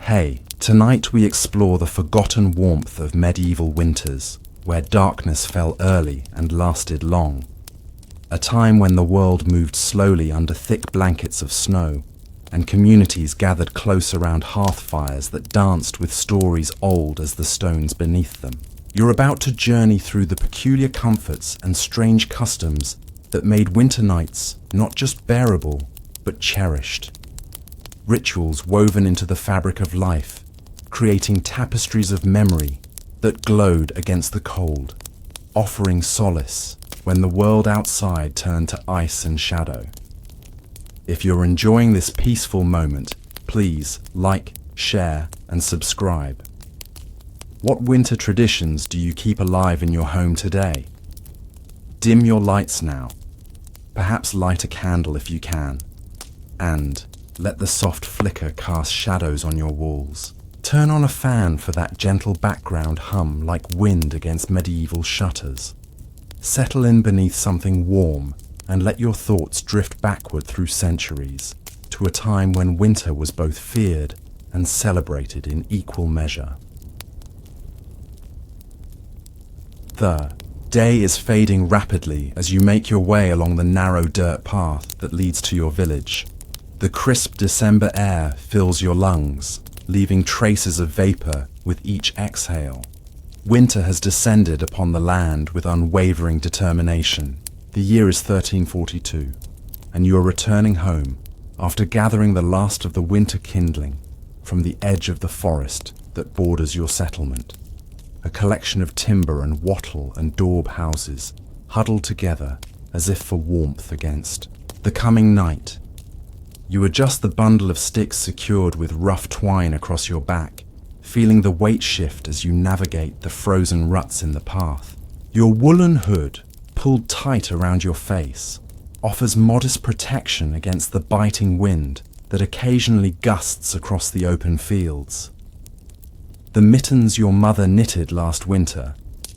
Hey, tonight we explore the forgotten warmth of medieval winters, where darkness fell early and lasted long. A time when the world moved slowly under thick blankets of snow, and communities gathered close around hearth fires that danced with stories old as the stones beneath them. You're about to journey through the peculiar comforts and strange customs that made winter nights not just bearable, but cherished. Rituals woven into the fabric of life, creating tapestries of memory that glowed against the cold, offering solace when the world outside turned to ice and shadow. If you're enjoying this peaceful moment, please like, share, and subscribe. What winter traditions do you keep alive in your home today? Dim your lights now. Perhaps light a candle if you can. And let the soft flicker cast shadows on your walls. Turn on a fan for that gentle background hum like wind against medieval shutters. Settle in beneath something warm and let your thoughts drift backward through centuries to a time when winter was both feared and celebrated in equal measure. The day is fading rapidly as you make your way along the narrow dirt path that leads to your village. The crisp December air fills your lungs, leaving traces of vapor with each exhale. Winter has descended upon the land with unwavering determination. The year is 1342, and you are returning home after gathering the last of the winter kindling from the edge of the forest that borders your settlement. A collection of timber and wattle and daub houses huddled together as if for warmth against the coming night. You adjust the bundle of sticks secured with rough twine across your back, feeling the weight shift as you navigate the frozen ruts in the path. Your woolen hood, pulled tight around your face, offers modest protection against the biting wind that occasionally gusts across the open fields. The mittens your mother knitted last winter,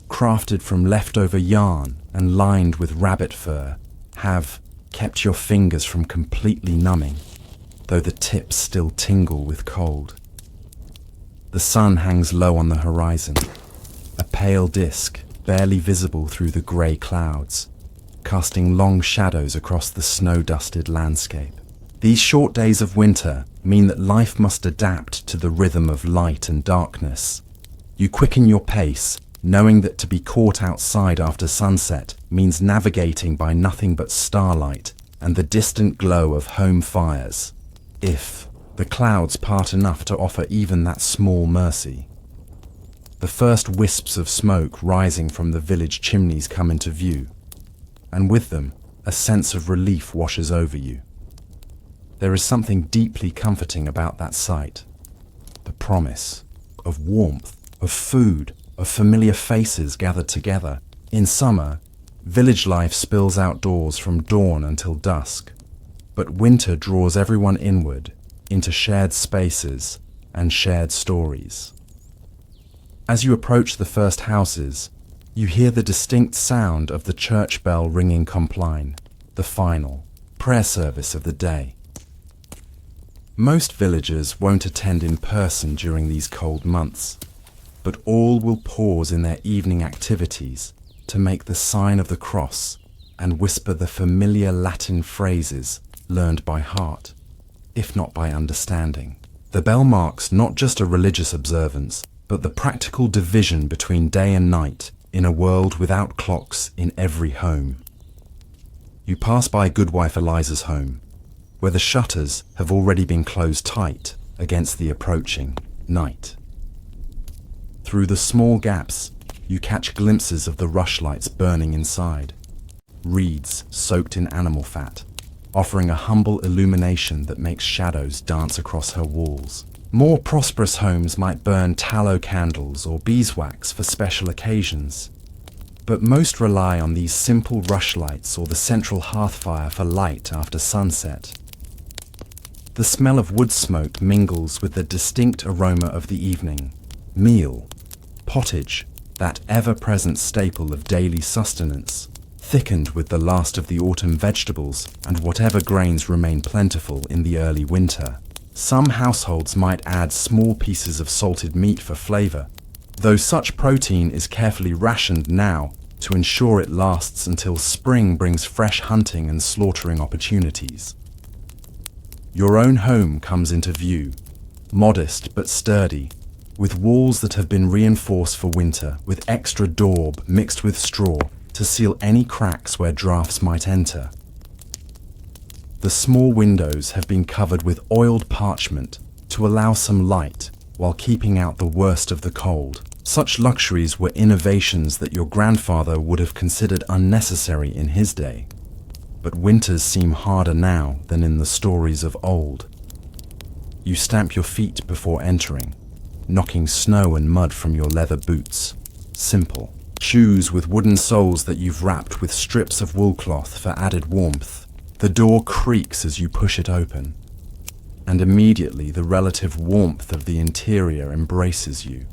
crafted from leftover yarn and lined with rabbit fur, have kept your fingers from completely numbing, though the tips still tingle with cold. The sun hangs low on the horizon, a pale disk barely visible through the grey clouds, casting long shadows across the snow-dusted landscape. These short days of winter mean that life must adapt to the rhythm of light and darkness. You quicken your pace, knowing that to be caught outside after sunset means navigating by nothing but starlight and the distant glow of home fires, if the clouds part enough to offer even that small mercy. The first wisps of smoke rising from the village chimneys come into view, and with them, a sense of relief washes over you. There is something deeply comforting about that sight. The promise of warmth, of food, of familiar faces gathered together. In summer, village life spills outdoors from dawn until dusk, but winter draws everyone inward into shared spaces and shared stories. As you approach the first houses, you hear the distinct sound of the church bell ringing compline, the final prayer service of the day. Most villagers won't attend in person during these cold months, but all will pause in their evening activities to make the sign of the cross and whisper the familiar Latin phrases learned by heart, if not by understanding. The bell marks not just a religious observance, but the practical division between day and night in a world without clocks in every home. You pass by Goodwife Eliza's home, where the shutters have already been closed tight against the approaching night. Through the small gaps, you catch glimpses of the rushlights burning inside, reeds soaked in animal fat, offering a humble illumination that makes shadows dance across her walls. More prosperous homes might burn tallow candles or beeswax for special occasions, but most rely on these simple rushlights or the central hearth fire for light after sunset. The smell of wood smoke mingles with the distinct aroma of the evening. Meal, pottage, that ever-present staple of daily sustenance, thickened with the last of the autumn vegetables and whatever grains remain plentiful in the early winter. Some households might add small pieces of salted meat for flavor, though such protein is carefully rationed now to ensure it lasts until spring brings fresh hunting and slaughtering opportunities. Your own home comes into view, modest but sturdy, with walls that have been reinforced for winter with extra daub mixed with straw to seal any cracks where drafts might enter. The small windows have been covered with oiled parchment to allow some light while keeping out the worst of the cold. Such luxuries were innovations that your grandfather would have considered unnecessary in his day. But winters seem harder now than in the stories of old. You stamp your feet before entering, knocking snow and mud from your leather boots. Simple. Shoes with wooden soles that you've wrapped with strips of wool cloth for added warmth. The door creaks as you push it open, and immediately the relative warmth of the interior embraces you,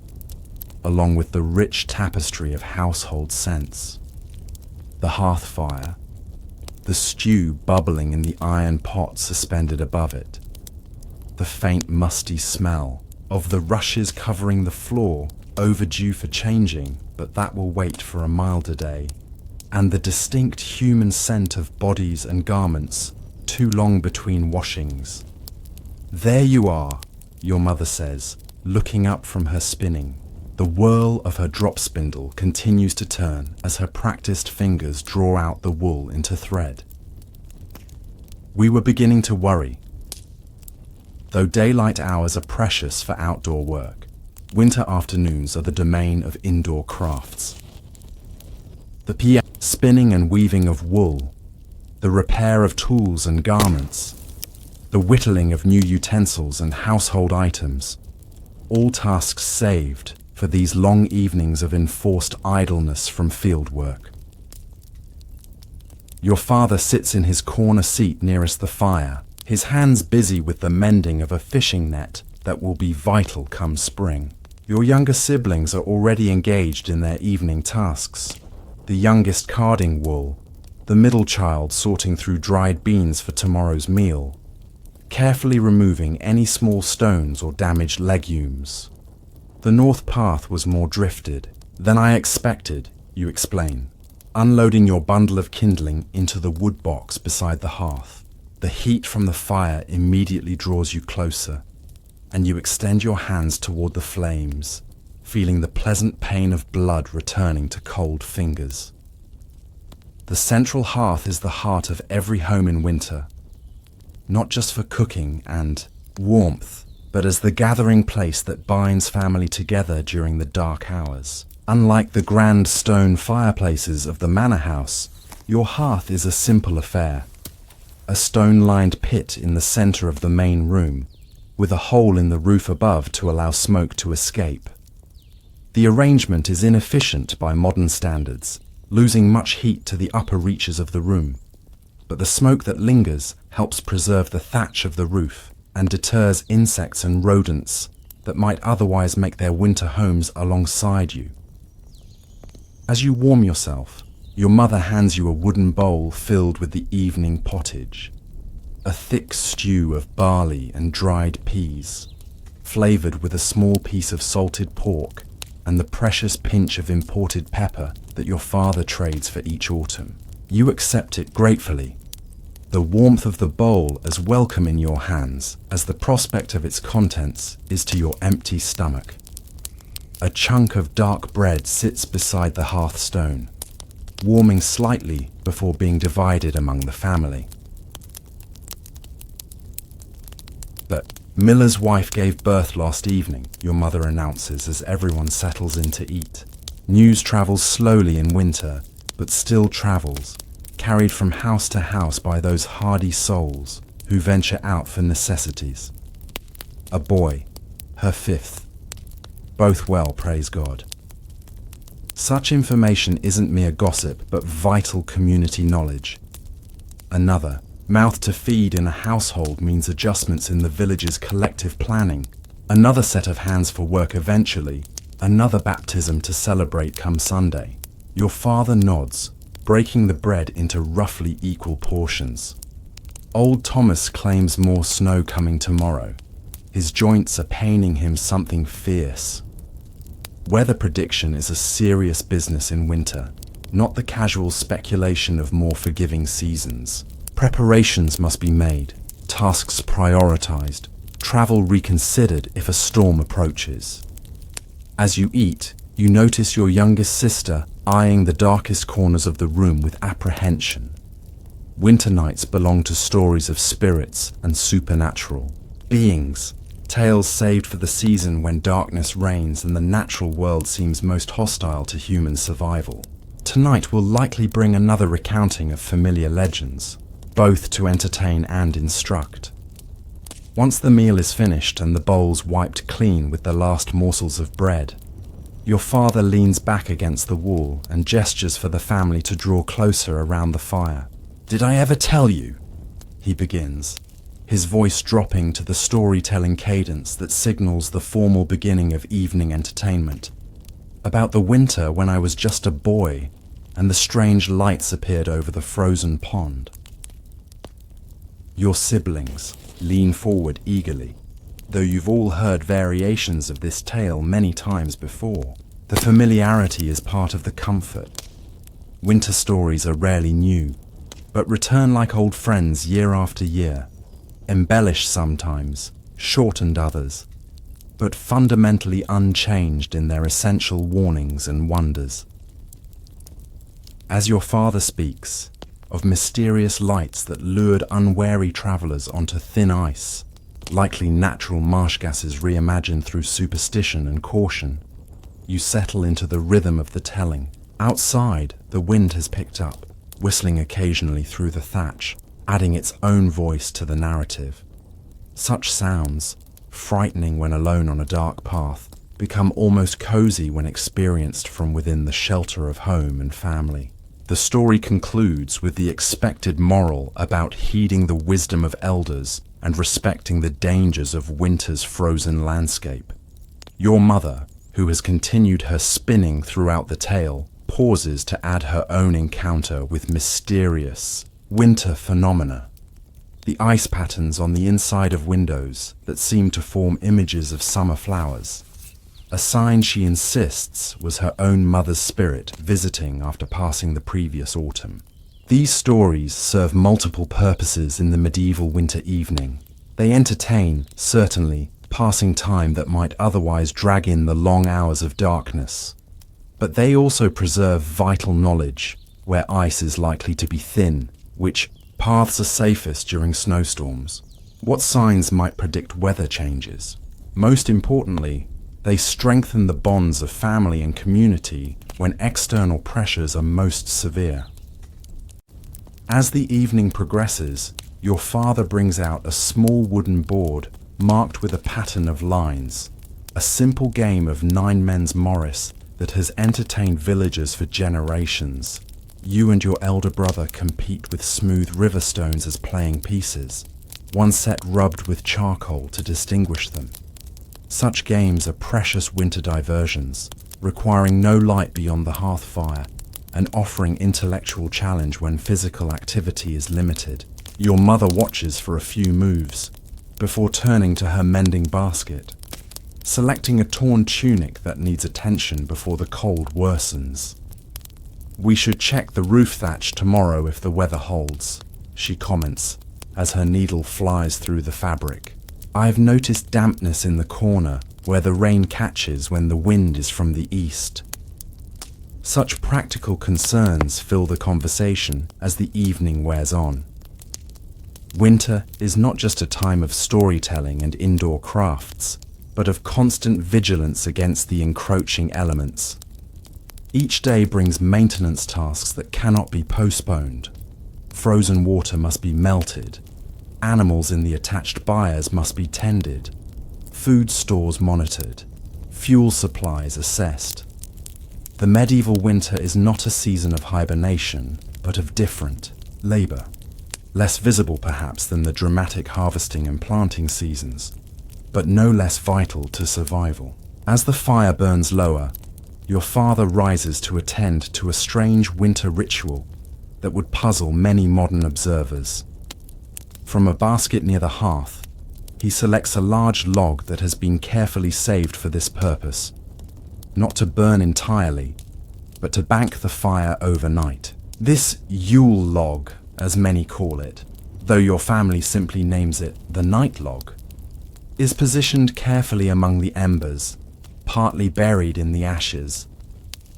along with the rich tapestry of household scents. The hearth fire, the stew bubbling in the iron pot suspended above it, the faint musty smell of the rushes covering the floor, overdue for changing, but that will wait for a milder day, and the distinct human scent of bodies and garments too long between washings. There you are, your mother says, looking up from her spinning. The whirl of her drop spindle continues to turn as her practiced fingers draw out the wool into thread. We were beginning to worry. Though daylight hours are precious for outdoor work, winter afternoons are the domain of indoor crafts. The spinning and weaving of wool, the repair of tools and garments, the whittling of new utensils and household items, all tasks saved for these long evenings of enforced idleness from field work. Your father sits in his corner seat nearest the fire, his hands busy with the mending of a fishing net that will be vital come spring. Your younger siblings are already engaged in their evening tasks. The youngest carding wool, the middle child sorting through dried beans for tomorrow's meal, carefully removing any small stones or damaged legumes. The north path was more drifted than I expected, you explain, unloading your bundle of kindling into the wood box beside the hearth. The heat from the fire immediately draws you closer, and you extend your hands toward the flames, feeling the pleasant pain of blood returning to cold fingers. The central hearth is the heart of every home in winter, not just for cooking and warmth, but as the gathering place that binds family together during the dark hours. Unlike the grand stone fireplaces of the manor house, your hearth is a simple affair. A stone-lined pit in the center of the main room, with a hole in the roof above to allow smoke to escape. The arrangement is inefficient by modern standards, losing much heat to the upper reaches of the room, but the smoke that lingers helps preserve the thatch of the roof and deters insects and rodents that might otherwise make their winter homes alongside you. As you warm yourself, your mother hands you a wooden bowl filled with the evening pottage, a thick stew of barley and dried peas, flavored with a small piece of salted pork and the precious pinch of imported pepper that your father trades for each autumn. You accept it gratefully, the warmth of the bowl as welcome in your hands as the prospect of its contents is to your empty stomach. A chunk of dark bread sits beside the hearthstone, warming slightly before being divided among the family. But Miller's wife gave birth last evening, your mother announces as everyone settles in to eat. News travels slowly in winter, but still travels, carried from house to house by those hardy souls who venture out for necessities. A boy, her fifth. Both well, praise God. Such information isn't mere gossip, but vital community knowledge. Another, mouth to feed in a household means adjustments in the village's collective planning. Another set of hands for work eventually. Another baptism to celebrate come Sunday. Your father nods, breaking the bread into roughly equal portions. Old Thomas claims more snow coming tomorrow, His joints are paining him something fierce. Weather prediction is a serious business in winter, not the casual speculation of more forgiving seasons. Preparations must be made, tasks prioritized, travel reconsidered if a storm approaches. As you eat, you notice your youngest sister eyeing the darkest corners of the room with apprehension. Winter nights belong to stories of spirits and supernatural beings, tales saved for the season when darkness reigns and the natural world seems most hostile to human survival. Tonight will likely bring another recounting of familiar legends, both to entertain and instruct. Once the meal is finished and the bowls wiped clean with the last morsels of bread, your father leans back against the wall and gestures for the family to draw closer around the fire. "Did I ever tell you?" he begins, his voice dropping to the storytelling cadence that signals the formal beginning of evening entertainment. "About the winter when I was just a boy and the strange lights appeared over the frozen pond." Your siblings lean forward eagerly, though you've all heard variations of this tale many times before. The familiarity is part of the comfort. Winter stories are rarely new, but return like old friends year after year, embellished sometimes, shortened others, but fundamentally unchanged in their essential warnings and wonders. As your father speaks of mysterious lights that lured unwary travelers onto thin ice, likely natural marsh gases reimagined through superstition and caution, you settle into the rhythm of the telling. Outside, the wind has picked up, whistling occasionally through the thatch, adding its own voice to the narrative. Such sounds, frightening when alone on a dark path, become almost cozy when experienced from within the shelter of home and family. The story concludes with the expected moral about heeding the wisdom of elders and respecting the dangers of winter's frozen landscape. Your mother, who has continued her spinning throughout the tale, pauses to add her own encounter with mysterious winter phenomena. The ice patterns on the inside of windows that seem to form images of summer flowers, a sign she insists was her own mother's spirit visiting after passing the previous autumn. These stories serve multiple purposes in the medieval winter evening. They entertain, certainly, passing time that might otherwise drag in the long hours of darkness. But they also preserve vital knowledge, where ice is likely to be thin, which paths are safest during snowstorms, what signs might predict weather changes. Most importantly, they strengthen the bonds of family and community when external pressures are most severe. As the evening progresses, your father brings out a small wooden board marked with a pattern of lines, a simple game of nine men's Morris that has entertained villagers for generations. You and your elder brother compete with smooth river stones as playing pieces, one set rubbed with charcoal to distinguish them. Such games are precious winter diversions, requiring no light beyond the hearth fire and offering intellectual challenge when physical activity is limited. Your mother watches for a few moves before turning to her mending basket, selecting a torn tunic that needs attention before the cold worsens. "We should check the roof thatch tomorrow if the weather holds," she comments as her needle flies through the fabric. "I've noticed dampness in the corner where the rain catches when the wind is from the east." Such practical concerns fill the conversation as the evening wears on. Winter is not just a time of storytelling and indoor crafts, but of constant vigilance against the encroaching elements. Each day brings maintenance tasks that cannot be postponed. Frozen water must be melted. Animals in the attached byres must be tended. Food stores monitored. Fuel supplies assessed. The medieval winter is not a season of hibernation, but of different labor. Less visible perhaps than the dramatic harvesting and planting seasons, but no less vital to survival. As the fire burns lower, your father rises to attend to a strange winter ritual that would puzzle many modern observers. From a basket near the hearth, He selects a large log that has been carefully saved for this purpose, not to burn entirely, but to bank the fire overnight. This Yule log, as many call it, though your family simply names it the night log, is positioned carefully among the embers, partly buried in the ashes.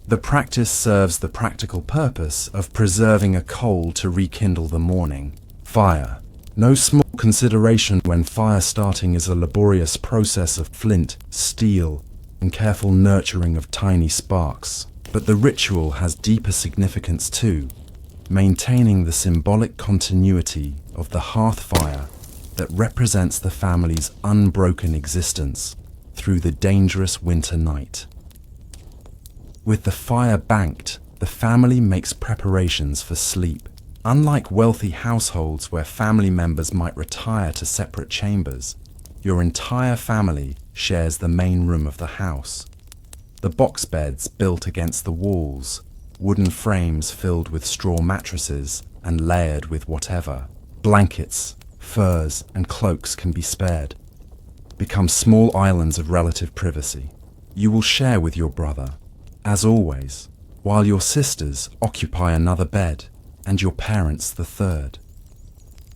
The practice serves the practical purpose of preserving a coal to rekindle the morning fire. No small consideration when fire starting is a laborious process of flint, steel, and careful nurturing of tiny sparks. But the ritual has deeper significance too, maintaining the symbolic continuity of the hearth fire that represents the family's unbroken existence through the dangerous winter night. With the fire banked, the family makes preparations for sleep. Unlike wealthy households where family members might retire to separate chambers, your entire family shares the main room of the house. The box beds built against the walls, wooden frames filled with straw mattresses and layered with whatever blankets, furs, and cloaks can be spared, become small islands of relative privacy. You will share with your brother, as always, while your sisters occupy another bed and your parents the third.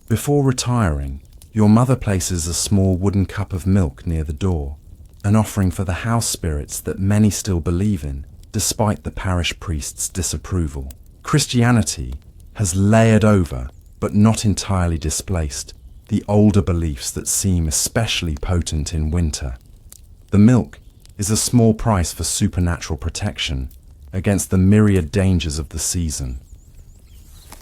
Before retiring, your mother places a small wooden cup of milk near the door, an offering for the house spirits that many still believe in, despite the parish priest's disapproval. Christianity has layered over, but not entirely displaced, the older beliefs that seem especially potent in winter. The milk is a small price for supernatural protection against the myriad dangers of the season.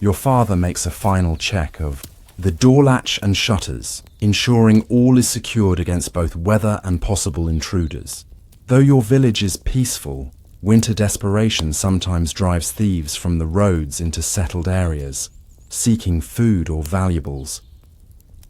Your father makes a final check of the door latch and shutters, ensuring all is secured against both weather and possible intruders. Though your village is peaceful, winter desperation sometimes drives thieves from the roads into settled areas, seeking food or valuables.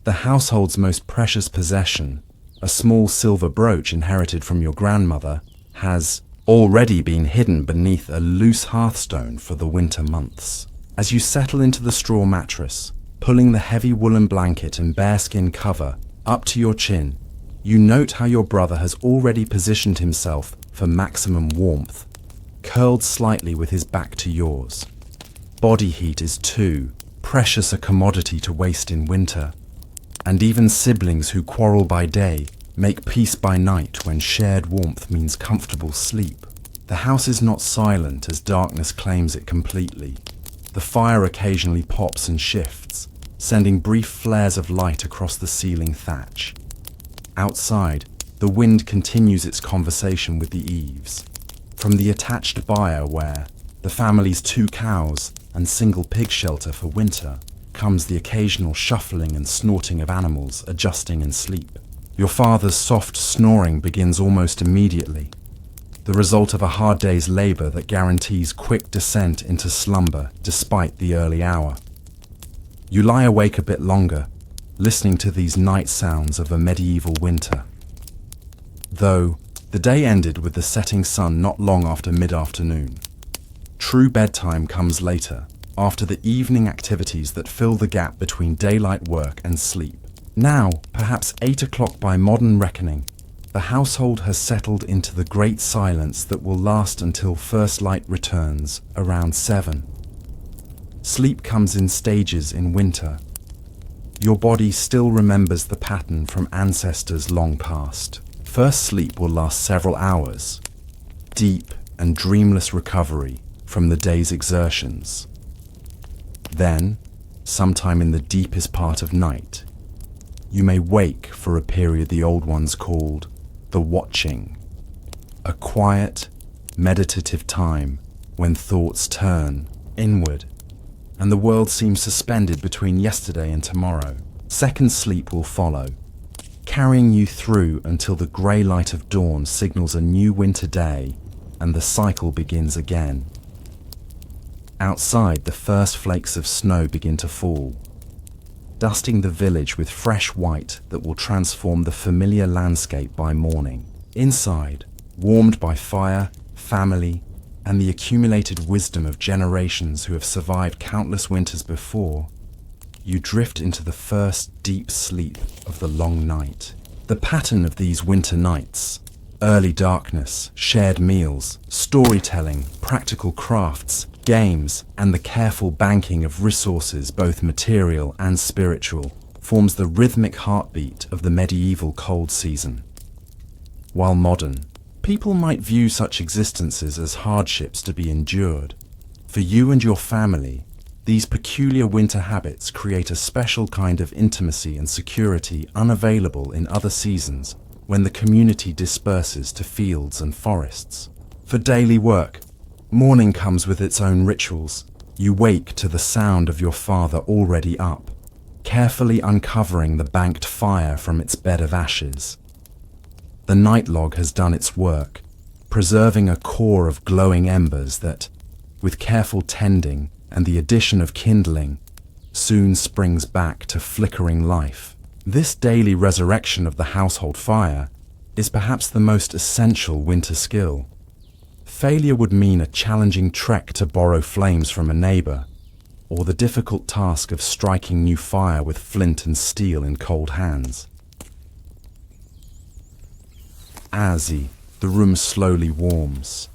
The household's most precious possession, a small silver brooch inherited from your grandmother, has already been hidden beneath a loose hearthstone for the winter months. As you settle into the straw mattress, pulling the heavy woolen blanket and bearskin cover up to your chin, you note how your brother has already positioned himself for maximum warmth, curled slightly with his back to yours. Body heat is too precious a commodity to waste in winter, and even siblings who quarrel by day make peace by night when shared warmth means comfortable sleep. The house is not silent as darkness claims it completely. The fire occasionally pops and shifts, sending brief flares of light across the ceiling thatch. Outside, the wind continues its conversation with the eaves. From the attached byre where the family's 2 cows and single pig shelter for winter comes the occasional shuffling and snorting of animals adjusting in sleep. Your father's soft snoring begins almost immediately, the result of a hard day's labor that guarantees quick descent into slumber despite the early hour. You lie awake a bit longer, listening to these night sounds of a medieval winter. Though, the day ended with the setting sun not long after mid-afternoon. True bedtime comes later, after the evening activities that fill the gap between daylight work and sleep. Now, perhaps 8 o'clock by modern reckoning, the household has settled into the great silence that will last until first light returns around 7. Sleep comes in stages in winter. Your body still remembers the pattern from ancestors long past. First sleep will last several hours, deep and dreamless recovery from the day's exertions. Then, sometime in the deepest part of night, you may wake for a period the old ones called the watching, a quiet, meditative time when thoughts turn inward and the world seems suspended between yesterday and tomorrow. Second sleep will follow, carrying you through until the grey light of dawn signals a new winter day and the cycle begins again. Outside, the first flakes of snow begin to fall, dusting the village with fresh white that will transform the familiar landscape by morning. Inside, warmed by fire, family, and the accumulated wisdom of generations who have survived countless winters before, you drift into the first deep sleep of the long night. The pattern of these winter nights, early darkness, shared meals, storytelling, practical crafts, games, and the careful banking of resources, both material and spiritual, forms the rhythmic heartbeat of the medieval cold season. While modern, people might view such existences as hardships to be endured. For you and your family, these peculiar winter habits create a special kind of intimacy and security unavailable in other seasons when the community disperses to fields and forests. For daily work, morning comes with its own rituals. You wake to the sound of your father already up, carefully uncovering the banked fire from its bed of ashes. The night log has done its work, preserving a core of glowing embers that, with careful tending and the addition of kindling, soon springs back to flickering life. This daily resurrection of the household fire is perhaps the most essential winter skill. Failure would mean a challenging trek to borrow flames from a neighbor, or the difficult task of striking new fire with flint and steel in cold hands. As the room slowly warms,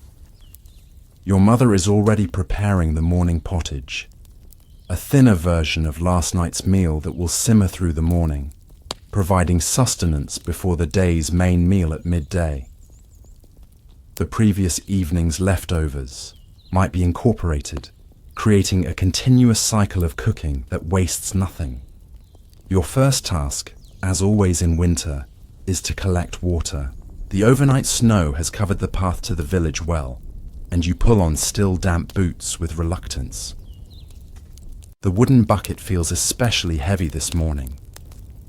your mother is already preparing the morning pottage, a thinner version of last night's meal that will simmer through the morning, providing sustenance before the day's main meal at midday. The previous evening's leftovers might be incorporated, creating a continuous cycle of cooking that wastes nothing. Your first task, as always in winter, is to collect water. The overnight snow has covered the path to the village well, and you pull on still damp boots with reluctance. The wooden bucket feels especially heavy this morning,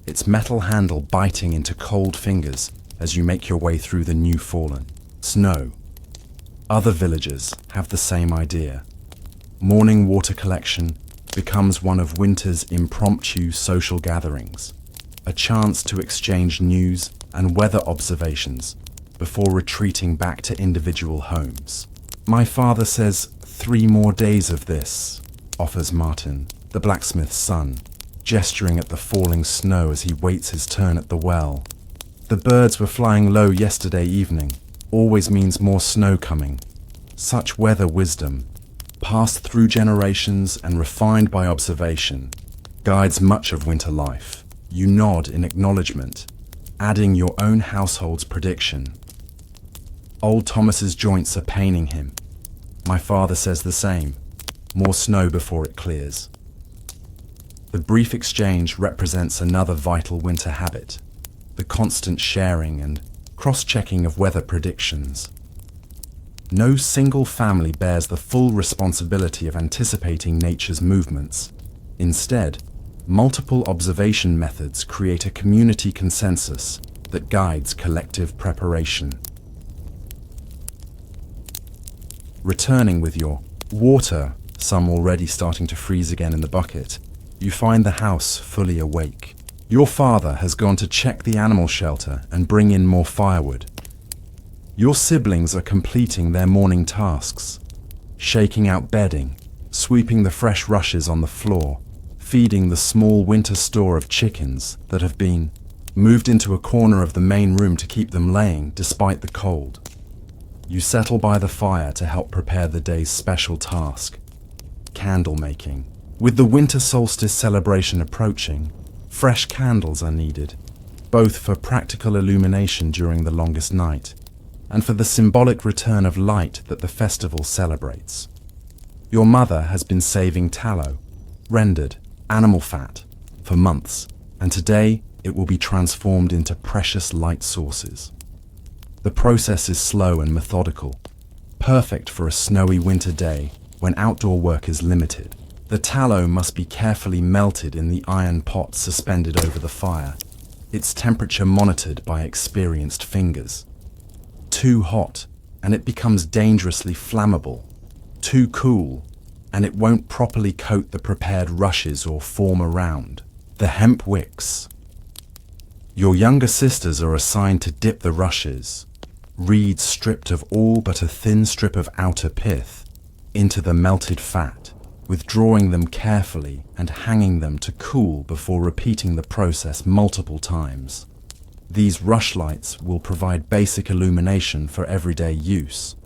its metal handle biting into cold fingers as you make your way through the new fallen snow. Other villagers have the same idea. Morning water collection becomes one of winter's impromptu social gatherings, a chance to exchange news and weather observations before retreating back to individual homes. My father says 3 more days of this, offers Martin, the blacksmith's son, gesturing at the falling snow as he waits his turn at the well. The birds were flying low yesterday evening, always means more snow coming. Such weather wisdom, passed through generations and refined by observation, guides much of winter life. You nod in acknowledgement, adding your own household's prediction. Old Thomas's joints are paining him. My father says the same. More snow before it clears. The brief exchange represents another vital winter habit, the constant sharing and cross-checking of weather predictions. No single family bears the full responsibility of anticipating nature's movements. Instead, multiple observation methods create a community consensus that guides collective preparation. Returning with your water, some already starting to freeze again in the bucket, you find the house fully awake. Your father has gone to check the animal shelter and bring in more firewood. Your siblings are completing their morning tasks, shaking out bedding, sweeping the fresh rushes on the floor, feeding the small winter store of chickens that have been moved into a corner of the main room to keep them laying despite the cold. You settle by the fire to help prepare the day's special task, candle making. With the winter solstice celebration approaching, fresh candles are needed, both for practical illumination during the longest night and for the symbolic return of light that the festival celebrates. Your mother has been saving tallow, rendered animal fat, for months, and today it will be transformed into precious light sources. The process is slow and methodical, perfect for a snowy winter day when outdoor work is limited. The tallow must be carefully melted in the iron pot suspended over the fire, its temperature monitored by experienced fingers. Too hot, and it becomes dangerously flammable. Too cool, and it won't properly coat the prepared rushes or form around. The hemp wicks. Your younger sisters are assigned to dip the rushes, reeds stripped of all but a thin strip of outer pith, into the melted fat, withdrawing them carefully and hanging them to cool before repeating the process multiple times. These rushlights will provide basic illumination for everyday use.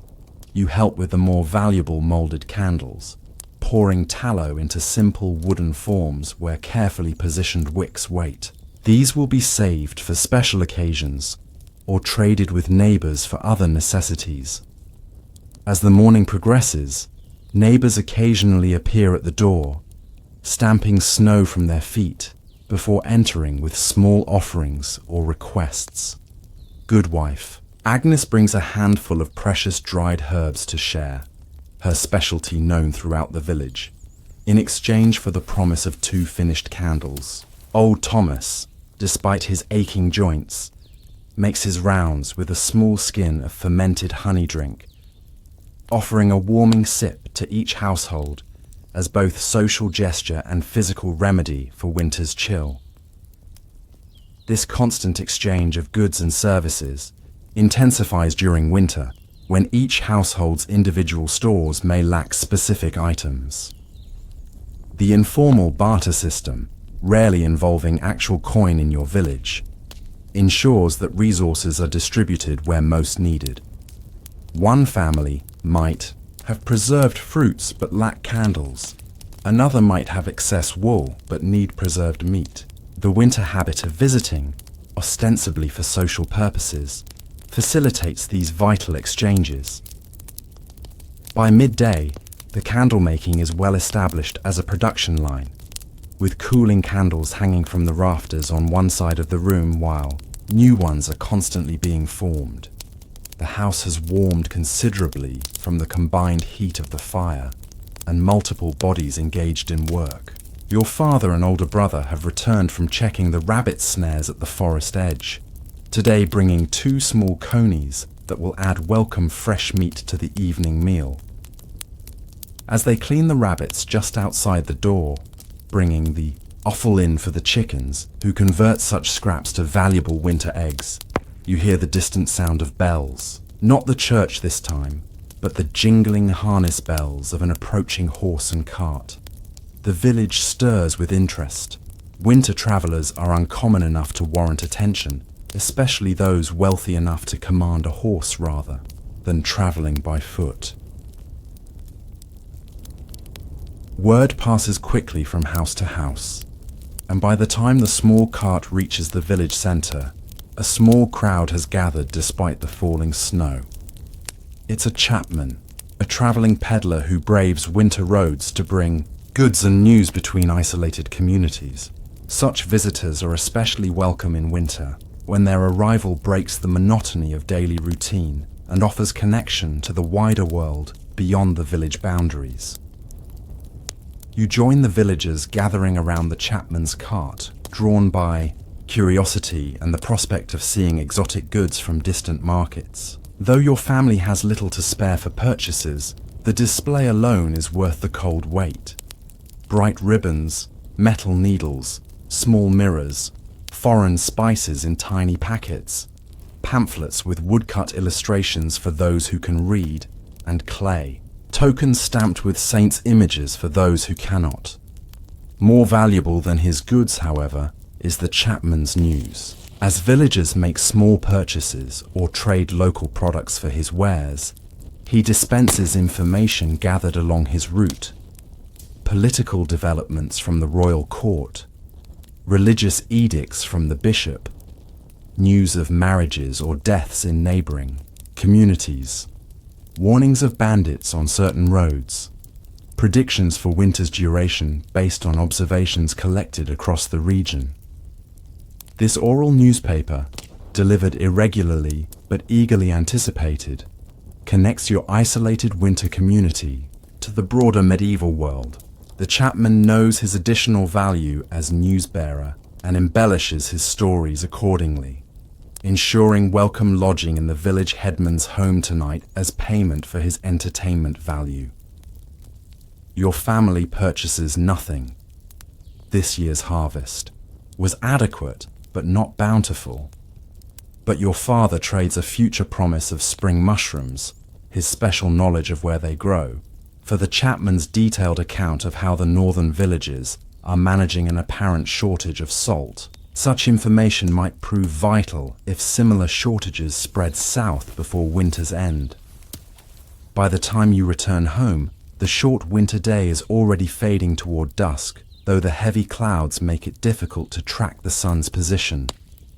You help with the more valuable molded candles, pouring tallow into simple wooden forms where carefully positioned wicks wait. These will be saved for special occasions or traded with neighbors for other necessities. As the morning progresses, neighbors occasionally appear at the door, stamping snow from their feet before entering with small offerings or requests. Good wife, Agnes brings a handful of precious dried herbs to share, her specialty known throughout the village, in exchange for the promise of 2 finished candles. Old Thomas, despite his aching joints, makes his rounds with a small skin of fermented honey drink, offering a warming sip to each household as both social gesture and physical remedy for winter's chill. This constant exchange of goods and services intensifies during winter, when each household's individual stores may lack specific items. The informal barter system, rarely involving actual coin in your village, ensures that resources are distributed where most needed. One family might have preserved fruits but lack candles. Another might have excess wool but need preserved meat. The winter habit of visiting, ostensibly for social purposes, facilitates these vital exchanges. By midday, the candle making is well established as a production line, with cooling candles hanging from the rafters on one side of the room while new ones are constantly being formed. The house has warmed considerably from the combined heat of the fire and multiple bodies engaged in work. Your father and older brother have returned from checking the rabbit snares at the forest edge, today bringing 2 small conies that will add welcome fresh meat to the evening meal. As they clean the rabbits just outside the door, bringing the offal in for the chickens, who convert such scraps to valuable winter eggs, you hear the distant sound of bells. Not the church this time, but the jingling harness bells of an approaching horse and cart. The village stirs with interest. Winter travelers are uncommon enough to warrant attention, especially those wealthy enough to command a horse rather than traveling by foot. Word passes quickly from house to house, and by the time the small cart reaches the village center, a small crowd has gathered despite the falling snow. It's a chapman, a traveling peddler who braves winter roads to bring goods and news between isolated communities. Such visitors are especially welcome in winter, when their arrival breaks the monotony of daily routine and offers connection to the wider world beyond the village boundaries. You join the villagers gathering around the chapman's cart, drawn by curiosity and the prospect of seeing exotic goods from distant markets. Though your family has little to spare for purchases, the display alone is worth the cold wait. Bright ribbons, metal needles, small mirrors, foreign spices in tiny packets, pamphlets with woodcut illustrations for those who can read, and clay, tokens stamped with saints' images for those who cannot. More valuable than his goods, however, is the chapman's news. As villagers make small purchases or trade local products for his wares, he dispenses information gathered along his route. Political developments from the royal court, religious edicts from the bishop, news of marriages or deaths in neighboring communities, warnings of bandits on certain roads, predictions for winter's duration based on observations collected across the region. This oral newspaper, delivered irregularly but eagerly anticipated, connects your isolated winter community to the broader medieval world. The chapman knows his additional value as newsbearer and embellishes his stories accordingly, ensuring welcome lodging in the village headman's home tonight as payment for his entertainment value. Your family purchases nothing. This year's harvest was adequate but not bountiful. But your father trades a future promise of spring mushrooms, his special knowledge of where they grow, For the Chapman's detailed account of how the northern villages are managing an apparent shortage of salt, such information might prove vital if similar shortages spread south before winter's end. By the time you return home, the short winter day is already fading toward dusk, though the heavy clouds make it difficult to track the sun's position.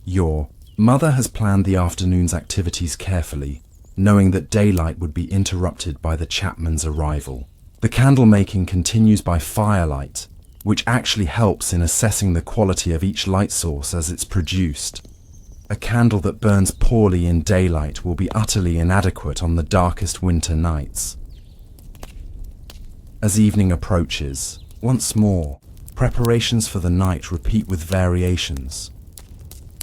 Your mother has planned the afternoon's activities carefully, knowing that daylight would be interrupted by the Chapman's arrival. The candle making continues by firelight, which actually helps in assessing the quality of each light source as it's produced. A candle that burns poorly in daylight will be utterly inadequate on the darkest winter nights. As evening approaches, once more, preparations for the night repeat with variations.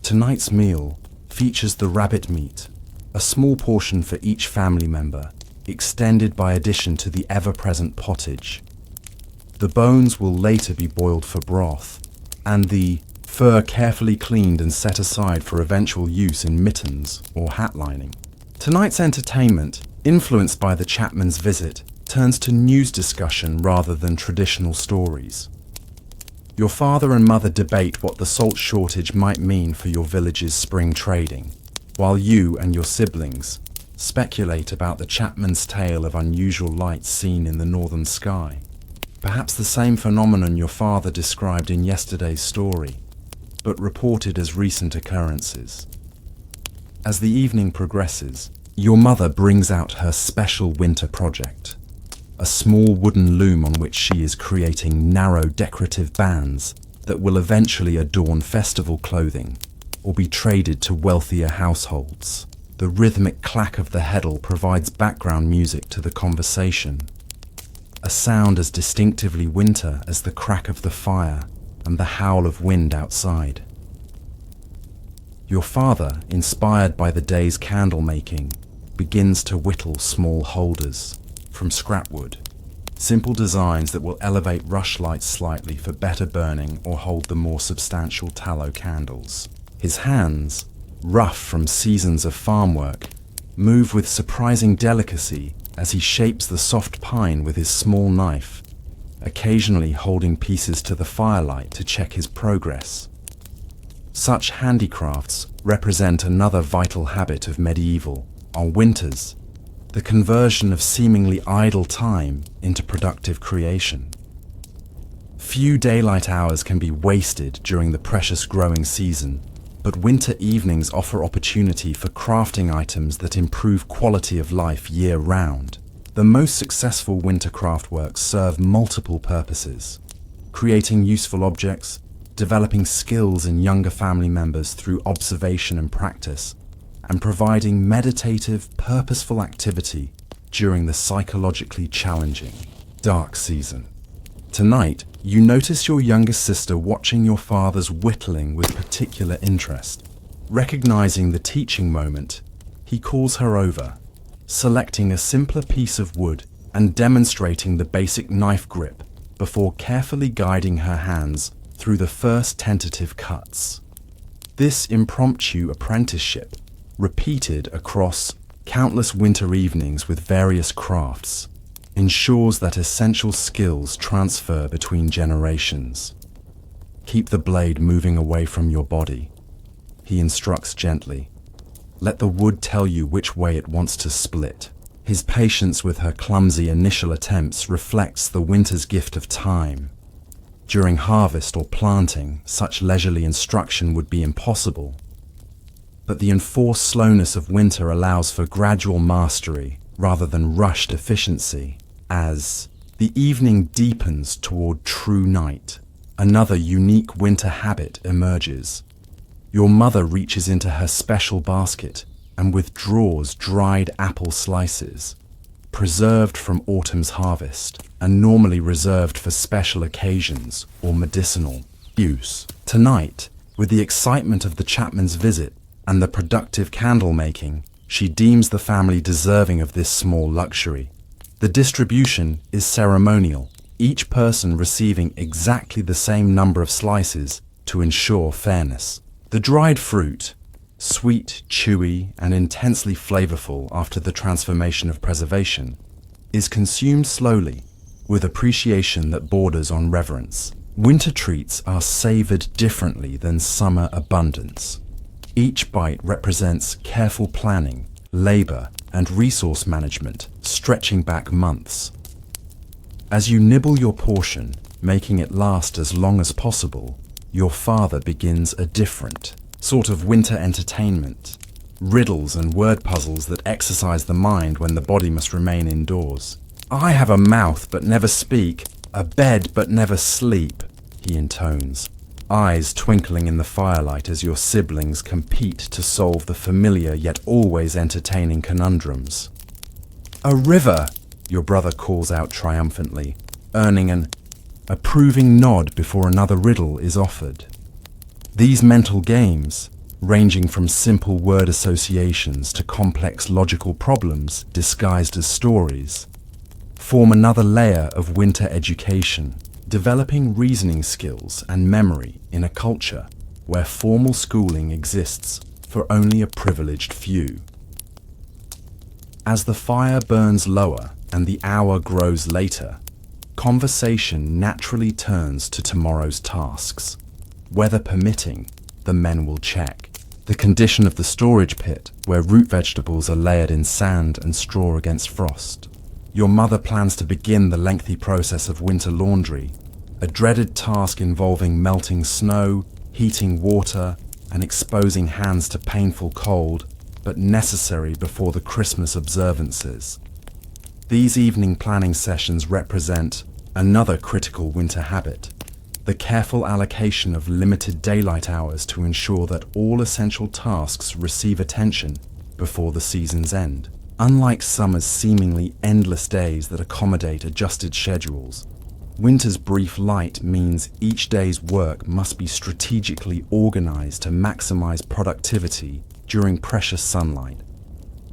Tonight's meal features the rabbit meat, a small portion for each family member, extended by addition to the ever-present pottage. The bones will later be boiled for broth, and the fur carefully cleaned and set aside for eventual use in mittens or hat lining. Tonight's entertainment, influenced by the Chapman's visit, turns to news discussion rather than traditional stories. Your father and mother debate what the salt shortage might mean for your village's spring trading, while you and your siblings speculate about the Chapman's tale of unusual lights seen in the northern sky. Perhaps the same phenomenon your father described in yesterday's story, but reported as recent occurrences. As the evening progresses, your mother brings out her special winter project, a small wooden loom on which she is creating narrow decorative bands that will eventually adorn festival clothing or be traded to wealthier households. The rhythmic clack of the heddle provides background music to the conversation, a sound as distinctively winter as the crack of the fire and the howl of wind outside. Your father, inspired by the day's candle making, begins to whittle small holders from scrap wood, simple designs that will elevate rushlights slightly for better burning or hold the more substantial tallow candles. His hands, rough from seasons of farm work, move with surprising delicacy as he shapes the soft pine with his small knife, occasionally holding pieces to the firelight to check his progress. Such handicrafts represent another vital habit of medieval. On winters, the conversion of seemingly idle time into productive creation. Few daylight hours can be wasted during the precious growing season, but winter evenings offer opportunity for crafting items that improve quality of life year-round. The most successful winter craft works serve multiple purposes: creating useful objects, developing skills in younger family members through observation and practice, and providing meditative, purposeful activity during the psychologically challenging, dark season. Tonight, you notice your younger sister watching your father's whittling with particular interest. Recognizing the teaching moment, he calls her over, selecting a simpler piece of wood and demonstrating the basic knife grip before carefully guiding her hands through the first tentative cuts. This impromptu apprenticeship, repeated across countless winter evenings with various crafts, ensures that essential skills transfer between generations. Keep the blade moving away from your body, he instructs gently. Let the wood tell you which way it wants to split. His patience with her clumsy initial attempts reflects the winter's gift of time. During harvest or planting, such leisurely instruction would be impossible. But the enforced slowness of winter allows for gradual mastery rather than rushed efficiency. As the evening deepens toward true night, another unique winter habit emerges. Your mother reaches into her special basket and withdraws dried apple slices, preserved from autumn's harvest and normally reserved for special occasions or medicinal use. Tonight, with the excitement of the Chapman's visit and the productive candle making, she deems the family deserving of this small luxury. The distribution is ceremonial, each person receiving exactly the same number of slices to ensure fairness. The dried fruit, sweet, chewy, and intensely flavorful after the transformation of preservation, is consumed slowly, with appreciation that borders on reverence. Winter treats are savored differently than summer abundance. Each bite represents careful planning, labor, and resource management, stretching back months. As you nibble your portion, making it last as long as possible, your father begins a different sort of winter entertainment. Riddles and word puzzles that exercise the mind when the body must remain indoors. I have a mouth but never speak, a bed but never sleep, he intones, eyes twinkling in the firelight as your siblings compete to solve the familiar yet always entertaining conundrums. A river, your brother calls out triumphantly, earning an approving nod before another riddle is offered. These mental games, ranging from simple word associations to complex logical problems disguised as stories, form another layer of winter education, developing reasoning skills and memory in a culture where formal schooling exists for only a privileged few. As the fire burns lower and the hour grows later, conversation naturally turns to tomorrow's tasks. Weather permitting, the men will check the condition of the storage pit where root vegetables are layered in sand and straw against frost. Your mother plans to begin the lengthy process of winter laundry, a dreaded task involving melting snow, heating water, and exposing hands to painful cold, but necessary before the Christmas observances. These evening planning sessions represent another critical winter habit, the careful allocation of limited daylight hours to ensure that all essential tasks receive attention before the season's end. Unlike summer's seemingly endless days that accommodate adjusted schedules, winter's brief light means each day's work must be strategically organized to maximize productivity during precious sunlight.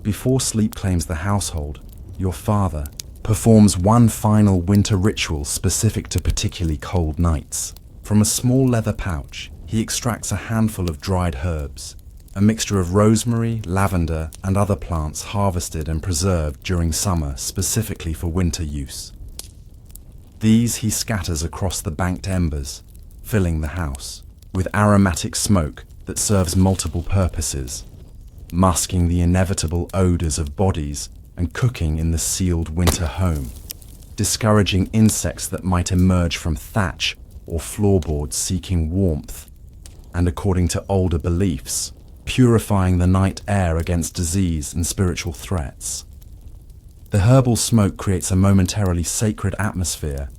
Before sleep claims the household, your father performs one final winter ritual specific to particularly cold nights. From a small leather pouch, he extracts a handful of dried herbs, a mixture of rosemary, lavender, and other plants harvested and preserved during summer specifically for winter use. These he scatters across the banked embers, filling the house with aromatic smoke that serves multiple purposes, masking the inevitable odors of bodies and cooking in the sealed winter home, discouraging insects that might emerge from thatch or floorboards seeking warmth, and according to older beliefs, purifying the night air against disease and spiritual threats. The herbal smoke creates a momentarily sacred atmosphere,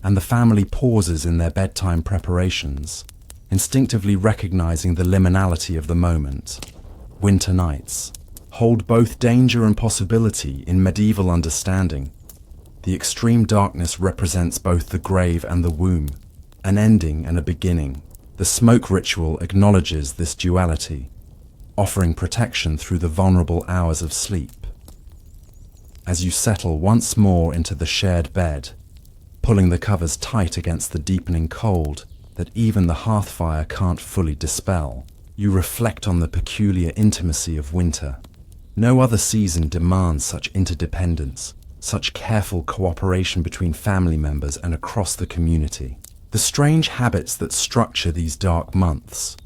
and the family pauses in their bedtime preparations, instinctively recognizing the liminality of the moment. Winter nights hold both danger and possibility in medieval understanding. The extreme darkness represents both the grave and the womb, an ending and a beginning. The smoke ritual acknowledges this duality, offering protection through the vulnerable hours of sleep. As you settle once more into the shared bed, pulling the covers tight against the deepening cold that even the hearth fire can't fully dispel, you reflect on the peculiar intimacy of winter. No other season demands such interdependence, such careful cooperation between family members and across the community. The strange habits that structure these dark months,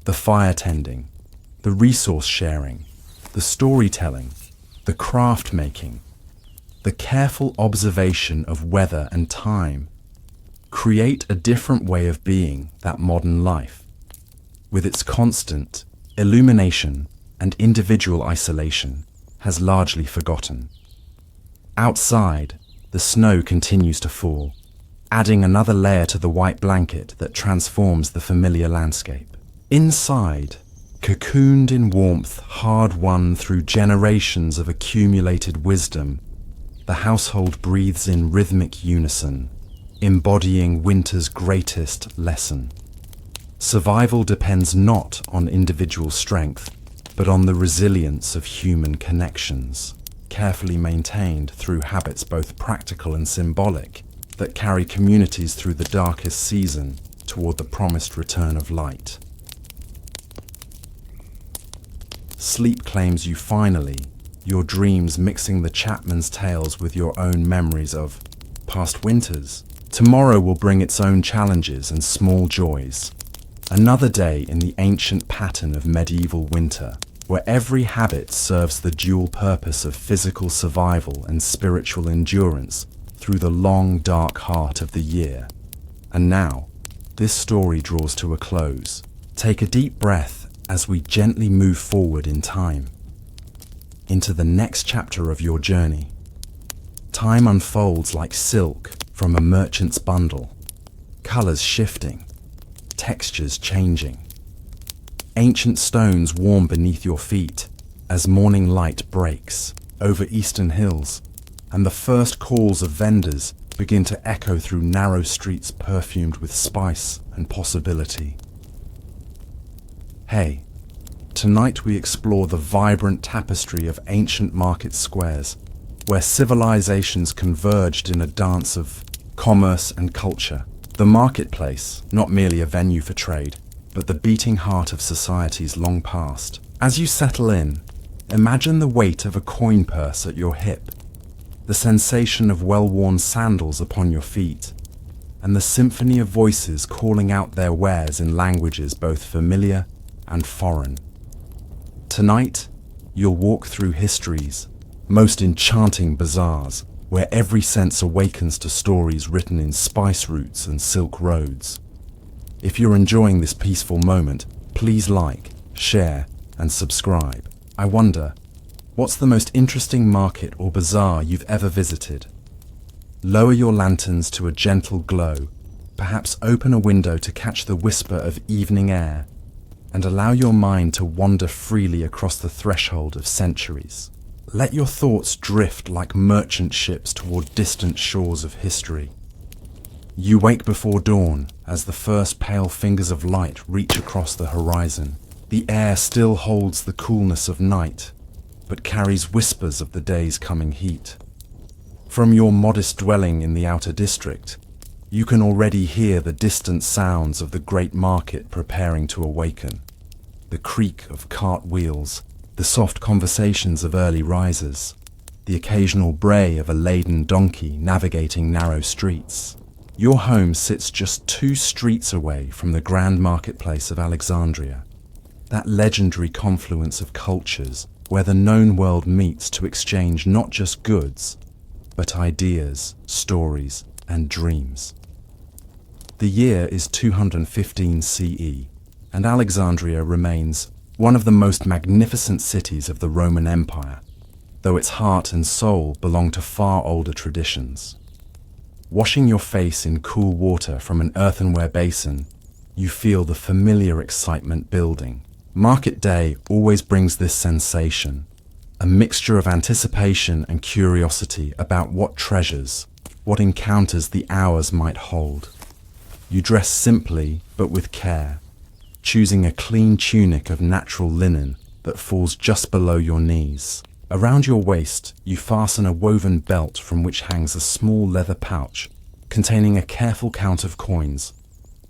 the fire tending, the resource sharing, the storytelling, the craft making, the careful observation of weather and time, create a different way of being that modern life, with its constant illumination and individual isolation, has largely forgotten. Outside, the snow continues to fall, adding another layer to the white blanket that transforms the familiar landscape. Inside, cocooned in warmth hard-won through generations of accumulated wisdom, the household breathes in rhythmic unison, embodying winter's greatest lesson. Survival depends not on individual strength, but on the resilience of human connections, carefully maintained through habits both practical and symbolic that carry communities through the darkest season toward the promised return of light. Sleep claims you finally, your dreams mixing the Chapman's tales with your own memories of past winters. Tomorrow will bring its own challenges and small joys. Another day in the ancient pattern of medieval winter, where every habit serves the dual purpose of physical survival and spiritual endurance through the long, dark heart of the year. And now, this story draws to a close. Take a deep breath as we gently move forward in time, into the next chapter of your journey. Time unfolds like silk from a merchant's bundle, colors shifting, textures changing. Ancient stones warm beneath your feet as morning light breaks over eastern hills, and the first calls of vendors begin to echo through narrow streets perfumed with spice and possibility. Hey, tonight we explore the vibrant tapestry of ancient market squares, where civilizations converged in a dance of commerce and culture. The marketplace, not merely a venue for trade, but the beating heart of societies long past. As you settle in, imagine the weight of a coin purse at your hip, the sensation of well-worn sandals upon your feet, and the symphony of voices calling out their wares in languages both familiar and foreign. Tonight, you'll walk through history's most enchanting bazaars, where every sense awakens to stories written in spice routes and silk roads. If you're enjoying this peaceful moment, please like, share, and subscribe. I wonder, what's the most interesting market or bazaar you've ever visited? Lower your lanterns to a gentle glow, perhaps open a window to catch the whisper of evening air, and allow your mind to wander freely across the threshold of centuries. Let your thoughts drift like merchant ships toward distant shores of history. You wake before dawn as the first pale fingers of light reach across the horizon. The air still holds the coolness of night, but carries whispers of the day's coming heat. From your modest dwelling in the outer district, you can already hear the distant sounds of the great market preparing to awaken. The creak of cart wheels, the soft conversations of early risers, the occasional bray of a laden donkey navigating narrow streets. Your home sits just 2 streets away from the grand marketplace of Alexandria, that legendary confluence of cultures where the known world meets to exchange not just goods, but ideas, stories, and dreams. The year is 215 CE, and Alexandria remains one of the most magnificent cities of the Roman Empire, though its heart and soul belong to far older traditions. Washing your face in cool water from an earthenware basin, you feel the familiar excitement building. Market day always brings this sensation, a mixture of anticipation and curiosity about what treasures, what encounters the hours might hold. You dress simply but with care, choosing a clean tunic of natural linen that falls just below your knees. Around your waist, you fasten a woven belt from which hangs a small leather pouch containing a careful count of coins,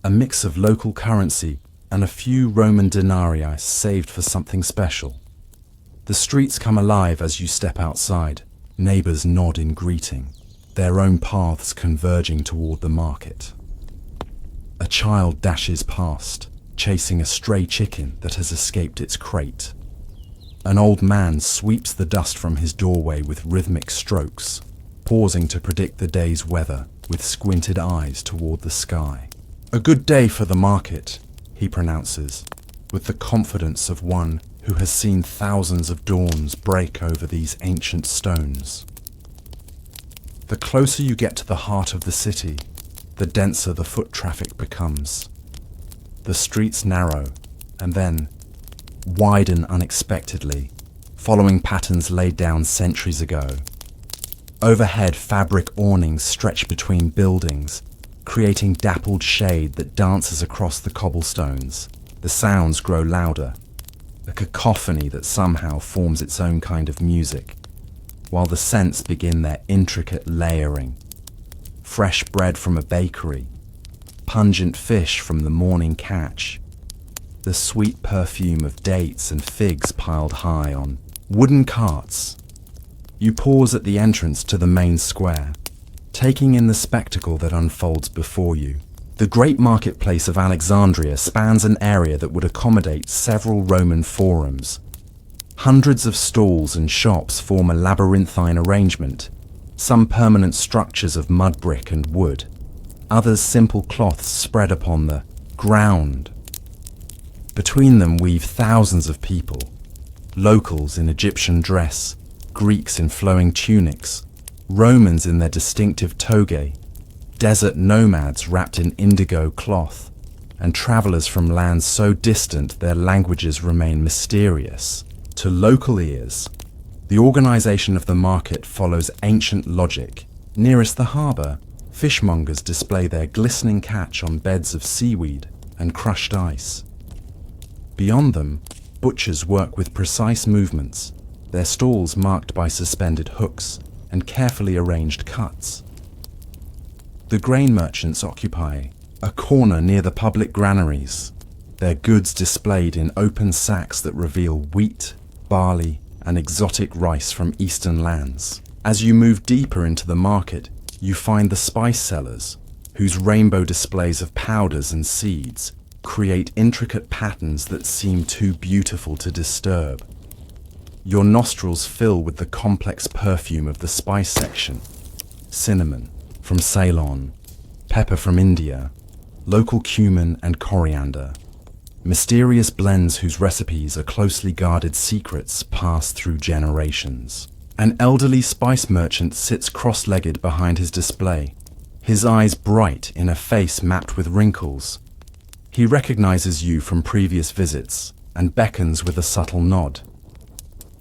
a mix of local currency and a few Roman denarii saved for something special. The streets come alive as you step outside. Neighbors nod in greeting, their own paths converging toward the market. A child dashes past, chasing a stray chicken that has escaped its crate. An old man sweeps the dust from his doorway with rhythmic strokes, pausing to predict the day's weather with squinted eyes toward the sky. A good day for the market, he pronounces, with the confidence of one who has seen thousands of dawns break over these ancient stones. The closer you get to the heart of the city, the denser the foot traffic becomes. The streets narrow, and then widen unexpectedly, following patterns laid down centuries ago. Overhead, fabric awnings stretch between buildings, creating dappled shade that dances across the cobblestones. The sounds grow louder, a cacophony that somehow forms its own kind of music, while the scents begin their intricate layering. Fresh bread from a bakery, pungent fish from the morning catch, the sweet perfume of dates and figs piled high on wooden carts You pause at the entrance to the main square, taking in the spectacle that unfolds before you. The great marketplace of Alexandria spans an area that would accommodate several Roman forums. Hundreds of stalls and shops form a labyrinthine arrangement, some permanent structures of mud brick and wood, others simple cloths spread upon the ground. Between them weave thousands of people, locals in Egyptian dress, Greeks in flowing tunics, Romans in their distinctive togae, desert nomads wrapped in indigo cloth, and travelers from lands so distant their languages remain mysterious. To local ears, the organization of the market follows ancient logic. Nearest the harbor, fishmongers display their glistening catch on beds of seaweed and crushed ice. Beyond them, butchers work with precise movements, their stalls marked by suspended hooks and carefully arranged cuts. The grain merchants occupy a corner near the public granaries, their goods displayed in open sacks that reveal wheat, barley, and exotic rice from eastern lands. As you move deeper into the market, you find the spice sellers, whose rainbow displays of powders and seeds create intricate patterns that seem too beautiful to disturb. Your nostrils fill with the complex perfume of the spice section: cinnamon from Ceylon, pepper from India, local cumin and coriander. Mysterious blends whose recipes are closely guarded secrets passed through generations. An elderly spice merchant sits cross-legged behind his display, his eyes bright in a face mapped with wrinkles. He recognizes you from previous visits and beckons with a subtle nod.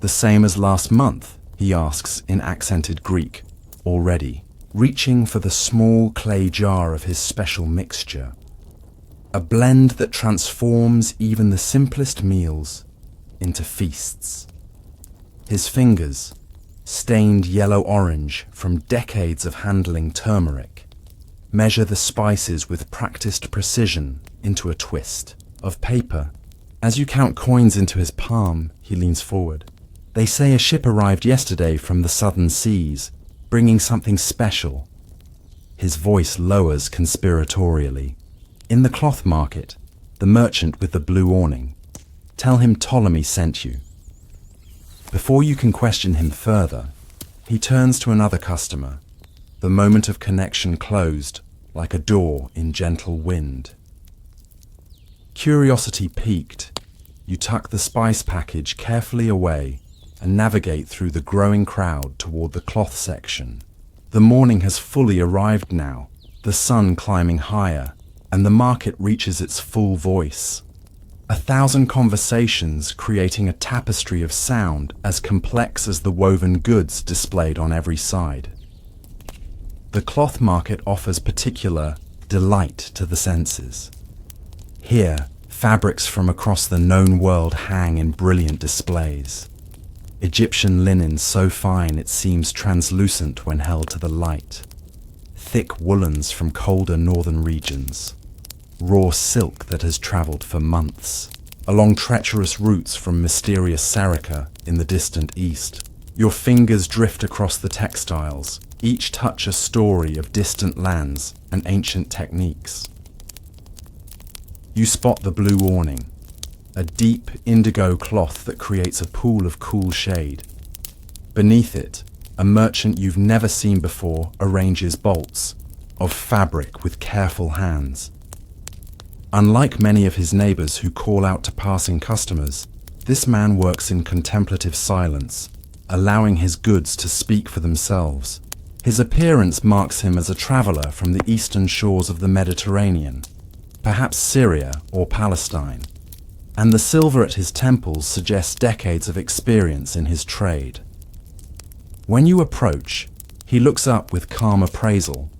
"The same as last month?" he asks in accented Greek, already reaching for the small clay jar of his special mixture. A blend that transforms even the simplest meals into feasts. His fingers, stained yellow-orange from decades of handling turmeric, measure the spices with practiced precision into a twist of paper. As you count coins into his palm, he leans forward. "They say a ship arrived yesterday from the southern seas, bringing something special." His voice lowers conspiratorially. "In the cloth market, the merchant with the blue awning. Tell him Ptolemy sent you." Before you can question him further, he turns to another customer, the moment of connection closed like a door in gentle wind. Curiosity piqued, you tuck the spice package carefully away and navigate through the growing crowd toward the cloth section. The morning has fully arrived now, the sun climbing higher, and the market reaches its full voice. 1,000 conversations creating a tapestry of sound as complex as the woven goods displayed on every side. The cloth market offers particular delight to the senses. Here, fabrics from across the known world hang in brilliant displays. Egyptian linen so fine it seems translucent when held to the light. Thick woolens from colder northern regions. Raw silk that has traveled for months, along treacherous routes from mysterious Serica in the distant east. Your fingers drift across the textiles, each touch a story of distant lands and ancient techniques. You spot the blue awning, a deep indigo cloth that creates a pool of cool shade. Beneath it, a merchant you've never seen before arranges bolts of fabric with careful hands. Unlike many of his neighbors who call out to passing customers, this man works in contemplative silence, allowing his goods to speak for themselves. His appearance marks him as a traveler from the eastern shores of the Mediterranean, perhaps Syria or Palestine, and the silver at his temples suggests decades of experience in his trade. When you approach, he looks up with calm appraisal,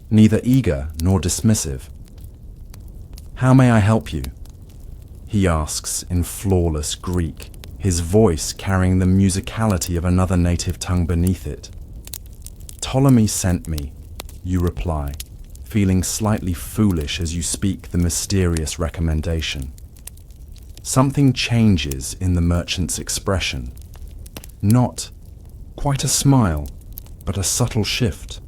neither eager nor dismissive. "How may I help you?" he asks in flawless Greek, his voice carrying the musicality of another native tongue beneath it. "Ptolemy sent me," you reply, feeling slightly foolish as you speak the mysterious recommendation. Something changes in the merchant's expression. Not Quite a smile, but a subtle shift,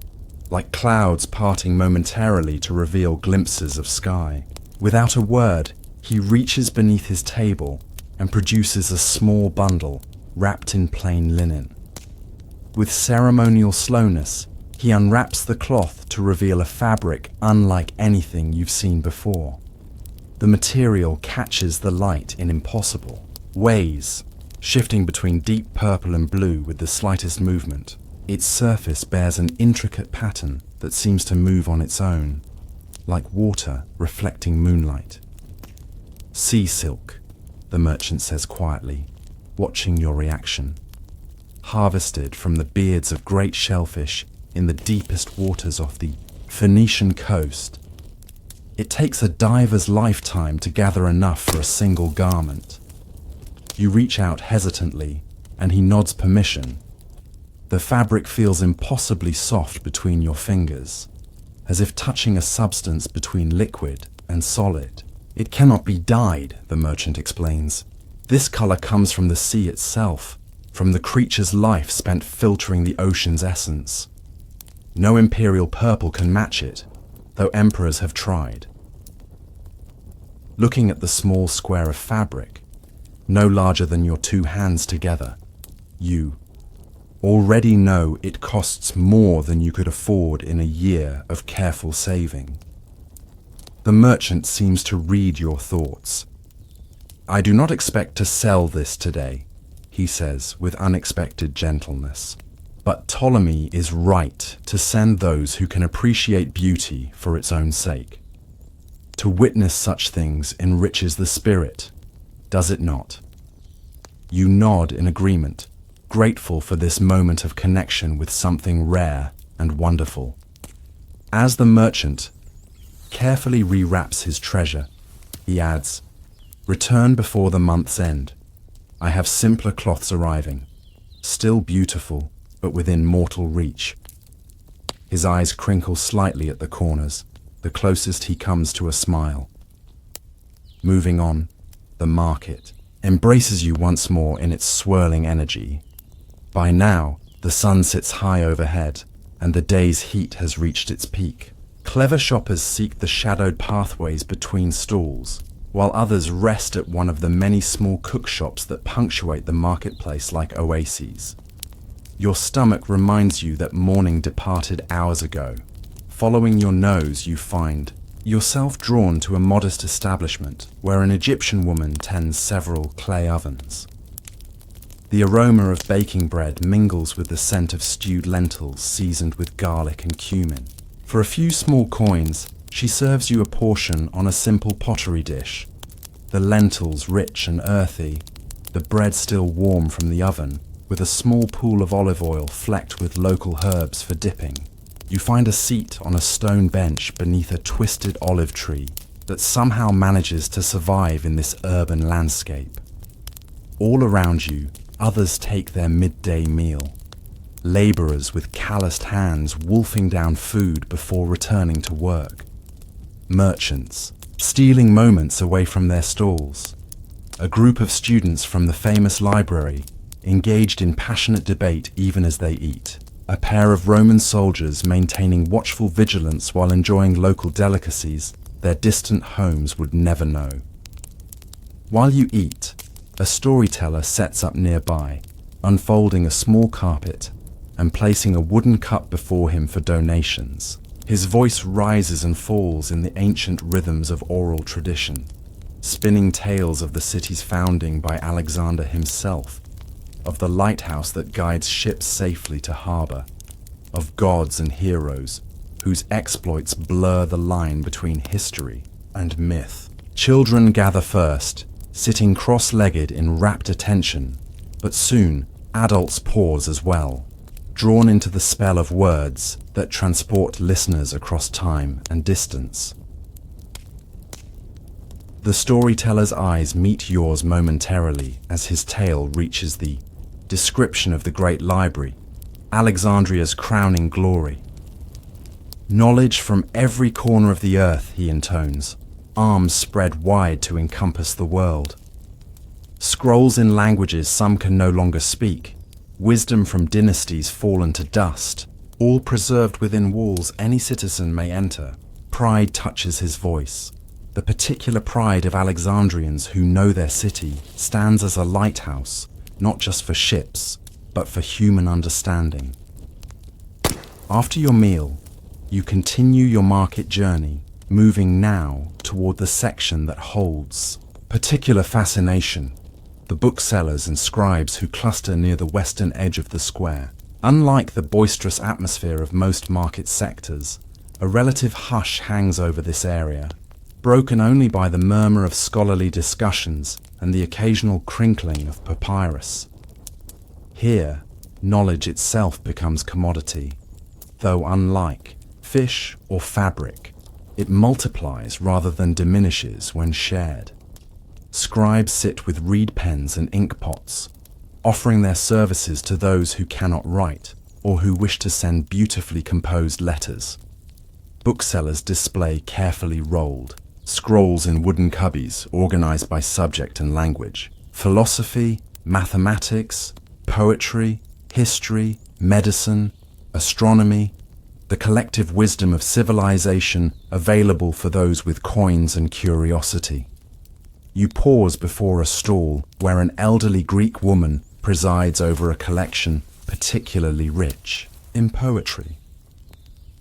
like clouds parting momentarily to reveal glimpses of sky. Without a word, he reaches beneath his table and produces a small bundle wrapped in plain linen. With ceremonial slowness, he unwraps the cloth to reveal a fabric unlike anything you've seen before. The material catches the light in impossible ways, shifting between deep purple and blue with the slightest movement. Its surface bears an intricate pattern that seems to move on its own, like water reflecting moonlight. "Sea silk," the merchant says quietly, watching your reaction. "Harvested from the beards of great shellfish in the deepest waters of the Phoenician coast. It takes a diver's lifetime to gather enough for a single garment." You reach out hesitantly, and he nods permission. The fabric feels impossibly soft between your fingers, as if touching a substance between liquid and solid. "It cannot be dyed," the merchant explains. "This color comes from the sea itself, from the creature's life spent filtering the ocean's essence. No imperial purple can match it, though emperors have tried." Looking at the small square of fabric, no larger than your two hands together, you already know it costs more than you could afford in a year of careful saving. The merchant seems to read your thoughts. "I do not expect to sell this today," he says with unexpected gentleness. "But Ptolemy is right to send those who can appreciate beauty for its own sake. To witness such things enriches the spirit, does it not?" You nod in agreement, grateful for this moment of connection with something rare and wonderful. As the merchant carefully rewraps his treasure, he adds, "Return before the month's end. I have simpler cloths arriving, still beautiful, but within mortal reach." His eyes crinkle slightly at the corners, the closest he comes to a smile. Moving on, the market embraces you once more in its swirling energy. By now, the sun sits high overhead, and the day's heat has reached its peak. Clever shoppers seek the shadowed pathways between stalls, while others rest at one of the many small cook shops that punctuate the marketplace like oases. Your stomach reminds you that morning departed hours ago. Following your nose, you find yourself drawn to a modest establishment where an Egyptian woman tends several clay ovens. The aroma of baking bread mingles with the scent of stewed lentils seasoned with garlic and cumin. For a few small coins, she serves you a portion on a simple pottery dish. The lentils rich and earthy, the bread still warm from the oven, with a small pool of olive oil flecked with local herbs for dipping. You find a seat on a stone bench beneath a twisted olive tree that somehow manages to survive in this urban landscape. All around you, others take their midday meal. Laborers with calloused hands wolfing down food before returning to work. Merchants stealing moments away from their stalls. A group of students from the famous library engaged in passionate debate even as they eat. A pair of Roman soldiers maintaining watchful vigilance while enjoying local delicacies their distant homes would never know. While you eat, a storyteller sets up nearby, unfolding a small carpet and placing a wooden cup before him for donations. His voice rises and falls in the ancient rhythms of oral tradition, spinning tales of the city's founding by Alexander himself, of the lighthouse that guides ships safely to harbor, of gods and heroes whose exploits blur the line between history and myth. Children gather first, sitting cross-legged in rapt attention, but soon adults pause as well, drawn into the spell of words that transport listeners across time and distance. The storyteller's eyes meet yours momentarily as his tale reaches the description of the great library, Alexandria's crowning glory. Knowledge from every corner of the earth, he intones, arms spread wide to encompass the world. Scrolls in languages some can no longer speak, wisdom from dynasties fallen to dust, all preserved within walls any citizen may enter. Pride touches his voice. The particular pride of Alexandrians who know their city stands as a lighthouse, not just for ships, but for human understanding. After your meal, you continue your market journey, moving now toward the section that holds particular fascination: the booksellers and scribes who cluster near the western edge of the square. Unlike the boisterous atmosphere of most market sectors, a relative hush hangs over this area, broken only by the murmur of scholarly discussions and the occasional crinkling of papyrus. Here, knowledge itself becomes commodity, though unlike fish or fabric, it multiplies rather than diminishes when shared. Scribes sit with reed pens and ink pots, offering their services to those who cannot write or who wish to send beautifully composed letters. Booksellers display carefully rolled scrolls in wooden cubbies organized by subject and language. Philosophy, mathematics, poetry, history, medicine, astronomy, the collective wisdom of civilization available for those with coins and curiosity. You pause before a stall where an elderly Greek woman presides over a collection particularly rich in poetry.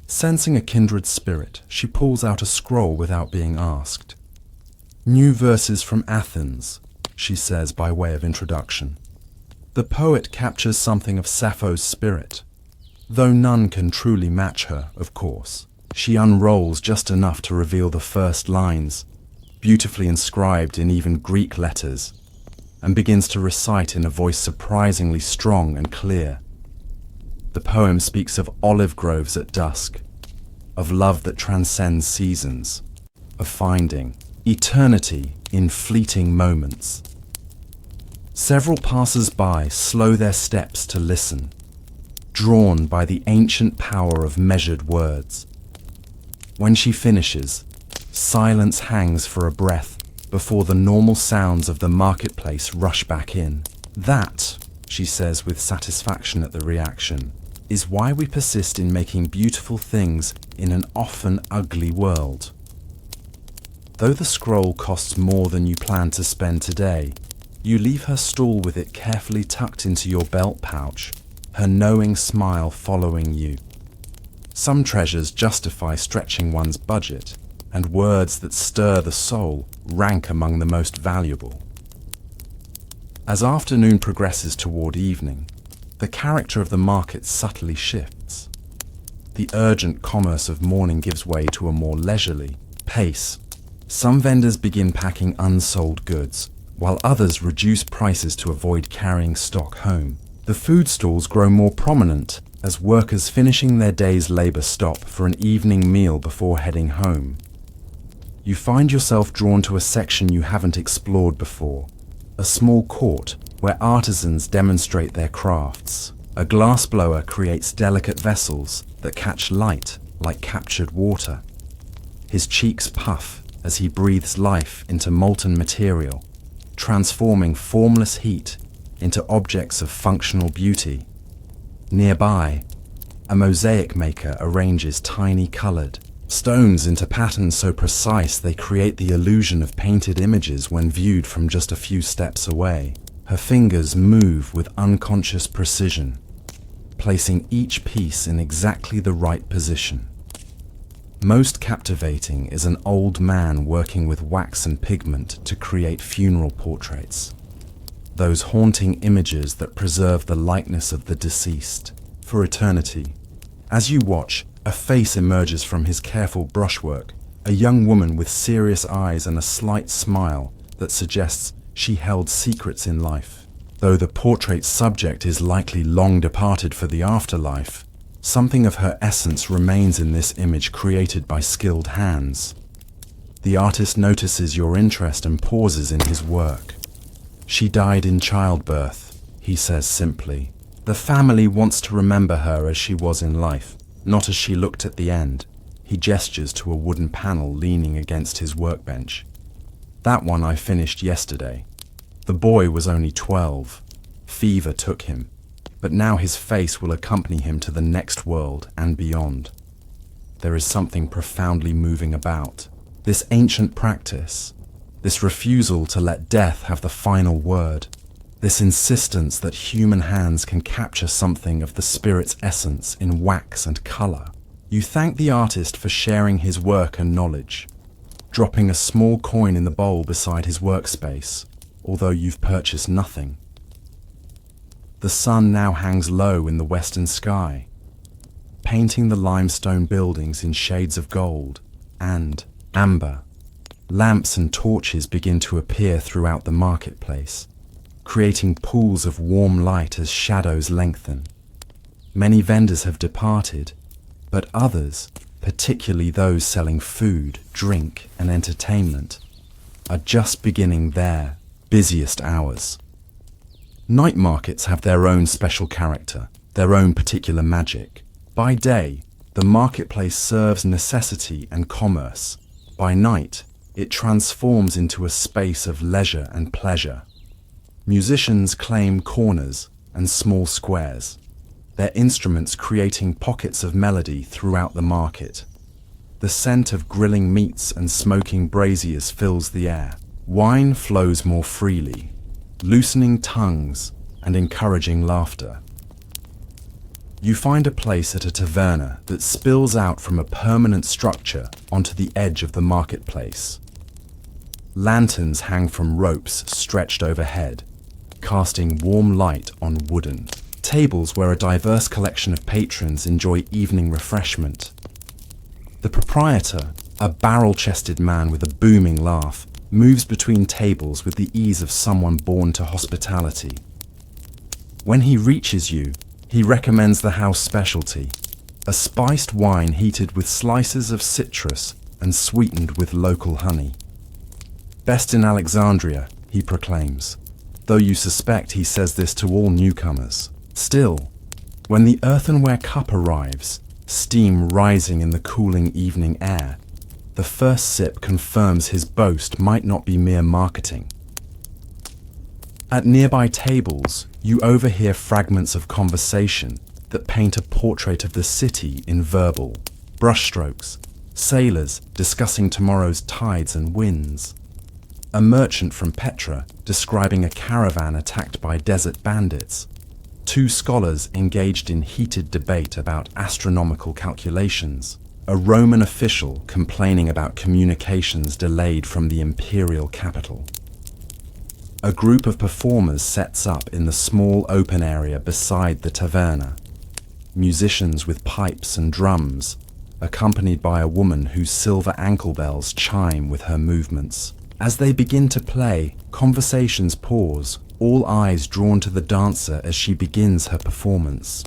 Sensing a kindred spirit, she pulls out a scroll without being asked. "New verses from Athens," she says by way of introduction. The poet captures something of Sappho's spirit. Though none can truly match her, of course, she unrolls just enough to reveal the first lines, beautifully inscribed in even Greek letters, and begins to recite in a voice surprisingly strong and clear. The poem speaks of olive groves at dusk, of love that transcends seasons, of finding eternity in fleeting moments. Several passers-by slow their steps to listen, drawn by the ancient power of measured words. When she finishes, silence hangs for a breath before the normal sounds of the marketplace rush back in. "That," she says with satisfaction at the reaction, "is why we persist in making beautiful things in an often ugly world." Though the scroll costs more than you plan to spend today, you leave her stall with it carefully tucked into your belt pouch, her knowing smile following you. Some treasures justify stretching one's budget, and words that stir the soul rank among the most valuable. As afternoon progresses toward evening, the character of the market subtly shifts. The urgent commerce of morning gives way to a more leisurely pace. Some vendors begin packing unsold goods, while others reduce prices to avoid carrying stock home. The food stalls grow more prominent as workers finishing their day's labor stop for an evening meal before heading home. You find yourself drawn to a section you haven't explored before, a small court where artisans demonstrate their crafts. A glassblower creates delicate vessels that catch light like captured water. His cheeks puff as he breathes life into molten material, transforming formless heat into objects of functional beauty. Nearby, a mosaic maker arranges tiny colored stones into patterns so precise they create the illusion of painted images when viewed from just a few steps away. Her fingers move with unconscious precision, placing each piece in exactly the right position. Most captivating is an old man working with wax and pigment to create funeral portraits, those haunting images that preserve the likeness of the deceased for eternity. As you watch, a face emerges from his careful brushwork, a young woman with serious eyes and a slight smile that suggests she held secrets in life. Though the portrait's subject is likely long departed for the afterlife, something of her essence remains in this image created by skilled hands. The artist notices your interest and pauses in his work. "She died in childbirth," he says simply. "The family wants to remember her as she was in life, not as she looked at the end." He gestures to a wooden panel leaning against his workbench. "That one I finished yesterday. The boy was only 12. Fever took him. but now his face will accompany him to the next world and beyond. There is something profoundly moving about this ancient practice, this refusal to let death have the final word, this insistence that human hands can capture something of the spirit's essence in wax and color. You thank the artist for sharing his work and knowledge, dropping a small coin in the bowl beside his workspace, although you've purchased nothing. The sun now hangs low in the western sky, painting the limestone buildings in shades of gold and amber. Lamps and torches begin to appear throughout the marketplace, creating pools of warm light as shadows lengthen. Many vendors have departed, but others, particularly those selling food, drink, and entertainment, are just beginning their busiest hours. Night markets have their own special character, their own particular magic. By day, the marketplace serves necessity and commerce. By night, it transforms into a space of leisure and pleasure. Musicians claim corners and small squares, their instruments creating pockets of melody throughout the market. The scent of grilling meats and smoking braziers fills the air. Wine flows more freely, loosening tongues and encouraging laughter. You find a place at a taverna that spills out from a permanent structure onto the edge of the marketplace. Lanterns hang from ropes stretched overhead, casting warm light on wooden tables where a diverse collection of patrons enjoy evening refreshment. The proprietor, a barrel-chested man with a booming laugh, moves between tables with the ease of someone born to hospitality. When he reaches you, he recommends the house specialty, a spiced wine heated with slices of citrus and sweetened with local honey. Best in Alexandria, he proclaims, though you suspect he says this to all newcomers. Still, when the earthenware cup arrives, steam rising in the cooling evening air, the first sip confirms his boast might not be mere marketing. At nearby tables, you overhear fragments of conversation that paint a portrait of the city in verbal brushstrokes, sailors discussing tomorrow's tides and winds, a merchant from Petra describing a caravan attacked by desert bandits, two scholars engaged in heated debate about astronomical calculations, a Roman official complaining about communications delayed from the imperial capital. A group of performers sets up in the small open area beside the taverna. Musicians with pipes and drums, accompanied by a woman whose silver ankle bells chime with her movements. As they begin to play, conversations pause, all eyes drawn to the dancer as she begins her performance.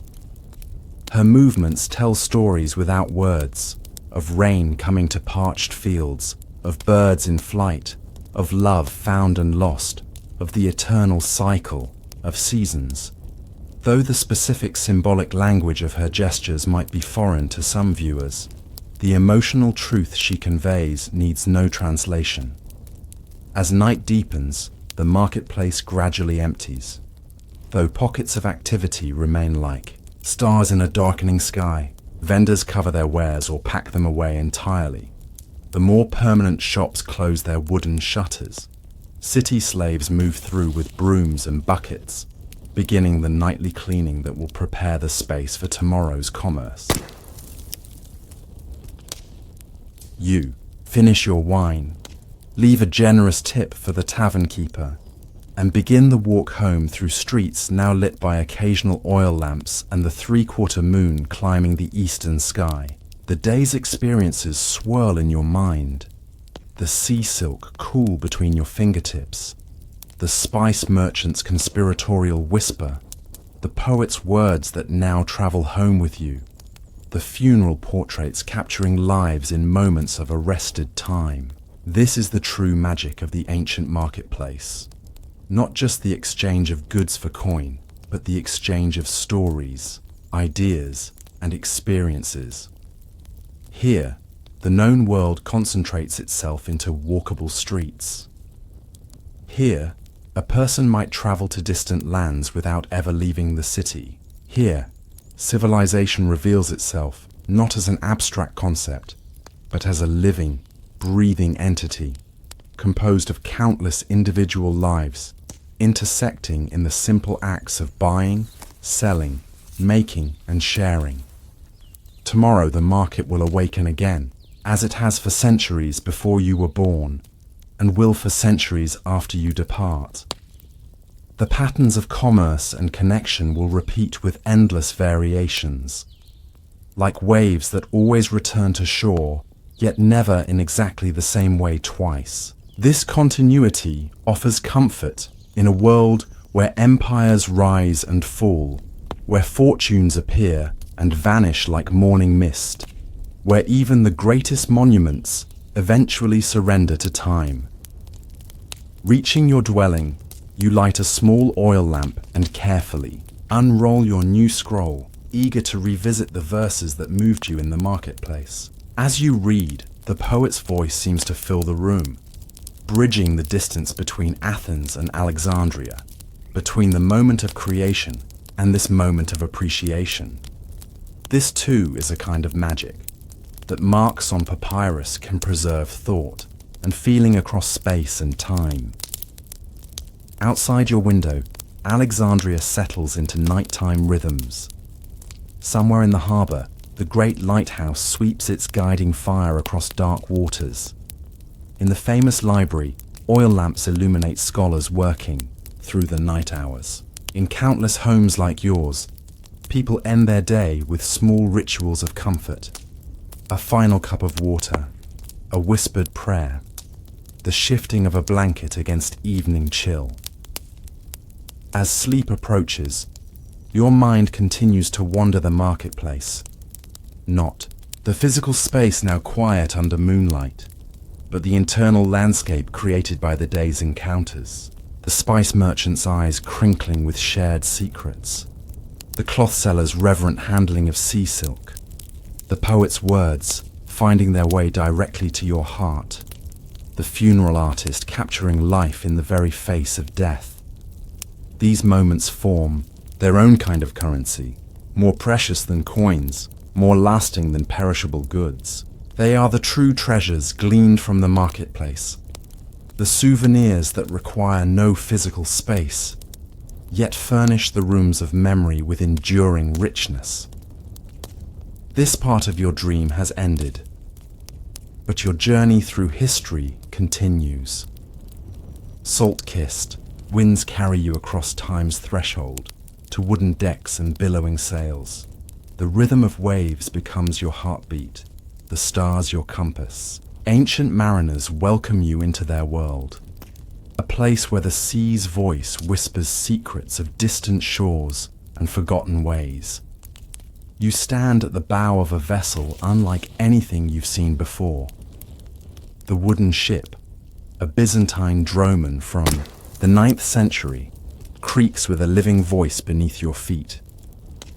Her movements tell stories without words, of rain coming to parched fields, of birds in flight, of love found and lost, of the eternal cycle of seasons. Though the specific symbolic language of her gestures might be foreign to some viewers, the emotional truth she conveys needs no translation. As night deepens, the marketplace gradually empties, though pockets of activity remain like stars in a darkening sky. Vendors cover their wares or pack them away entirely. The more permanent shops close their wooden shutters. City slaves move through with brooms and buckets, beginning the nightly cleaning that will prepare the space for tomorrow's commerce. You finish your wine, leave a generous tip for the tavern keeper, and begin the walk home through streets now lit by occasional oil lamps and the three-quarter moon climbing the eastern sky. The day's experiences swirl in your mind. The sea silk cool between your fingertips, the spice merchant's conspiratorial whisper, the poet's words that now travel home with you, the funeral portraits capturing lives in moments of arrested time. This is the true magic of the ancient marketplace. Not just the exchange of goods for coin, but the exchange of stories, ideas, and experiences. Here, the known world concentrates itself into walkable streets. Here, a person might travel to distant lands without ever leaving the city. Here, civilization reveals itself not as an abstract concept, but as a living, breathing entity, composed of countless individual lives, intersecting in the simple acts of buying, selling, making, and sharing. Tomorrow the market will awaken again, as it has for centuries before you were born, and will for centuries after you depart. The patterns of commerce and connection will repeat with endless variations, like waves that always return to shore, yet never in exactly the same way twice. This continuity offers comfort in a world where empires rise and fall, where fortunes appear and vanish like morning mist, where even the greatest monuments eventually surrender to time. Reaching your dwelling, you light a small oil lamp and carefully unroll your new scroll, eager to revisit the verses that moved you in the marketplace. As you read, the poet's voice seems to fill the room, bridging the distance between Athens and Alexandria, between the moment of creation and this moment of appreciation. This too is a kind of magic, that marks on papyrus can preserve thought and feeling across space and time. Outside your window, Alexandria settles into nighttime rhythms. Somewhere in the harbour, the great lighthouse sweeps its guiding fire across dark waters. In the famous library, oil lamps illuminate scholars working through the night hours. In countless homes like yours, people end their day with small rituals of comfort. A final cup of water, a whispered prayer, the shifting of a blanket against evening chill. As sleep approaches, your mind continues to wander the marketplace. Not the physical space now quiet under moonlight, but the internal landscape created by the day's encounters. The spice merchant's eyes crinkling with shared secrets, the cloth seller's reverent handling of sea silk, the poet's words finding their way directly to your heart, the funeral artist capturing life in the very face of death. These moments form their own kind of currency, more precious than coins, more lasting than perishable goods. They are the true treasures gleaned from the marketplace, the souvenirs that require no physical space, yet furnish the rooms of memory with enduring richness. This part of your dream has ended, but your journey through history continues. Salt-kissed, winds carry you across time's threshold to wooden decks and billowing sails. The rhythm of waves becomes your heartbeat, the stars your compass. Ancient mariners welcome you into their world, a place where the sea's voice whispers secrets of distant shores and forgotten ways. You stand at the bow of a vessel unlike anything you've seen before. The wooden ship, a Byzantine droman from the 9th century, creaks with a living voice beneath your feet.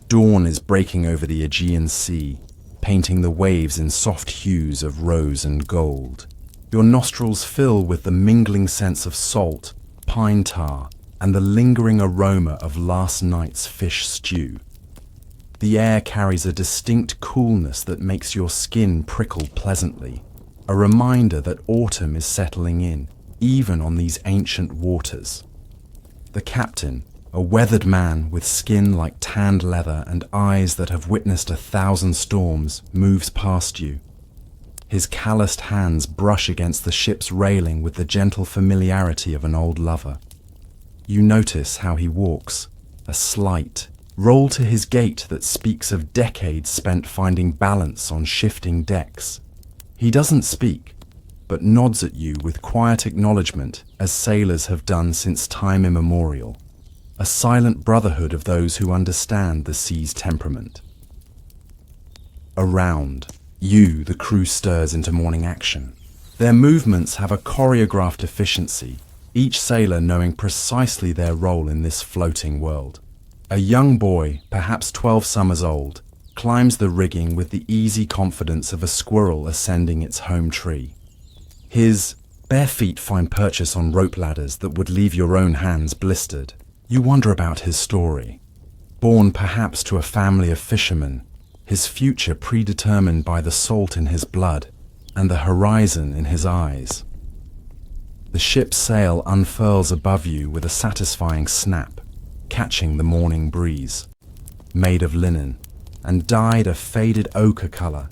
Dawn is breaking over the Aegean Sea, painting the waves in soft hues of rose and gold. Your nostrils fill with the mingling sense of salt, pine tar, and the lingering aroma of last night's fish stew. The air carries a distinct coolness that makes your skin prickle pleasantly, a reminder that autumn is settling in, even on these ancient waters. The captain, a weathered man with skin like tanned leather and eyes that have witnessed 1,000 storms, moves past you. His calloused hands brush against the ship's railing with the gentle familiarity of an old lover. You notice how he walks, a slight roll to his gait that speaks of decades spent finding balance on shifting decks. He doesn't speak, but nods at you with quiet acknowledgement, as sailors have done since time immemorial. A silent brotherhood of those who understand the sea's temperament. Around you, the crew stirs into morning action. Their movements have a choreographed efficiency, each sailor knowing precisely their role in this floating world. A young boy, perhaps 12 summers old, climbs the rigging with the easy confidence of a squirrel ascending its home tree. His bare feet find purchase on rope ladders that would leave your own hands blistered. You wonder about his story. Born perhaps to a family of fishermen, his future predetermined by the salt in his blood and the horizon in his eyes. The ship's sail unfurls above you with a satisfying snap, catching the morning breeze. Made of linen and dyed a faded ochre color,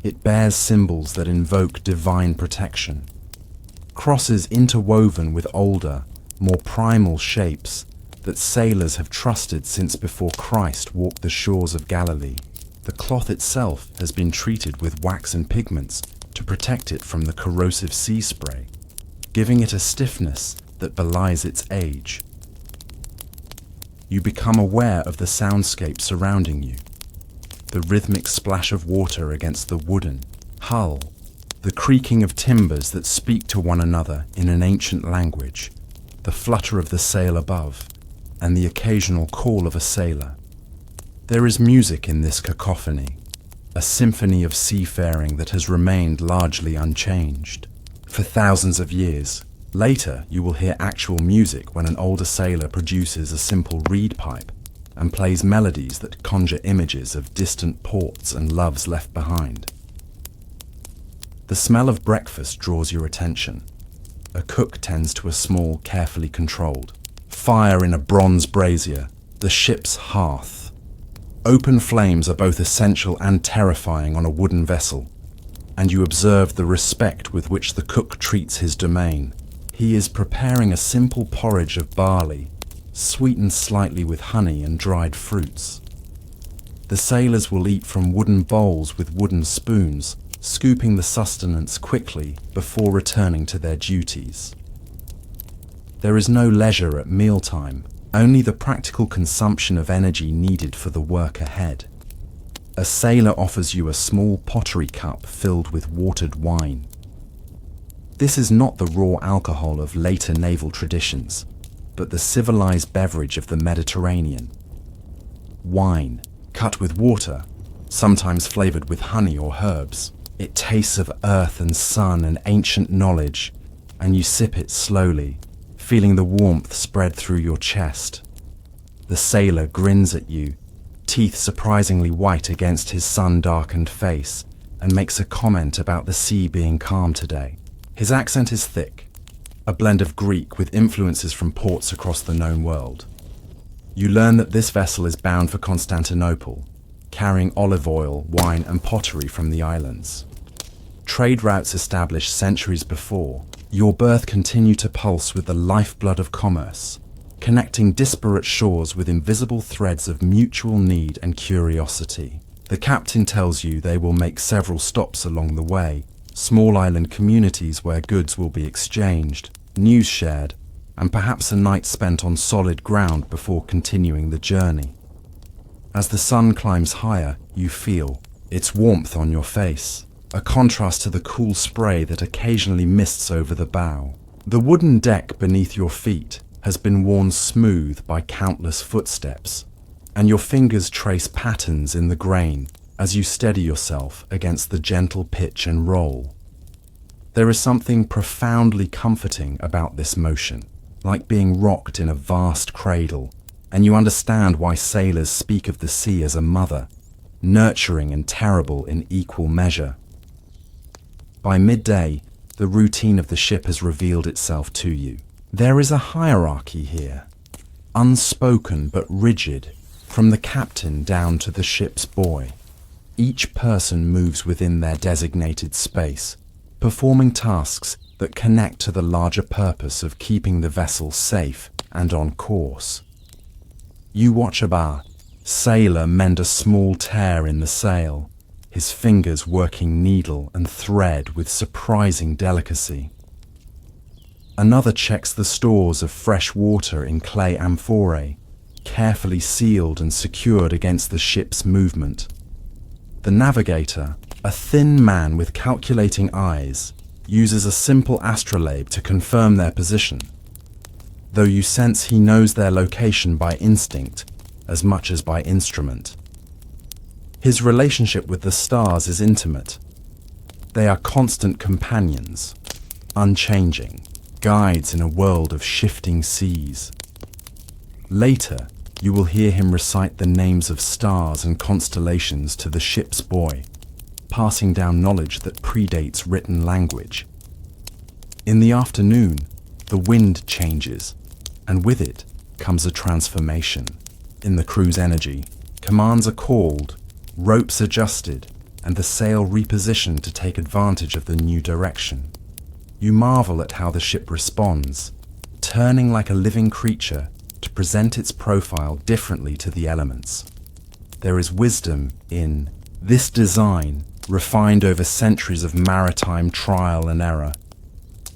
it bears symbols that invoke divine protection. Crosses interwoven with older, more primal shapes that sailors have trusted since before Christ walked the shores of Galilee. The cloth itself has been treated with wax and pigments to protect it from the corrosive sea spray, giving it a stiffness that belies its age. You become aware of the soundscape surrounding you. The rhythmic splash of water against the wooden hull, the creaking of timbers that speak to one another in an ancient language, the flutter of the sail above, and the occasional call of a sailor. There is music in this cacophony, a symphony of seafaring that has remained largely unchanged for thousands of years. Later, you will hear actual music when an older sailor produces a simple reed pipe and plays melodies that conjure images of distant ports and loves left behind. The smell of breakfast draws your attention. A cook tends to a small, carefully controlled fire in a bronze brazier, the ship's hearth. Open flames are both essential and terrifying on a wooden vessel, and you observe the respect with which the cook treats his domain. He is preparing a simple porridge of barley, sweetened slightly with honey and dried fruits. The sailors will eat from wooden bowls with wooden spoons, scooping the sustenance quickly before returning to their duties. There is no leisure at mealtime, only the practical consumption of energy needed for the work ahead. A sailor offers you a small pottery cup filled with watered wine. This is not the raw alcohol of later naval traditions, but the civilized beverage of the Mediterranean. Wine, cut with water, sometimes flavored with honey or herbs. It tastes of earth and sun and ancient knowledge, and you sip it slowly, feeling the warmth spread through your chest. The sailor grins at you, teeth surprisingly white against his sun-darkened face, and makes a comment about the sea being calm today. His accent is thick, a blend of Greek with influences from ports across the known world. You learn that this vessel is bound for Constantinople, carrying olive oil, wine, and pottery from the islands. Trade routes established centuries before, your birth continue to pulse with the lifeblood of commerce, connecting disparate shores with invisible threads of mutual need and curiosity. The captain tells you they will make several stops along the way, small island communities where goods will be exchanged, news shared, and perhaps a night spent on solid ground before continuing the journey. As the sun climbs higher, you feel its warmth on your face, a contrast to the cool spray that occasionally mists over the bow. The wooden deck beneath your feet has been worn smooth by countless footsteps, and your fingers trace patterns in the grain as you steady yourself against the gentle pitch and roll. There is something profoundly comforting about this motion, like being rocked in a vast cradle, and you understand why sailors speak of the sea as a mother, nurturing and terrible in equal measure. By midday, the routine of the ship has revealed itself to you. There is a hierarchy here, unspoken but rigid, from the captain down to the ship's boy. Each person moves within their designated space, performing tasks that connect to the larger purpose of keeping the vessel safe and on course. You watch a sailor mend a small tear in the sail, his fingers working needle and thread with surprising delicacy. Another checks the stores of fresh water in clay amphorae, carefully sealed and secured against the ship's movement. The navigator, a thin man with calculating eyes, uses a simple astrolabe to confirm their position, though you sense he knows their location by instinct as much as by instrument. His relationship with the stars is intimate. They are constant companions, unchanging, guides in a world of shifting seas. Later, You will hear him recite the names of stars and constellations to the ship's boy, passing down knowledge that predates written language. In the afternoon, the wind changes, and with it comes a transformation. In the crew's energy, commands are called, ropes adjusted, and the sail repositioned to take advantage of the new direction. You marvel at how the ship responds, turning like a living creature to present its profile differently to the elements. There is wisdom in this design, refined over centuries of maritime trial and error,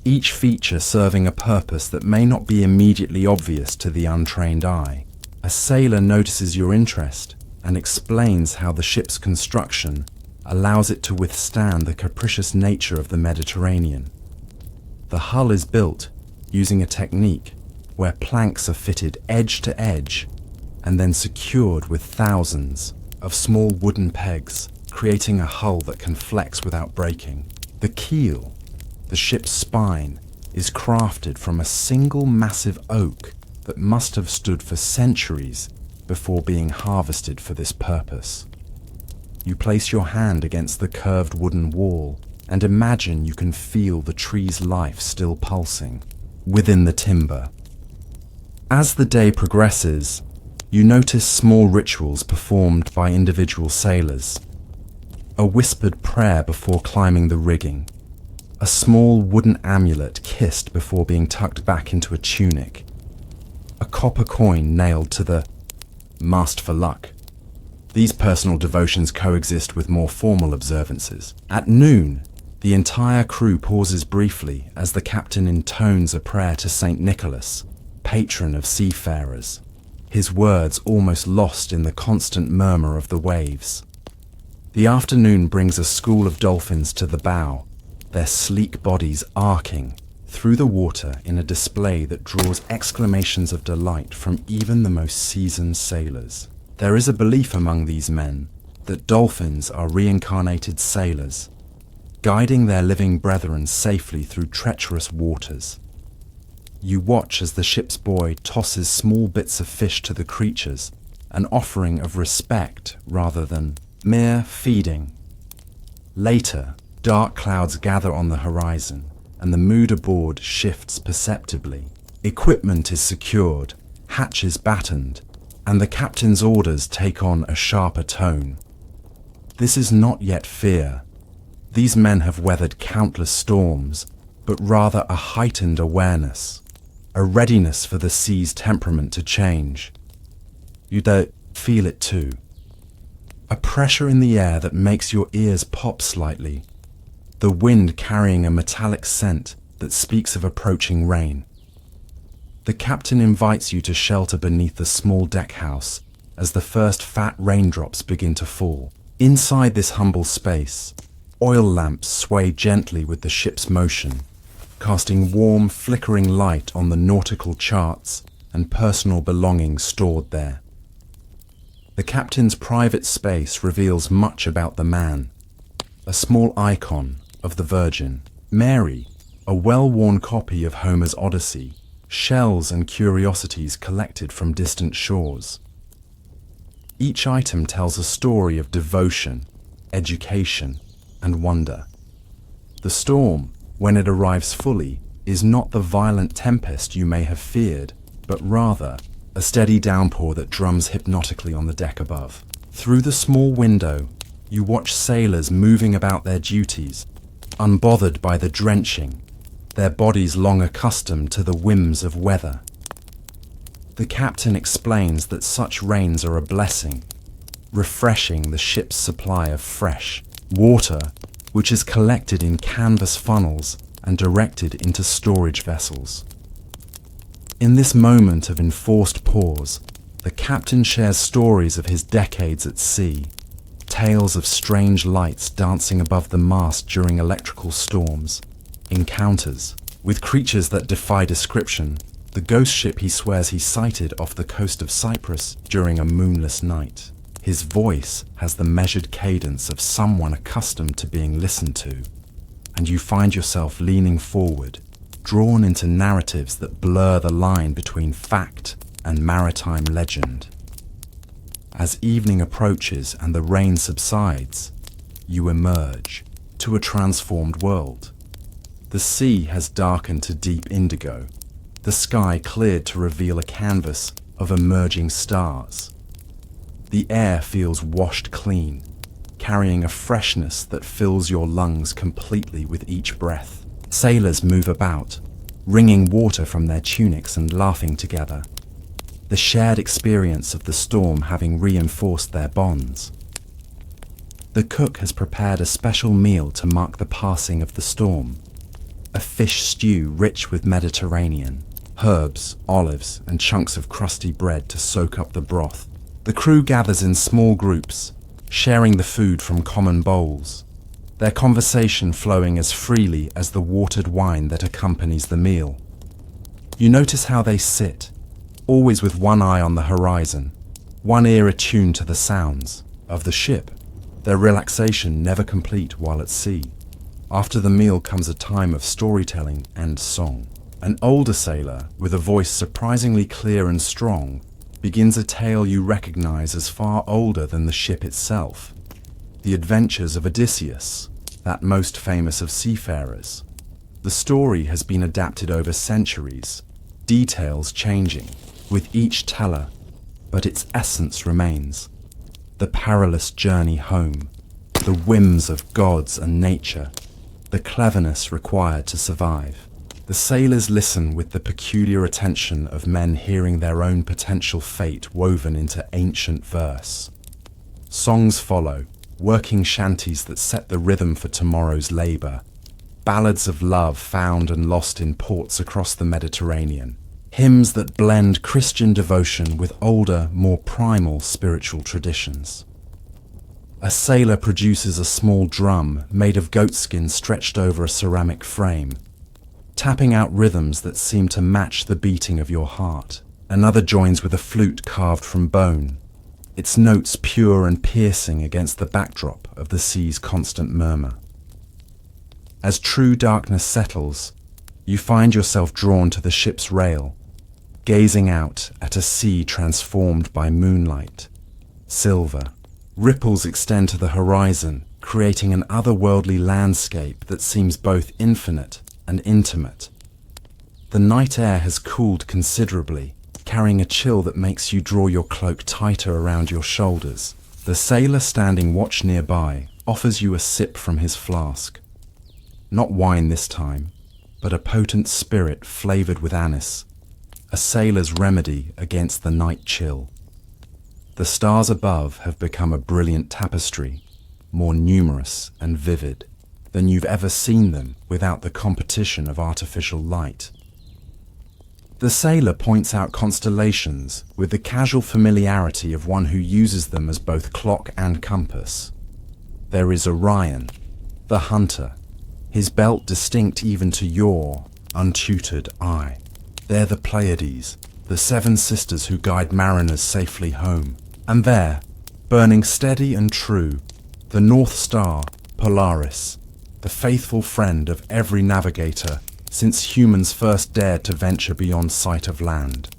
each feature serving a purpose that may not be immediately obvious to the untrained eye. A sailor notices your interest and explains how the ship's construction allows it to withstand the capricious nature of the Mediterranean. The hull is built using a technique where planks are fitted edge to edge and then secured with thousands of small wooden pegs, creating a hull that can flex without breaking. The keel, the ship's spine, is crafted from a single massive oak that must have stood for centuries before being harvested for this purpose. You place your hand against the curved wooden wall and imagine you can feel the tree's life still pulsing within the timber. As the day progresses, you notice small rituals performed by individual sailors. A whispered prayer before climbing the rigging, a small wooden amulet kissed before being tucked back into a tunic, a copper coin nailed to the mast for luck. These personal devotions coexist with more formal observances. At noon, the entire crew pauses briefly as the captain intones a prayer to Saint Nicholas, patron of seafarers, his words almost lost in the constant murmur of the waves. The afternoon brings a school of dolphins to the bow, their sleek bodies arcing through the water in a display that draws exclamations of delight from even the most seasoned sailors. There is a belief among these men that dolphins are reincarnated sailors, guiding their living brethren safely through treacherous waters. You watch as the ship's boy tosses small bits of fish to the creatures, an offering of respect rather than mere feeding. Later, dark clouds gather on the horizon, and the mood aboard shifts perceptibly. Equipment is secured, hatches battened, and the captain's orders take on a sharper tone. This is not yet fear. These men have weathered countless storms, but rather a heightened awareness, a readiness for the sea's temperament to change. You don't feel it too. A pressure in the air that makes your ears pop slightly, the wind carrying a metallic scent that speaks of approaching rain. The captain invites you to shelter beneath the small deck house as the first fat raindrops begin to fall. Inside this humble space, oil lamps sway gently with the ship's motion, casting warm, flickering light on the nautical charts and personal belongings stored there. The captain's private space reveals much about the man. A small icon of the Virgin, Mary, a well-worn copy of Homer's Odyssey, shells and curiosities collected from distant shores. Each item tells a story of devotion, education, and wonder. The storm, when it arrives fully, is not the violent tempest you may have feared, but rather a steady downpour that drums hypnotically on the deck above. Through the small window, you watch sailors moving about their duties, unbothered by the drenching, their bodies long accustomed to the whims of weather. The captain explains that such rains are a blessing, refreshing the ship's supply of fresh water, which is collected in canvas funnels and directed into storage vessels. In this moment of enforced pause, the captain shares stories of his decades at sea, tales of strange lights dancing above the mast during electrical storms, encounters with creatures that defy description, the ghost ship he swears he sighted off the coast of Cyprus during a moonless night. His voice has the measured cadence of someone accustomed to being listened to, and you find yourself leaning forward, drawn into narratives that blur the line between fact and maritime legend. As evening approaches and the rain subsides, you emerge to a transformed world. The sea has darkened to deep indigo, the sky cleared to reveal a canvas of emerging stars. The air feels washed clean, carrying a freshness that fills your lungs completely with each breath. Sailors move about, wringing water from their tunics and laughing together, the shared experience of the storm having reinforced their bonds. The cook has prepared a special meal to mark the passing of the storm, a fish stew rich with Mediterranean, herbs, olives, and chunks of crusty bread to soak up the broth. The crew gathers in small groups, sharing the food from common bowls, their conversation flowing as freely as the watered wine that accompanies the meal. You notice how they sit, always with one eye on the horizon, one ear attuned to the sounds of the ship, their relaxation never complete while at sea. After the meal comes a time of storytelling and song. An older sailor, with a voice surprisingly clear and strong, begins a tale you recognize as far older than the ship itself. The adventures of Odysseus, that most famous of seafarers. The story has been adapted over centuries, details changing with each teller, but its essence remains. The perilous journey home, the whims of gods and nature, the cleverness required to survive. The sailors listen with the peculiar attention of men hearing their own potential fate woven into ancient verse. Songs follow, working shanties that set the rhythm for tomorrow's labor, ballads of love found and lost in ports across the Mediterranean, hymns that blend Christian devotion with older, more primal spiritual traditions. A sailor produces a small drum made of goatskin stretched over a ceramic frame, tapping out rhythms that seem to match the beating of your heart. Another joins with a flute carved from bone, its notes pure and piercing against the backdrop of the sea's constant murmur. As true darkness settles, you find yourself drawn to the ship's rail, gazing out at a sea transformed by moonlight, silver. Ripples extend to the horizon, creating an otherworldly landscape that seems both infinite and intimate. The night air has cooled considerably, carrying a chill that makes you draw your cloak tighter around your shoulders. The sailor standing watch nearby offers you a sip from his flask. Not wine this time, but a potent spirit flavored with anise, a sailor's remedy against the night chill. The stars above have become a brilliant tapestry, more numerous and vivid than you've ever seen them without the competition of artificial light. The sailor points out constellations with the casual familiarity of one who uses them as both clock and compass. There is Orion, the hunter, his belt distinct even to your untutored eye. They're the Pleiades, the seven sisters who guide mariners safely home. And there, burning steady and true, the North Star, Polaris, the faithful friend of every navigator since humans first dared to venture beyond sight of land.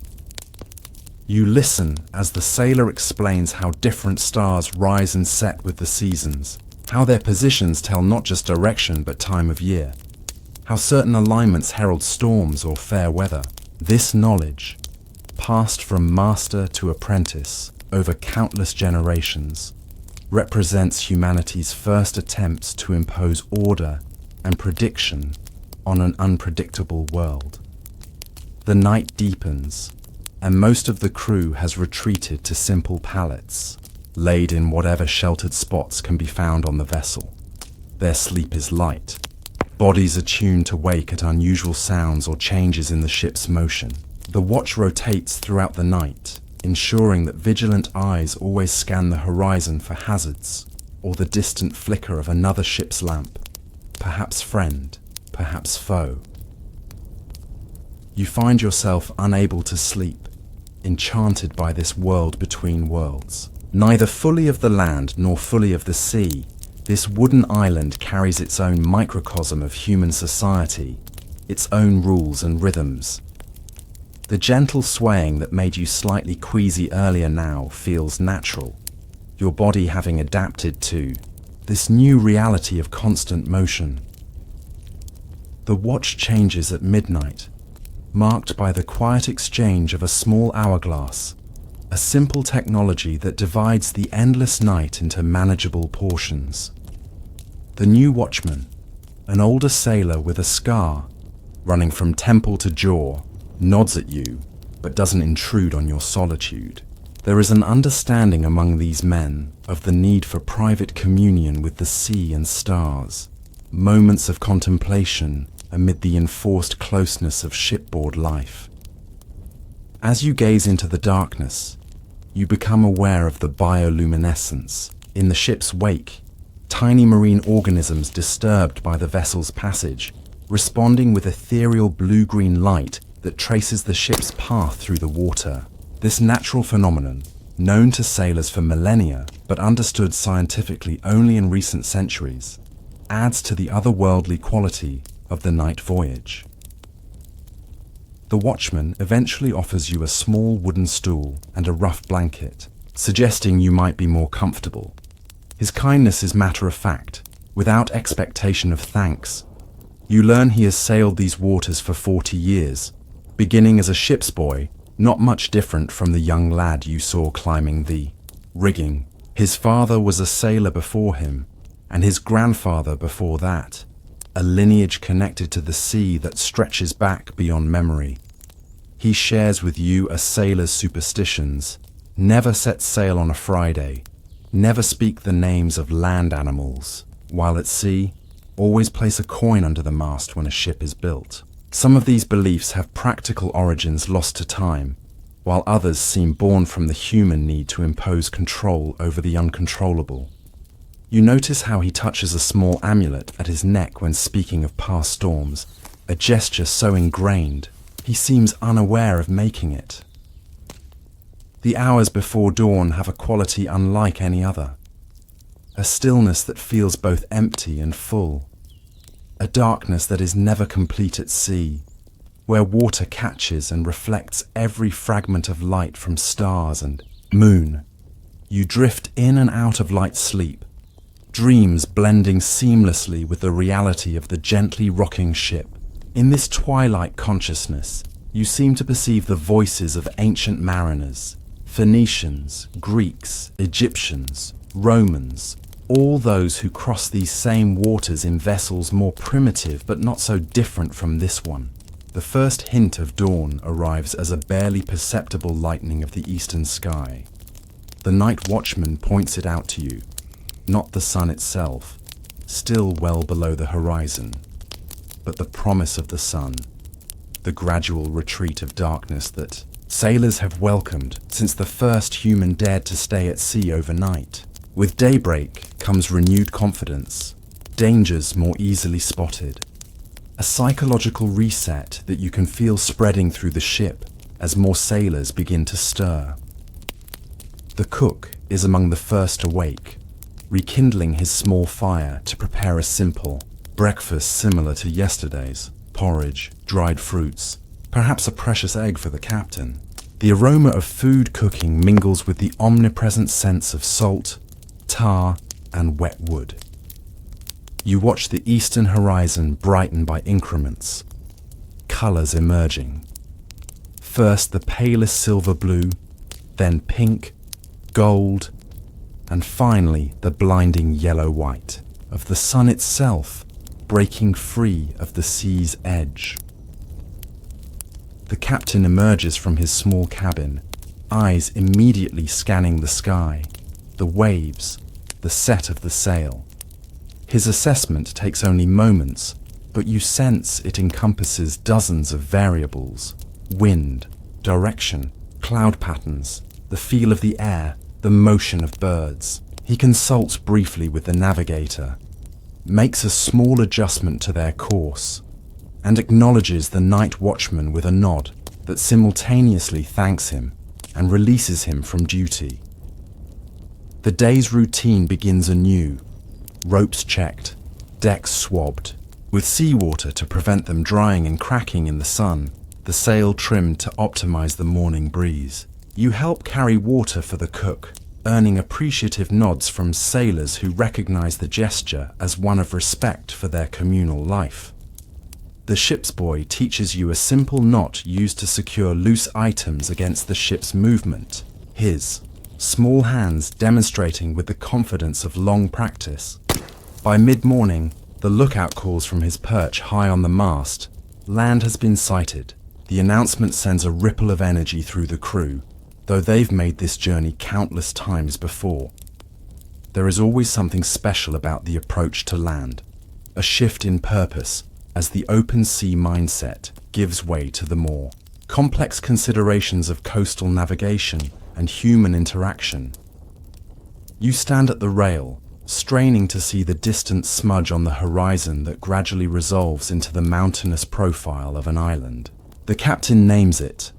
You listen as the sailor explains how different stars rise and set with the seasons, how their positions tell not just direction but time of year, how certain alignments herald storms or fair weather. This knowledge, passed from master to apprentice over countless generations, represents humanity's first attempts to impose order and prediction on an unpredictable world. The night deepens, and most of the crew has retreated to simple pallets, laid in whatever sheltered spots can be found on the vessel. Their sleep is light, bodies attuned to wake at unusual sounds or changes in the ship's motion. The watch rotates throughout the night, ensuring that vigilant eyes always scan the horizon for hazards or the distant flicker of another ship's lamp, perhaps friend, perhaps foe. You find yourself unable to sleep, enchanted by this world between worlds. Neither fully of the land nor fully of the sea, this wooden island carries its own microcosm of human society, its own rules and rhythms. The The gentle swaying that made you slightly queasy earlier now feels natural, your body having adapted to this new reality of constant motion. The watch changes at midnight, marked by the quiet exchange of a small hourglass, a simple technology that divides the endless night into manageable portions. The new watchman, an older sailor with a scar running from temple to jaw, nods at you, but doesn't intrude on your solitude. There is an understanding among these men of the need for private communion with the sea and stars, moments of contemplation amid the enforced closeness of shipboard life. As you gaze into the darkness, you become aware of the bioluminescence. In the ship's wake, tiny marine organisms disturbed by the vessel's passage, responding with ethereal blue-green light that traces the ship's path through the water. This natural phenomenon, known to sailors for millennia but understood scientifically only in recent centuries, adds to the otherworldly quality of the night voyage. The watchman eventually offers you a small wooden stool and a rough blanket, suggesting you might be more comfortable. His kindness is matter of fact, without expectation of thanks. You learn he has sailed these waters for 40 years, beginning as a ship's boy, not much different from the young lad you saw climbing the rigging. His father was a sailor before him, and his grandfather before that, a lineage connected to the sea that stretches back beyond memory. He shares with you a sailor's superstitions: never set sail on a Friday, never speak the names of land animals. While at sea, always place a coin under the mast when a ship is built. Some of these beliefs have practical origins lost to time, while others seem born from the human need to impose control over the uncontrollable. You notice how he touches a small amulet at his neck when speaking of past storms, a gesture so ingrained, he seems unaware of making it. The hours before dawn have a quality unlike any other, a stillness that feels both empty and full, a darkness that is never complete at sea, where water catches and reflects every fragment of light from stars and moon. You drift in and out of light sleep, dreams blending seamlessly with the reality of the gently rocking ship. In this twilight consciousness, you seem to perceive the voices of ancient mariners, Phoenicians, Greeks, Egyptians, Romans, all those who crossed these same waters in vessels more primitive but not so different from this one. The first hint of dawn arrives as a barely perceptible lightening of the eastern sky. The night watchman points it out to you, not the sun itself, still well below the horizon, but the promise of the sun, the gradual retreat of darkness that sailors have welcomed since the first human dared to stay at sea overnight. With daybreak comes renewed confidence, dangers more easily spotted, a psychological reset that you can feel spreading through the ship as more sailors begin to stir. The cook is among the first awake, rekindling his small fire to prepare a simple breakfast similar to yesterday's: porridge, dried fruits, perhaps a precious egg for the captain. The aroma of food cooking mingles with the omnipresent sense of salt, tar, and wet wood. You watch the eastern horizon brighten by increments, colors emerging. First the palest silver blue, then pink, gold, and finally the blinding yellow-white of the sun itself breaking free of the sea's edge. The captain emerges from his small cabin, eyes immediately scanning the sky, the waves, the set of the sail. His assessment takes only moments, but you sense it encompasses dozens of variables: wind, direction, cloud patterns, the feel of the air, the motion of birds. He consults briefly with the navigator, makes a small adjustment to their course, and acknowledges the night watchman with a nod that simultaneously thanks him and releases him from duty. The day's routine begins anew, ropes checked, decks swabbed, with seawater to prevent them drying and cracking in the sun. the sail trimmed to optimize the morning breeze. You help carry water for the cook, earning appreciative nods from sailors who recognize the gesture as one of respect for their communal life. The ship's boy teaches you a simple knot used to secure loose items against the ship's movement, his small hands demonstrating with the confidence of long practice. By mid-morning, the lookout calls from his perch high on the mast, "Land has been sighted." The announcement sends a ripple of energy through the crew, though they've made this journey countless times before. There is always something special about the approach to land, a shift in purpose as the open sea mindset gives way to the more complex considerations of coastal navigation and human interaction. You stand at the rail, straining to see the distant smudge on the horizon that gradually resolves into the mountainous profile of an island. The captain names it,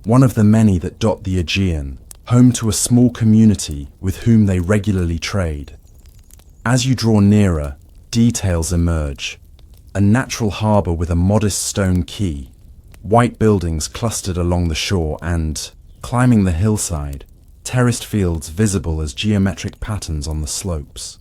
one of the many that dot the Aegean, home to a small community with whom they regularly trade. As you draw nearer, details emerge. A natural harbour with a modest stone quay, white buildings clustered along the shore and, climbing the hillside, terraced fields visible as geometric patterns on the slopes.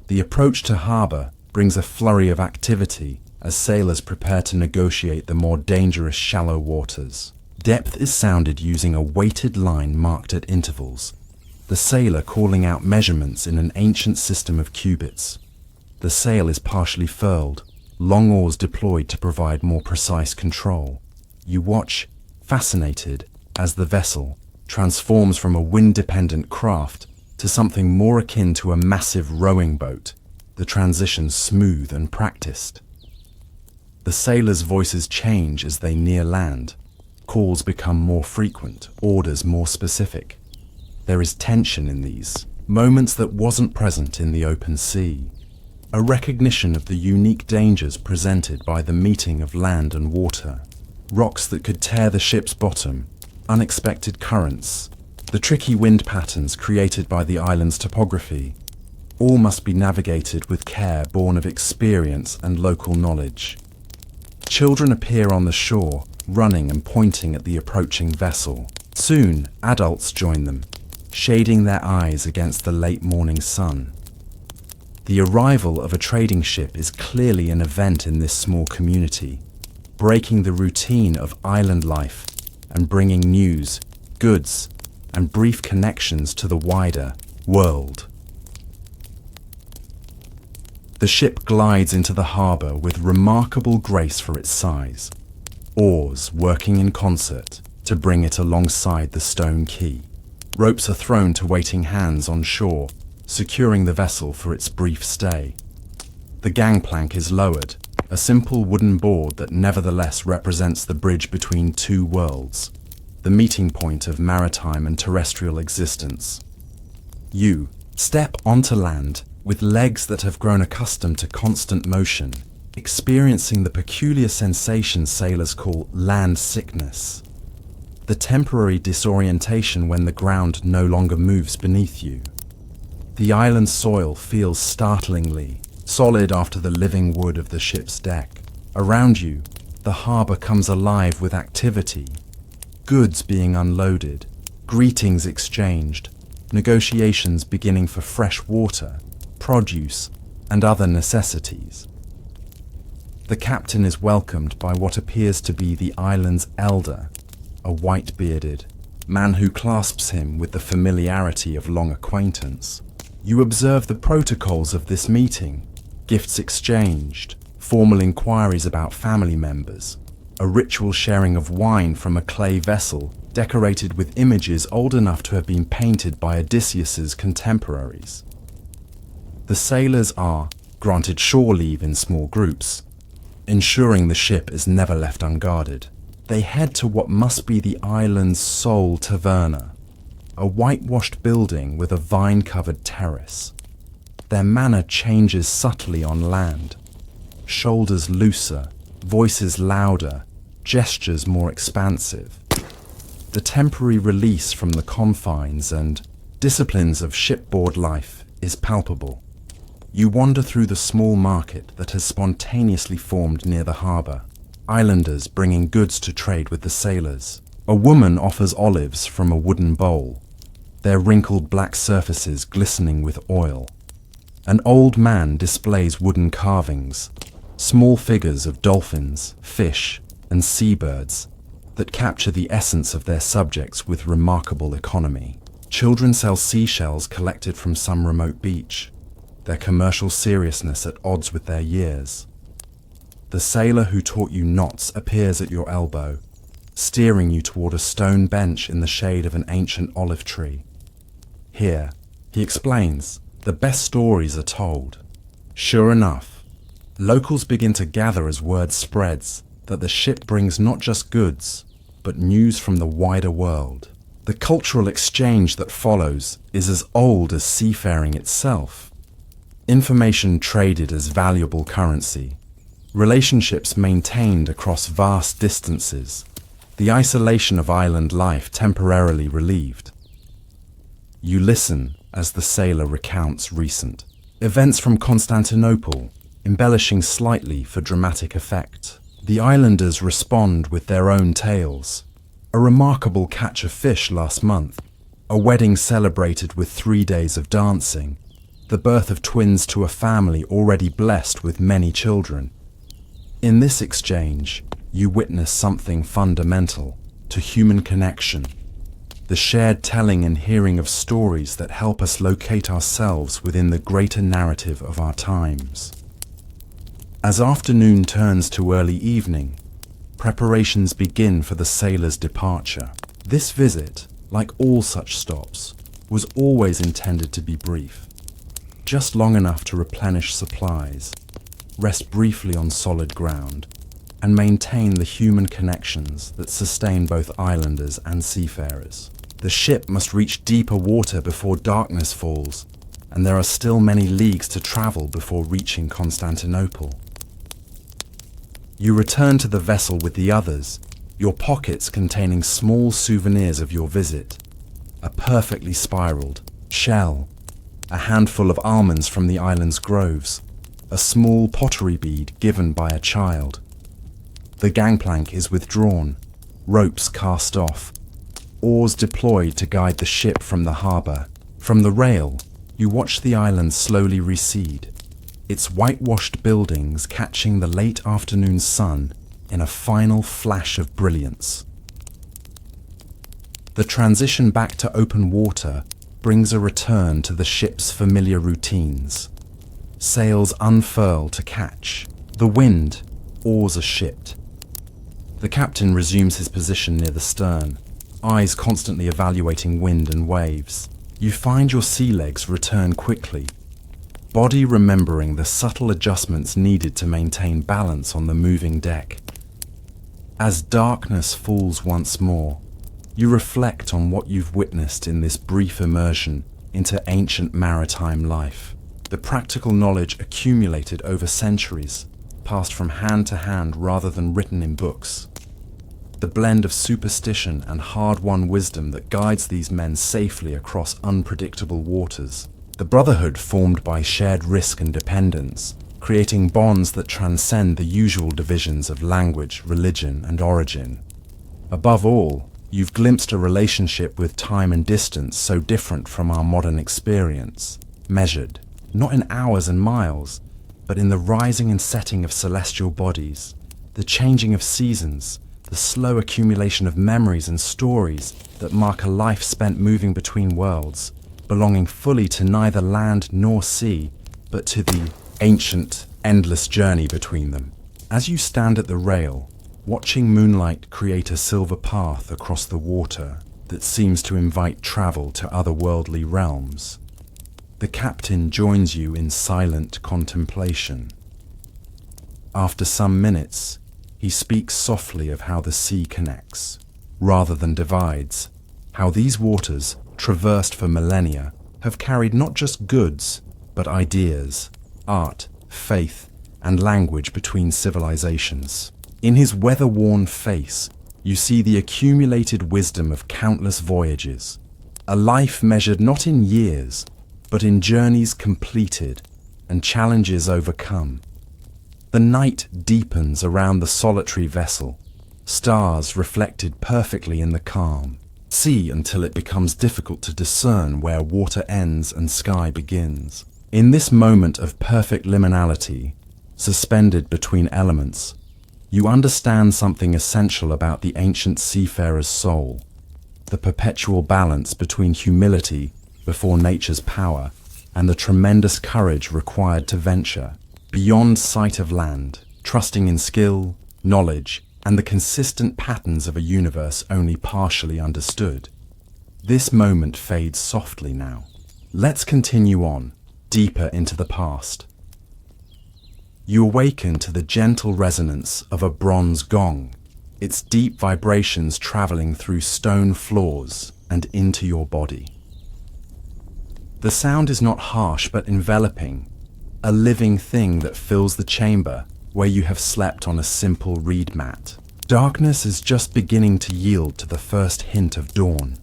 The approach to harbour brings a flurry of activity as sailors prepare to negotiate the more dangerous shallow waters. Depth is sounded using a weighted line marked at intervals, the sailor calling out measurements in an ancient system of cubits. The sail is partially furled, long oars deployed to provide more precise control. You watch, fascinated, as the vessel transforms from a wind-dependent craft to something more akin to a massive rowing boat, the transition smooth and practiced. The sailors' voices change as they near land. Calls become more frequent, orders more specific. There is tension in these moments that wasn't present in the open sea. A recognition of the unique dangers presented by the meeting of land and water. Rocks that could tear the ship's bottom, unexpected currents, the tricky wind patterns created by the island's topography. All must be navigated with care born of experience and local knowledge. Children appear on the shore, running and pointing at the approaching vessel. Soon, adults join them, shading their eyes against the late morning sun. The arrival of a trading ship is clearly an event in this small community, breaking the routine of island life and bringing news, goods, and brief connections to the wider world. The ship glides into the harbour with remarkable grace for its size, oars working in concert to bring it alongside the stone quay. Ropes are thrown to waiting hands on shore, securing the vessel for its brief stay. The gangplank is lowered, a simple wooden board that nevertheless represents the bridge between two worlds, the meeting point of maritime and terrestrial existence. You step onto land with legs that have grown accustomed to constant motion, experiencing the peculiar sensation sailors call land sickness, the temporary disorientation when the ground no longer moves beneath you. The island's soil feels startlingly solid after the living wood of the ship's deck. Around you, the harbour comes alive with activity, goods being unloaded, greetings exchanged, negotiations beginning for fresh water, produce, and other necessities. The captain is welcomed by what appears to be the island's elder, a white-bearded man who clasps him with the familiarity of long acquaintance. You observe the protocols of this meeting, gifts exchanged, formal inquiries about family members, a ritual sharing of wine from a clay vessel decorated with images old enough to have been painted by Odysseus's contemporaries. The sailors are granted shore leave in small groups, ensuring the ship is never left unguarded. They head to what must be the island's sole taverna, a whitewashed building with a vine-covered terrace. Their manner changes subtly on land, shoulders looser, voices louder, gestures more expansive. The temporary release from the confines and disciplines of shipboard life is palpable. You wander through the small market that has spontaneously formed near the harbour, islanders bringing goods to trade with the sailors. A woman offers olives from a wooden bowl, their wrinkled black surfaces glistening with oil. An old man displays wooden carvings, small figures of dolphins, fish, and seabirds that capture the essence of their subjects with remarkable economy. Children sell seashells collected from some remote beach, their commercial seriousness at odds with their years. The sailor who taught you knots appears at your elbow, steering you toward a stone bench in the shade of an ancient olive tree. Here, he explains, the best stories are told. Sure enough, locals begin to gather as word spreads that the ship brings not just goods, but news from the wider world. The cultural exchange that follows is as old as seafaring itself. Information traded as valuable currency, relationships maintained across vast distances, the isolation of island life temporarily relieved. You listen as the sailor recounts recent events from Constantinople, embellishing slightly for dramatic effect. The islanders respond with their own tales. A remarkable catch of fish last month, a wedding celebrated with 3 days of dancing, the birth of twins to a family already blessed with many children. In this exchange, you witness something fundamental to human connection, the shared telling and hearing of stories that help us locate ourselves within the greater narrative of our times. As afternoon turns to early evening, preparations begin for the sailor's departure. This visit, like all such stops, was always intended to be brief, just long enough to replenish supplies, rest briefly on solid ground, and maintain the human connections that sustain both islanders and seafarers. The ship must reach deeper water before darkness falls, and there are still many leagues to travel before reaching Constantinople. You return to the vessel with the others, your pockets containing small souvenirs of your visit, a perfectly spiraled shell, a handful of almonds from the island's groves, a small pottery bead given by a child. The gangplank is withdrawn, ropes cast off, oars deployed to guide the ship from the harbour. From the rail, you watch the island slowly recede, its whitewashed buildings catching the late afternoon sun in a final flash of brilliance. The transition back to open water brings a return to the ship's familiar routines. Sails unfurl to catch. The wind, oars are shipped. The captain resumes his position near the stern, eyes constantly evaluating wind and waves. You find your sea legs return quickly, body remembering the subtle adjustments needed to maintain balance on the moving deck. As darkness falls once more, you reflect on what you've witnessed in this brief immersion into ancient maritime life. The practical knowledge accumulated over centuries, passed from hand to hand rather than written in books. The blend of superstition and hard-won wisdom that guides these men safely across unpredictable waters. The brotherhood formed by shared risk and dependence, creating bonds that transcend the usual divisions of language, religion, and origin. Above all, you've glimpsed a relationship with time and distance so different from our modern experience, measured, not in hours and miles, but in the rising and setting of celestial bodies, the changing of seasons, the slow accumulation of memories and stories that mark a life spent moving between worlds, belonging fully to neither land nor sea, but to the ancient, endless journey between them. As you stand at the rail, watching moonlight create a silver path across the water that seems to invite travel to otherworldly realms, the captain joins you in silent contemplation. After some minutes, he speaks softly of how the sea connects, rather than divides, how these waters, traversed for millennia, have carried not just goods, but ideas, art, faith, and language between civilizations. In his weather-worn face, you see the accumulated wisdom of countless voyages, a life measured not in years, but in journeys completed and challenges overcome. The night deepens around the solitary vessel, stars reflected perfectly in the calm. See until it becomes difficult to discern where water ends and sky begins. In this moment of perfect liminality, suspended between elements, you understand something essential about the ancient seafarer's soul, the perpetual balance between humility before nature's power and the tremendous courage required to venture beyond sight of land, trusting in skill, knowledge, and the consistent patterns of a universe only partially understood. This moment fades softly now. Let's continue on, deeper into the past. You awaken to the gentle resonance of a bronze gong, its deep vibrations traveling through stone floors and into your body. The sound is not harsh but enveloping, a living thing that fills the chamber where you have slept on a simple reed mat. Darkness is just beginning to yield to the first hint of dawn,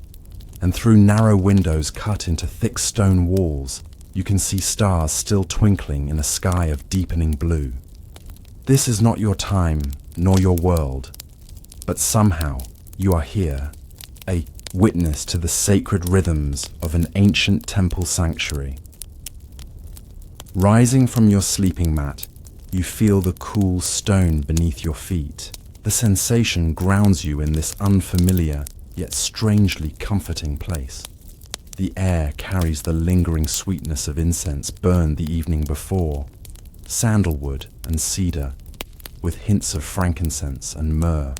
and through narrow windows cut into thick stone walls, you can see stars still twinkling in a sky of deepening blue. This is not your time, nor your world, but somehow you are here, a witness to the sacred rhythms of an ancient temple sanctuary. Rising from your sleeping mat, you feel the cool stone beneath your feet. The sensation grounds you in this unfamiliar, yet strangely comforting place. The air carries the lingering sweetness of incense burned the evening before, sandalwood and cedar, with hints of frankincense and myrrh.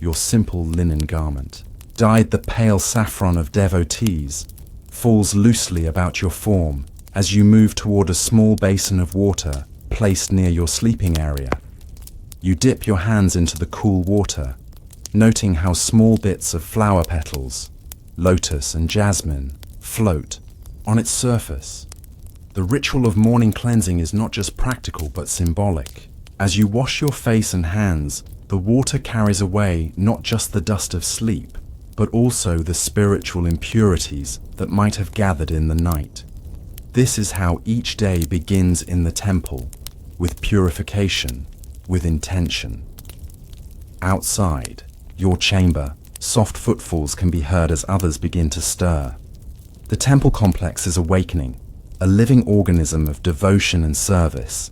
Your simple linen garment, dyed the pale saffron of devotees, falls loosely about your form as you move toward a small basin of water placed near your sleeping area. You dip your hands into the cool water, noting how small bits of flower petals, lotus and jasmine, float on its surface. The ritual of morning cleansing is not just practical but symbolic. As you wash your face and hands, the water carries away not just the dust of sleep, but also the spiritual impurities that might have gathered in the night. This is how each day begins in the temple, with purification, with intention. Outside, your chamber, soft footfalls can be heard as others begin to stir. The temple complex is awakening, a living organism of devotion and service.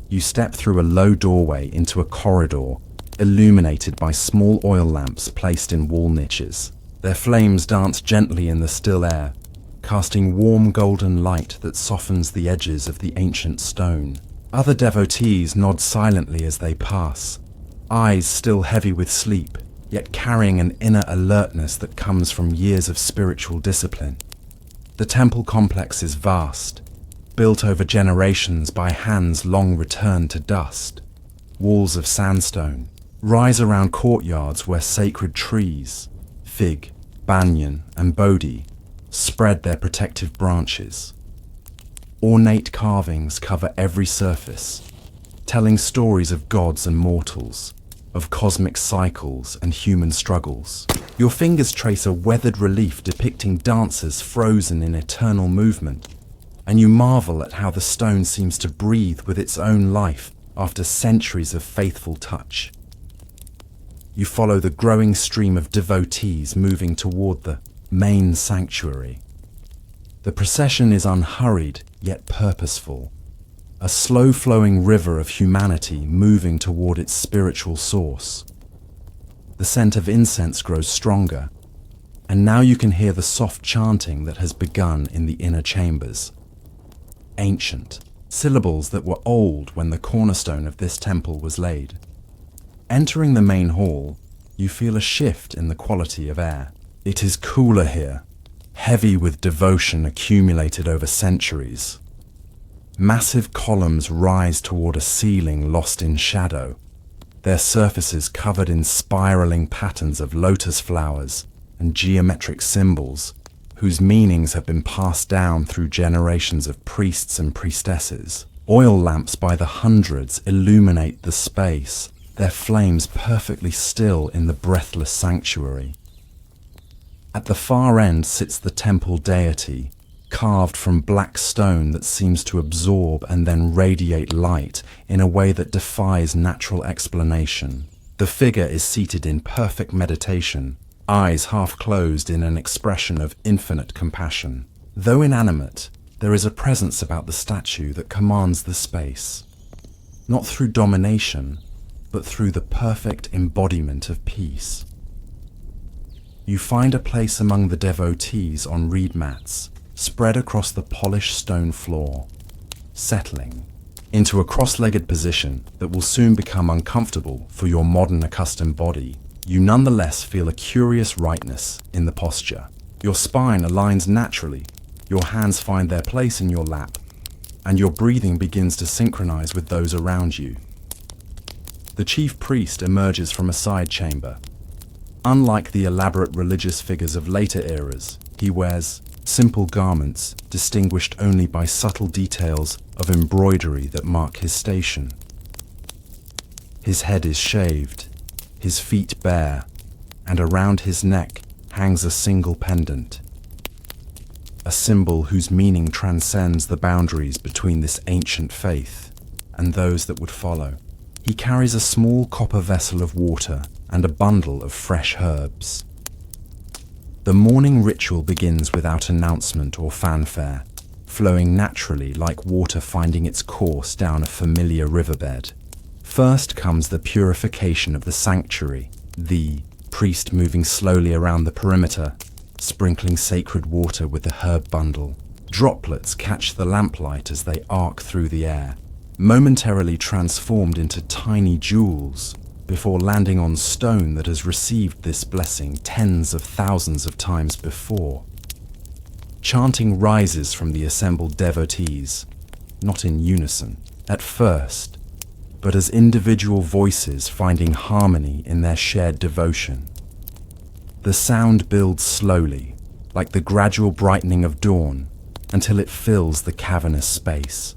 You step through a low doorway into a corridor, illuminated by small oil lamps placed in wall niches. Their flames dance gently in the still air, casting warm golden light that softens the edges of the ancient stone. Other devotees nod silently as they pass, eyes still heavy with sleep, yet carrying an inner alertness that comes from years of spiritual discipline. The temple complex is vast, built over generations by hands long returned to dust. Walls of sandstone rise around courtyards where sacred trees, fig, banyan, and bodhi, spread their protective branches. Ornate carvings cover every surface, telling stories of gods and mortals, of cosmic cycles and human struggles. Your fingers trace a weathered relief depicting dancers frozen in eternal movement, and you marvel at how the stone seems to breathe with its own life after centuries of faithful touch. You follow the growing stream of devotees moving toward the main sanctuary. The procession is unhurried yet purposeful, a slow-flowing river of humanity moving toward its spiritual source. The scent of incense grows stronger, and now you can hear the soft chanting that has begun in the inner chambers. Ancient, syllables that were old when the cornerstone of this temple was laid. Entering the main hall, you feel a shift in the quality of air. It is cooler here, heavy with devotion accumulated over centuries. Massive columns rise toward a ceiling lost in shadow, their surfaces covered in spiraling patterns of lotus flowers and geometric symbols, whose meanings have been passed down through generations of priests and priestesses. Oil lamps by the hundreds illuminate the space, their flames perfectly still in the breathless sanctuary. At the far end sits the temple deity, carved from black stone that seems to absorb and then radiate light in a way that defies natural explanation. The figure is seated in perfect meditation, eyes half closed in an expression of infinite compassion. Though inanimate, there is a presence about the statue that commands the space, not through domination, but through the perfect embodiment of peace. You find a place among the devotees on reed mats, spread across the polished stone floor, settling into a cross-legged position that will soon become uncomfortable for your modern accustomed body. You nonetheless feel a curious rightness in the posture. Your spine aligns naturally, your hands find their place in your lap, and your breathing begins to synchronize with those around you. The chief priest emerges from a side chamber. Unlike the elaborate religious figures of later eras, he wears simple garments distinguished only by subtle details of embroidery that mark his station. His head is shaved, his feet bare, and around his neck hangs a single pendant, a symbol whose meaning transcends the boundaries between this ancient faith and those that would follow. He carries a small copper vessel of water and a bundle of fresh herbs. The morning ritual begins without announcement or fanfare, flowing naturally like water finding its course down a familiar riverbed. First comes the purification of the sanctuary, the priest moving slowly around the perimeter, sprinkling sacred water with the herb bundle. Droplets catch the lamplight as they arc through the air, momentarily transformed into tiny jewels before landing on stone that has received this blessing tens of thousands of times before. Chanting rises from the assembled devotees, not in unison at first, but as individual voices finding harmony in their shared devotion. The sound builds slowly, like the gradual brightening of dawn, until it fills the cavernous space.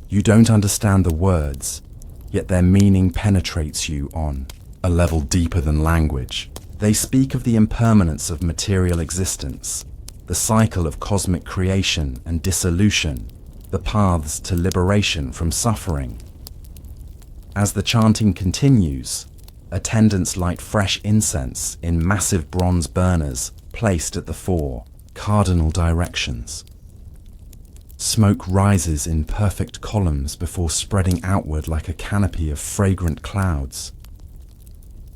You don't understand the words, yet their meaning penetrates you on a level deeper than language. They speak of the impermanence of material existence, the cycle of cosmic creation and dissolution, the paths to liberation from suffering. As the chanting continues, attendants light fresh incense in massive bronze burners placed at the four cardinal directions. Smoke rises in perfect columns before spreading outward like a canopy of fragrant clouds.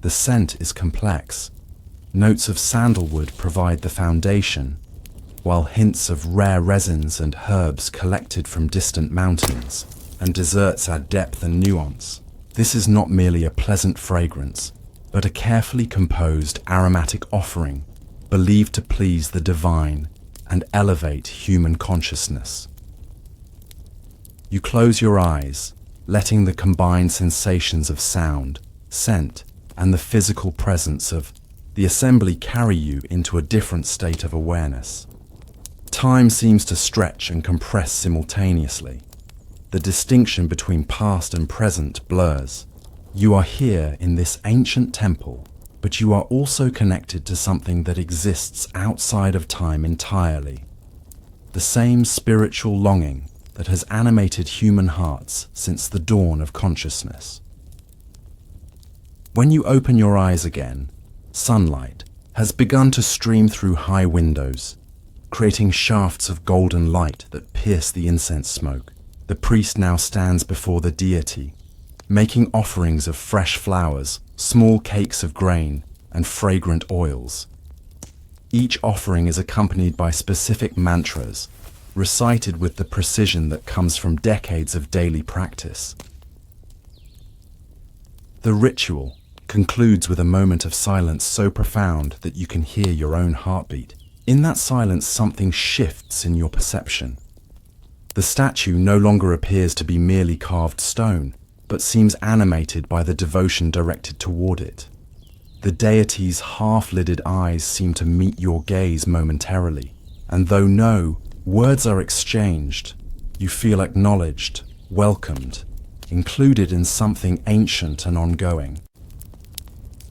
The scent is complex. Notes of sandalwood provide the foundation, while hints of rare resins and herbs collected from distant mountains and deserts add depth and nuance. This is not merely a pleasant fragrance, but a carefully composed aromatic offering believed to please the divine and elevate human consciousness. You close your eyes, letting the combined sensations of sound, scent, and the physical presence of the assembly carry you into a different state of awareness. Time seems to stretch and compress simultaneously. The distinction between past and present blurs. You are here in this ancient temple, but you are also connected to something that exists outside of time entirely. The same spiritual longing that has animated human hearts since the dawn of consciousness. When you open your eyes again, sunlight has begun to stream through high windows, creating shafts of golden light that pierce the incense smoke. The priest now stands before the deity, making offerings of fresh flowers, small cakes of grain, and fragrant oils. Each offering is accompanied by specific mantras, recited with the precision that comes from decades of daily practice. The ritual concludes with a moment of silence so profound that you can hear your own heartbeat. In that silence, something shifts in your perception. The statue no longer appears to be merely carved stone, but seems animated by the devotion directed toward it. The deity's half-lidded eyes seem to meet your gaze momentarily, and though no words are exchanged, you feel acknowledged, welcomed, included in something ancient and ongoing.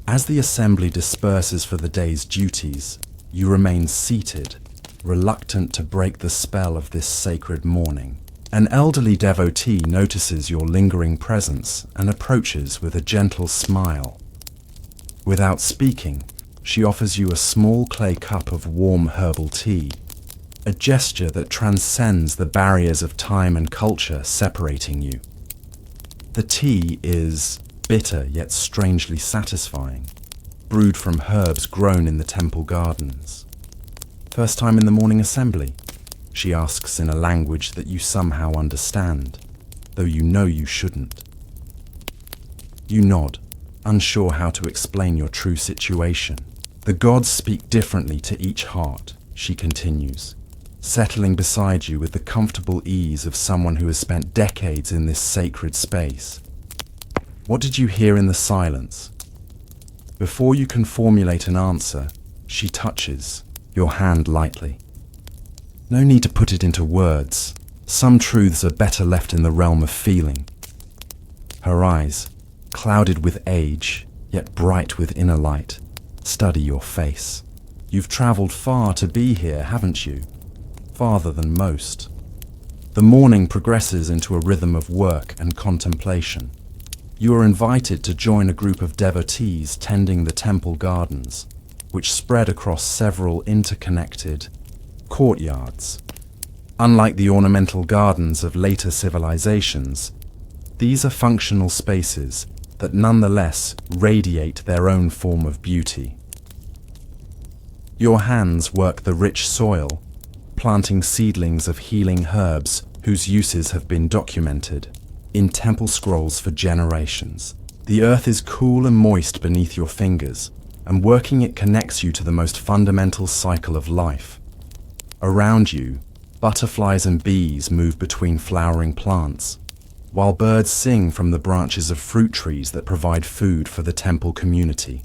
As the assembly disperses for the day's duties, you remain seated, reluctant to break the spell of this sacred morning. An elderly devotee notices your lingering presence and approaches with a gentle smile. Without speaking, she offers you a small clay cup of warm herbal tea, a gesture that transcends the barriers of time and culture separating you. The tea is bitter yet strangely satisfying, brewed from herbs grown in the temple gardens. First time in the morning assembly? She asks in a language that you somehow understand, though you know you shouldn't. You nod, unsure how to explain your true situation. The gods speak differently to each heart, she continues, settling beside you with the comfortable ease of someone who has spent decades in this sacred space. What did you hear in the silence? Before you can formulate an answer, she touches your hand lightly. No need to put it into words. Some truths are better left in the realm of feeling. Her eyes, clouded with age, yet bright with inner light, study your face. You've traveled far to be here, haven't you? Farther than most. The morning progresses into a rhythm of work and contemplation. You are invited to join a group of devotees tending the temple gardens, which spread across several interconnected courtyards. Unlike the ornamental gardens of later civilizations, these are functional spaces that nonetheless radiate their own form of beauty. Your hands work the rich soil, planting seedlings of healing herbs whose uses have been documented in temple scrolls for generations. The earth is cool and moist beneath your fingers, and working it connects you to the most fundamental cycle of life. Around you, butterflies and bees move between flowering plants, while birds sing from the branches of fruit trees that provide food for the temple community.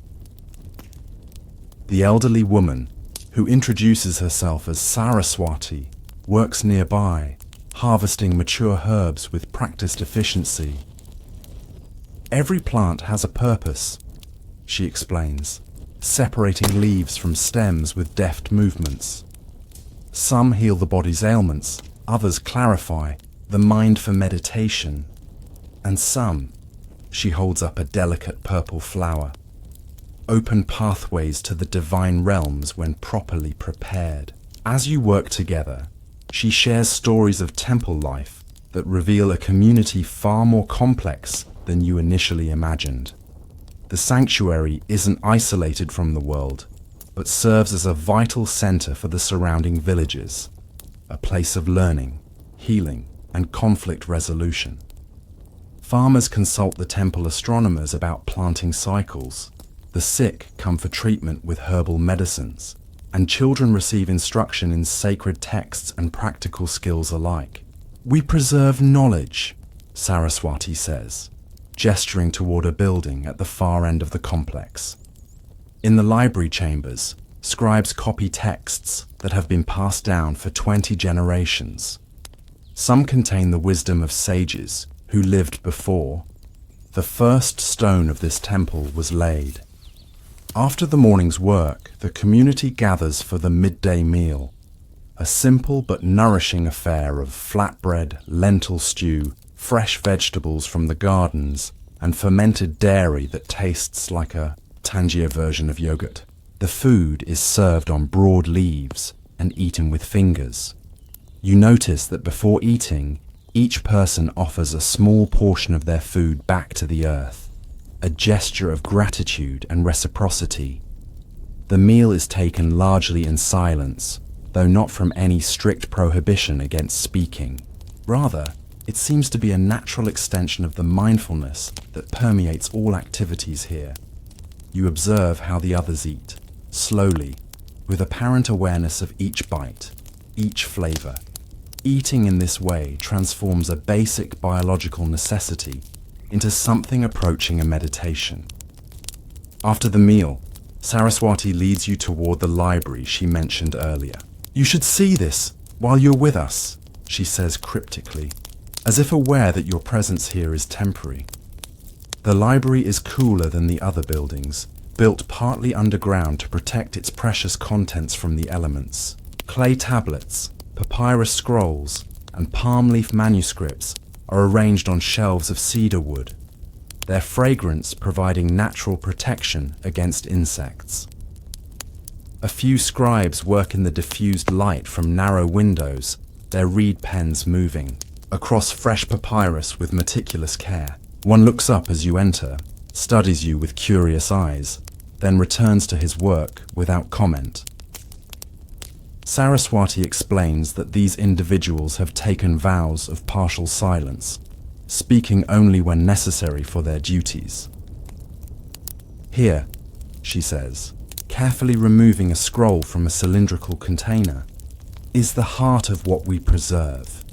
The elderly woman, who introduces herself as Saraswati, works nearby, harvesting mature herbs with practiced efficiency. Every plant has a purpose, she explains, separating leaves from stems with deft movements. Some heal the body's ailments, others clarify the mind for meditation, and some, she holds up a delicate purple flower, open pathways to the divine realms when properly prepared. As you work together, she shares stories of temple life that reveal a community far more complex than you initially imagined. The sanctuary isn't isolated from the world, but serves as a vital center for the surrounding villages, a place of learning, healing, and conflict resolution. Farmers consult the temple astronomers about planting cycles. The sick come for treatment with herbal medicines, and children receive instruction in sacred texts and practical skills alike. We preserve knowledge, Saraswati says, gesturing toward a building at the far end of the complex. In the library chambers, scribes copy texts that have been passed down for 20 generations. Some contain the wisdom of sages who lived before. The first stone of this temple was laid. After the morning's work, the community gathers for the midday meal, a simple but nourishing affair of flatbread, lentil stew, fresh vegetables from the gardens, and fermented dairy that tastes like a Tangier version of yogurt. The food is served on broad leaves and eaten with fingers. You notice that before eating, each person offers a small portion of their food back to the earth, a gesture of gratitude and reciprocity. The meal is taken largely in silence, though not from any strict prohibition against speaking. Rather, it seems to be a natural extension of the mindfulness that permeates all activities here. You observe how the others eat, slowly, with apparent awareness of each bite, each flavor. Eating in this way transforms a basic biological necessity into something approaching a meditation. After the meal, Saraswati leads you toward the library she mentioned earlier. You should see this while you're with us, she says cryptically, as if aware that your presence here is temporary. The library is cooler than the other buildings, built partly underground to protect its precious contents from the elements. Clay tablets, papyrus scrolls, and palm leaf manuscripts are arranged on shelves of cedar wood, their fragrance providing natural protection against insects. A few scribes work in the diffused light from narrow windows, their reed pens moving across fresh papyrus with meticulous care. One looks up as you enter, studies you with curious eyes, then returns to his work without comment. Saraswati explains that these individuals have taken vows of partial silence, speaking only when necessary for their duties. Here, she says, carefully removing a scroll from a cylindrical container, is the heart of what we preserve.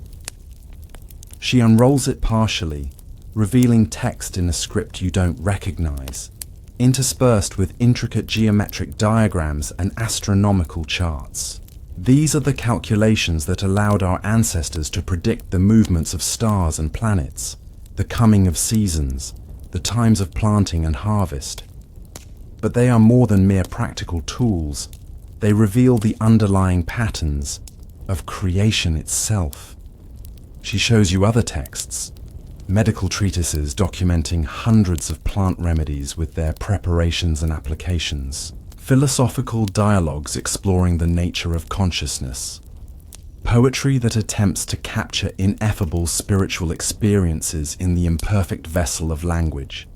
She unrolls it partially, revealing text in a script you don't recognize, interspersed with intricate geometric diagrams and astronomical charts. These are the calculations that allowed our ancestors to predict the movements of stars and planets, the coming of seasons, the times of planting and harvest. But they are more than mere practical tools. They reveal the underlying patterns of creation itself. She shows you other texts, medical treatises documenting hundreds of plant remedies with their preparations and applications, philosophical dialogues exploring the nature of consciousness, poetry that attempts to capture ineffable spiritual experiences in the imperfect vessel of language.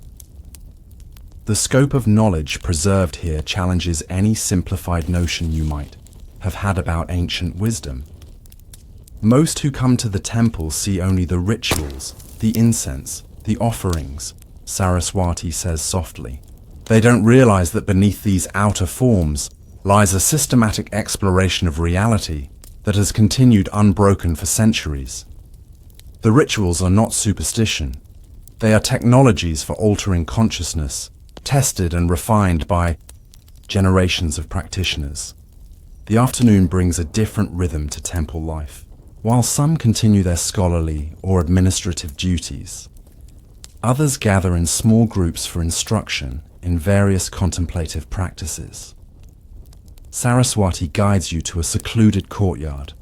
The scope of knowledge preserved here challenges any simplified notion you might have had about ancient wisdom. Most who come to the temple see only the rituals, the incense, the offerings, Saraswati says softly. They don't realize that beneath these outer forms lies a systematic exploration of reality that has continued unbroken for centuries. The rituals are not superstition. They are technologies for altering consciousness, tested and refined by generations of practitioners. The afternoon brings a different rhythm to temple life. While some continue their scholarly or administrative duties, others gather in small groups for instruction in various contemplative practices. Saraswati guides you to a secluded courtyard,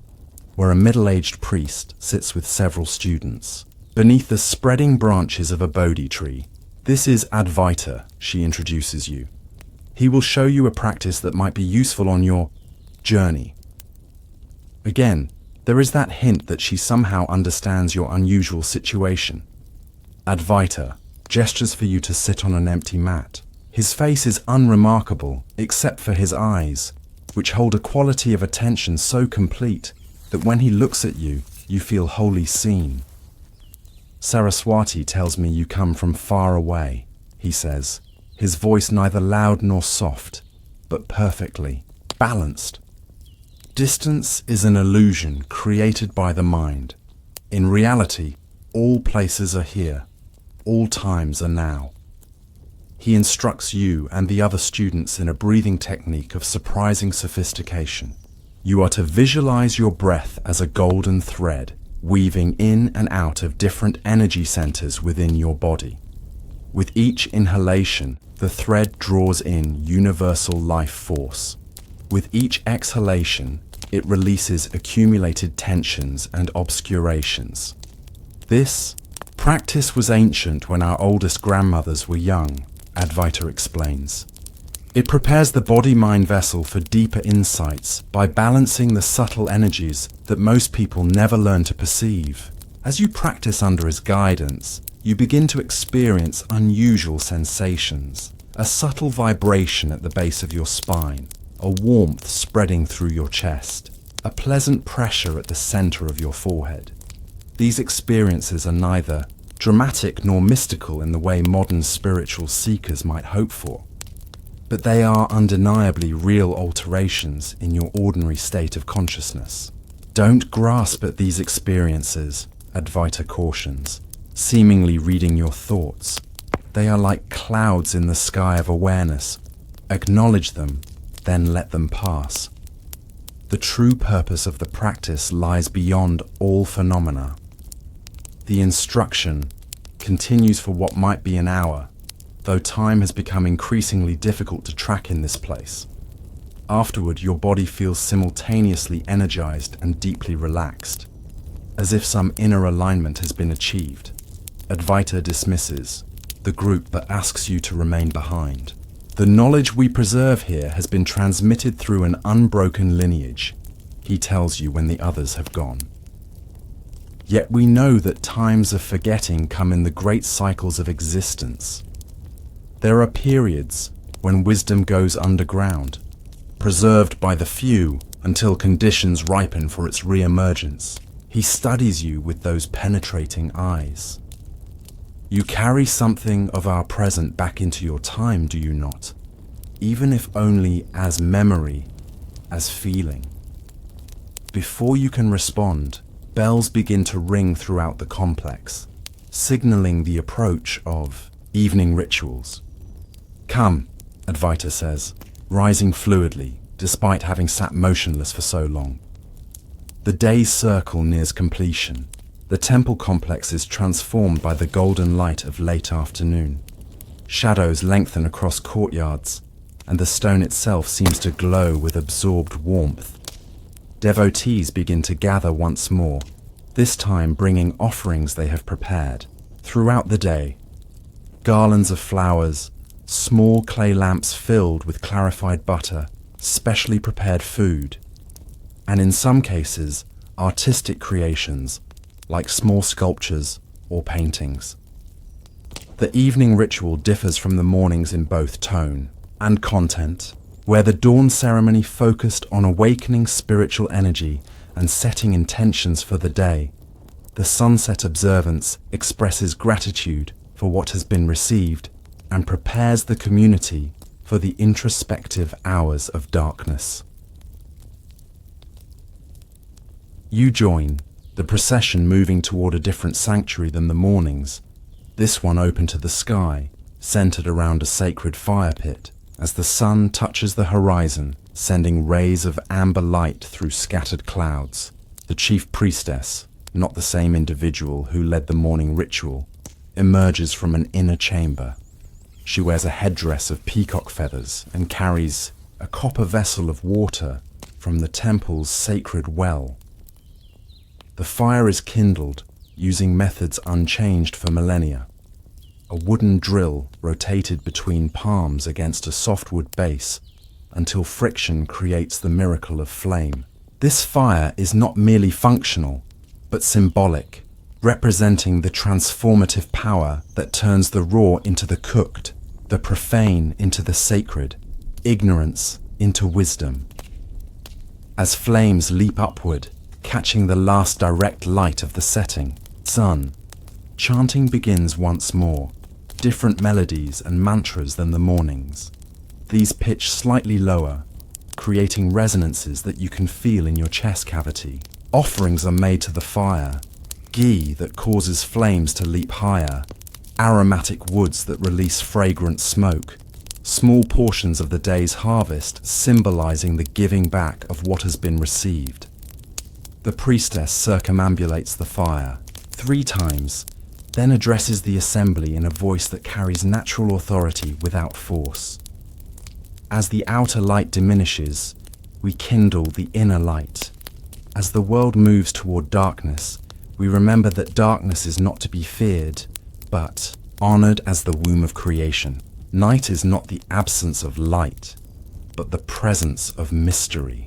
where a middle-aged priest sits with several students, beneath the spreading branches of a Bodhi tree. This is Advaita, she introduces you. He will show you a practice that might be useful on your journey. Again, there is that hint that she somehow understands your unusual situation. Advaita gestures for you to sit on an empty mat. His face is unremarkable, except for his eyes, which hold a quality of attention so complete that when he looks at you, you feel wholly seen. Saraswati tells me you come from far away, he says, his voice neither loud nor soft, but perfectly balanced. Distance is an illusion created by the mind. In reality, all places are here, all times are now. He instructs you and the other students in a breathing technique of surprising sophistication. You are to visualize your breath as a golden thread, weaving in and out of different energy centers within your body. With each inhalation, the thread draws in universal life force. With each exhalation, it releases accumulated tensions and obscurations. This practice was ancient when our oldest grandmothers were young, Advaita explains. It prepares the body-mind vessel for deeper insights by balancing the subtle energies that most people never learn to perceive. As you practice under his guidance, you begin to experience unusual sensations, a subtle vibration at the base of your spine, a warmth spreading through your chest, a pleasant pressure at the center of your forehead. These experiences are neither dramatic nor mystical in the way modern spiritual seekers might hope for, but they are undeniably real alterations in your ordinary state of consciousness. Don't grasp at these experiences, Advaita cautions, seemingly reading your thoughts. They are like clouds in the sky of awareness. Acknowledge them, then let them pass. The true purpose of the practice lies beyond all phenomena. The instruction continues for what might be an hour, though time has become increasingly difficult to track in this place. Afterward, your body feels simultaneously energized and deeply relaxed, as if some inner alignment has been achieved. Advaita dismisses the group but asks you to remain behind. The knowledge we preserve here has been transmitted through an unbroken lineage, he tells you when the others have gone. Yet we know that times of forgetting come in the great cycles of existence. There are periods when wisdom goes underground, preserved by the few until conditions ripen for its re-emergence. He studies you with those penetrating eyes. You carry something of our present back into your time, do you not? Even if only as memory, as feeling. Before you can respond, bells begin to ring throughout the complex, signaling the approach of evening rituals. Come, Advaita says, rising fluidly, despite having sat motionless for so long. The day's circle nears completion. The temple complex is transformed by the golden light of late afternoon. Shadows lengthen across courtyards, and the stone itself seems to glow with absorbed warmth. Devotees begin to gather once more, this time bringing offerings they have prepared. Throughout the day, garlands of flowers, small clay lamps filled with clarified butter, specially prepared food, and in some cases, artistic creations like small sculptures or paintings. The evening ritual differs from the mornings in both tone and content, where the dawn ceremony focused on awakening spiritual energy and setting intentions for the day. The sunset observance expresses gratitude for what has been received and prepares the community for the introspective hours of darkness. You join, the procession moving toward a different sanctuary than the mornings, this one open to the sky, centered around a sacred fire pit, as the sun touches the horizon, sending rays of amber light through scattered clouds. The chief priestess, not the same individual who led the morning ritual, emerges from an inner chamber. She wears a headdress of peacock feathers and carries a copper vessel of water from the temple's sacred well. The fire is kindled using methods unchanged for millennia. A wooden drill rotated between palms against a softwood base until friction creates the miracle of flame. This fire is not merely functional, but symbolic, representing the transformative power that turns the raw into the cooked, the profane into the sacred, ignorance into wisdom. As flames leap upward, catching the last direct light of the setting sun, chanting begins once more, different melodies and mantras than the mornings. These pitch slightly lower, creating resonances that you can feel in your chest cavity. Offerings are made to the fire, ghee that causes flames to leap higher, aromatic woods that release fragrant smoke, small portions of the day's harvest symbolizing the giving back of what has been received. The priestess circumambulates the fire 3 times, then addresses the assembly in a voice that carries natural authority without force. As the outer light diminishes, we kindle the inner light. As the world moves toward darkness, we remember that darkness is not to be feared, but honored as the womb of creation. Night is not the absence of light, but the presence of mystery.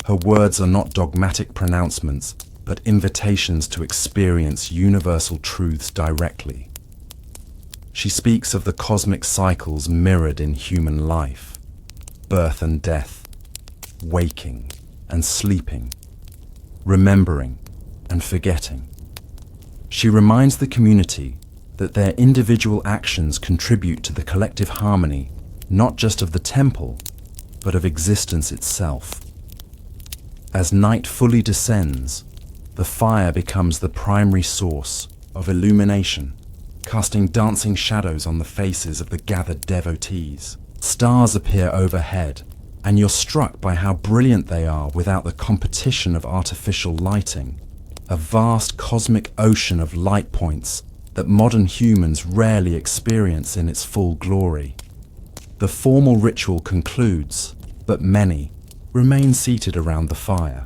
Her words are not dogmatic pronouncements, but invitations to experience universal truths directly. She speaks of the cosmic cycles mirrored in human life, birth and death, waking and sleeping, remembering and forgetting. She reminds the community that their individual actions contribute to the collective harmony, not just of the temple, but of existence itself. As night fully descends, the fire becomes the primary source of illumination, casting dancing shadows on the faces of the gathered devotees. Stars appear overhead, and you're struck by how brilliant they are without the competition of artificial lighting. A vast cosmic ocean of light points that modern humans rarely experience in its full glory. The formal ritual concludes. but many, remain seated around the fire.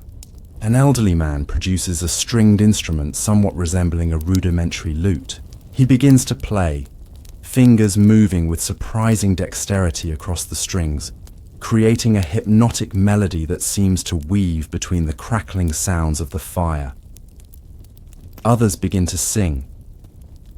An elderly man produces a stringed instrument somewhat resembling a rudimentary lute. He begins to play, fingers moving with surprising dexterity across the strings, creating a hypnotic melody that seems to weave between the crackling sounds of the fire. Others begin to sing,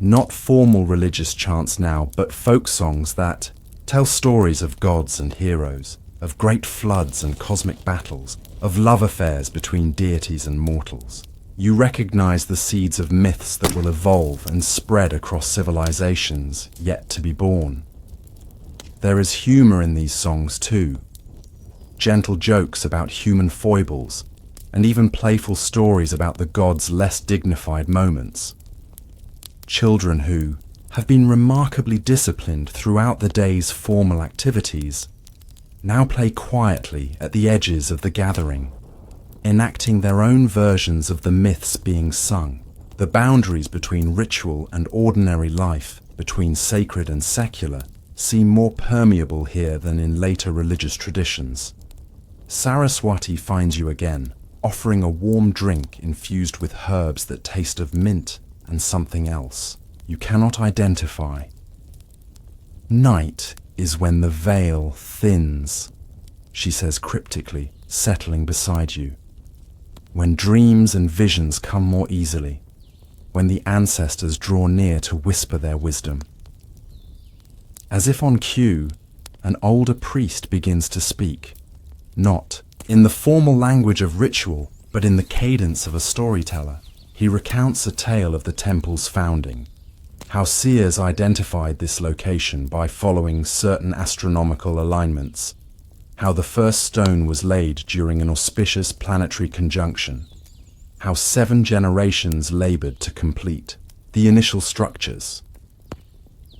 not formal religious chants now, but folk songs that tell stories of gods and heroes, of great floods and cosmic battles, of love affairs between deities and mortals. You recognize the seeds of myths that will evolve and spread across civilizations yet to be born. There is humor in these songs too, gentle jokes about human foibles, and even playful stories about the gods' less dignified moments. Children who have been remarkably disciplined throughout the day's formal activities now play quietly at the edges of the gathering, enacting their own versions of the myths being sung. The boundaries between ritual and ordinary life, between sacred and secular, seem more permeable here than in later religious traditions. Saraswati finds you again, offering a warm drink infused with herbs that taste of mint and something else you cannot identify. Night is when the veil thins, she says cryptically, settling beside you. When dreams and visions come more easily, when the ancestors draw near to whisper their wisdom. As if on cue, an older priest begins to speak, not in the formal language of ritual, but in the cadence of a storyteller. He recounts a tale of the temple's founding, how seers identified this location by following certain astronomical alignments, how the first stone was laid during an auspicious planetary conjunction, how 7 generations labored to complete the initial structures.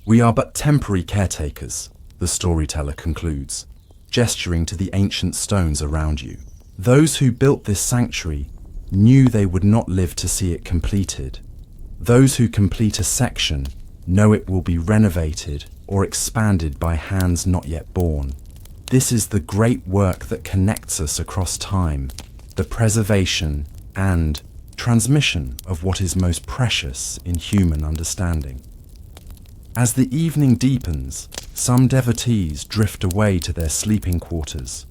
We are but temporary caretakers, the storyteller concludes, gesturing to the ancient stones around you. Those who built this sanctuary knew they would not live to see it completed. Those who complete a section know it will be renovated or expanded by hands not yet born. This is the great work that connects us across time, the preservation and transmission of what is most precious in human understanding. As the evening deepens, some devotees drift away to their sleeping quarters,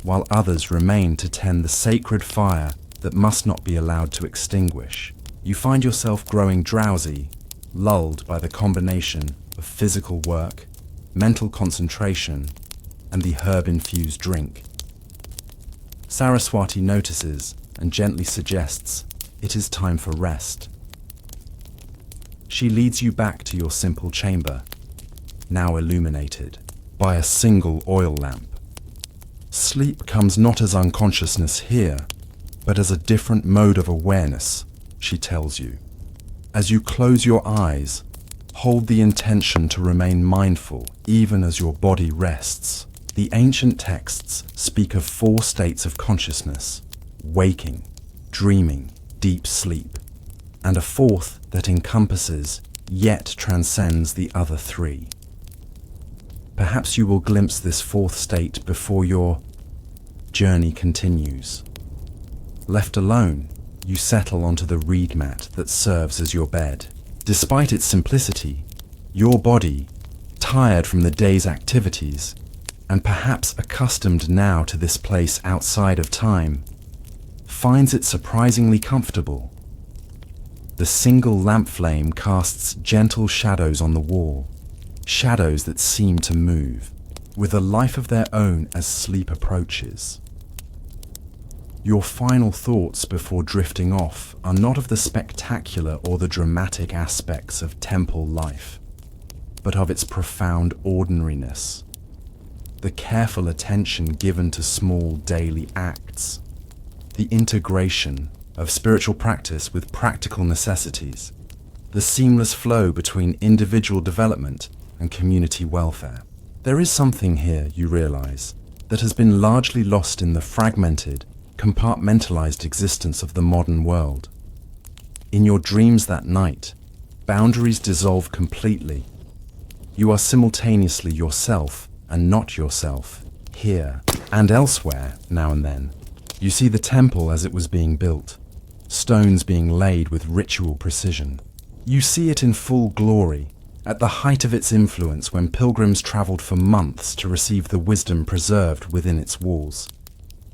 while others remain to tend the sacred fire that must not be allowed to extinguish. You find yourself growing drowsy, lulled by the combination of physical work, mental concentration, and the herb-infused drink. Saraswati notices and gently suggests it is time for rest. She leads you back to your simple chamber, now illuminated by a single oil lamp. Sleep comes not as unconsciousness here, but as a different mode of awareness, she tells you. As you close your eyes, hold the intention to remain mindful even as your body rests. The ancient texts speak of 4 states of consciousness: waking, dreaming, deep sleep, and a 4th that encompasses yet transcends the other 3. Perhaps you will glimpse this 4th state before your journey continues. Left alone, you settle onto the reed mat that serves as your bed. Despite its simplicity, your body, tired from the day's activities, and perhaps accustomed now to this place outside of time, finds it surprisingly comfortable. The single lamp flame casts gentle shadows on the wall, shadows that seem to move, with a life of their own as sleep approaches. Your final thoughts before drifting off are not of the spectacular or the dramatic aspects of temple life, but of its profound ordinariness, the careful attention given to small daily acts, the integration of spiritual practice with practical necessities, the seamless flow between individual development and community welfare. There is something here, you realize, that has been largely lost in the fragmented, compartmentalized existence of the modern world. In your dreams that night, boundaries dissolve completely. You are simultaneously yourself and not yourself, Here, and elsewhere, now and then, you see the temple as it was being built, stones being laid with ritual precision. You see it in full glory, at the height of its influence when pilgrims travelled for months to receive the wisdom preserved within its walls.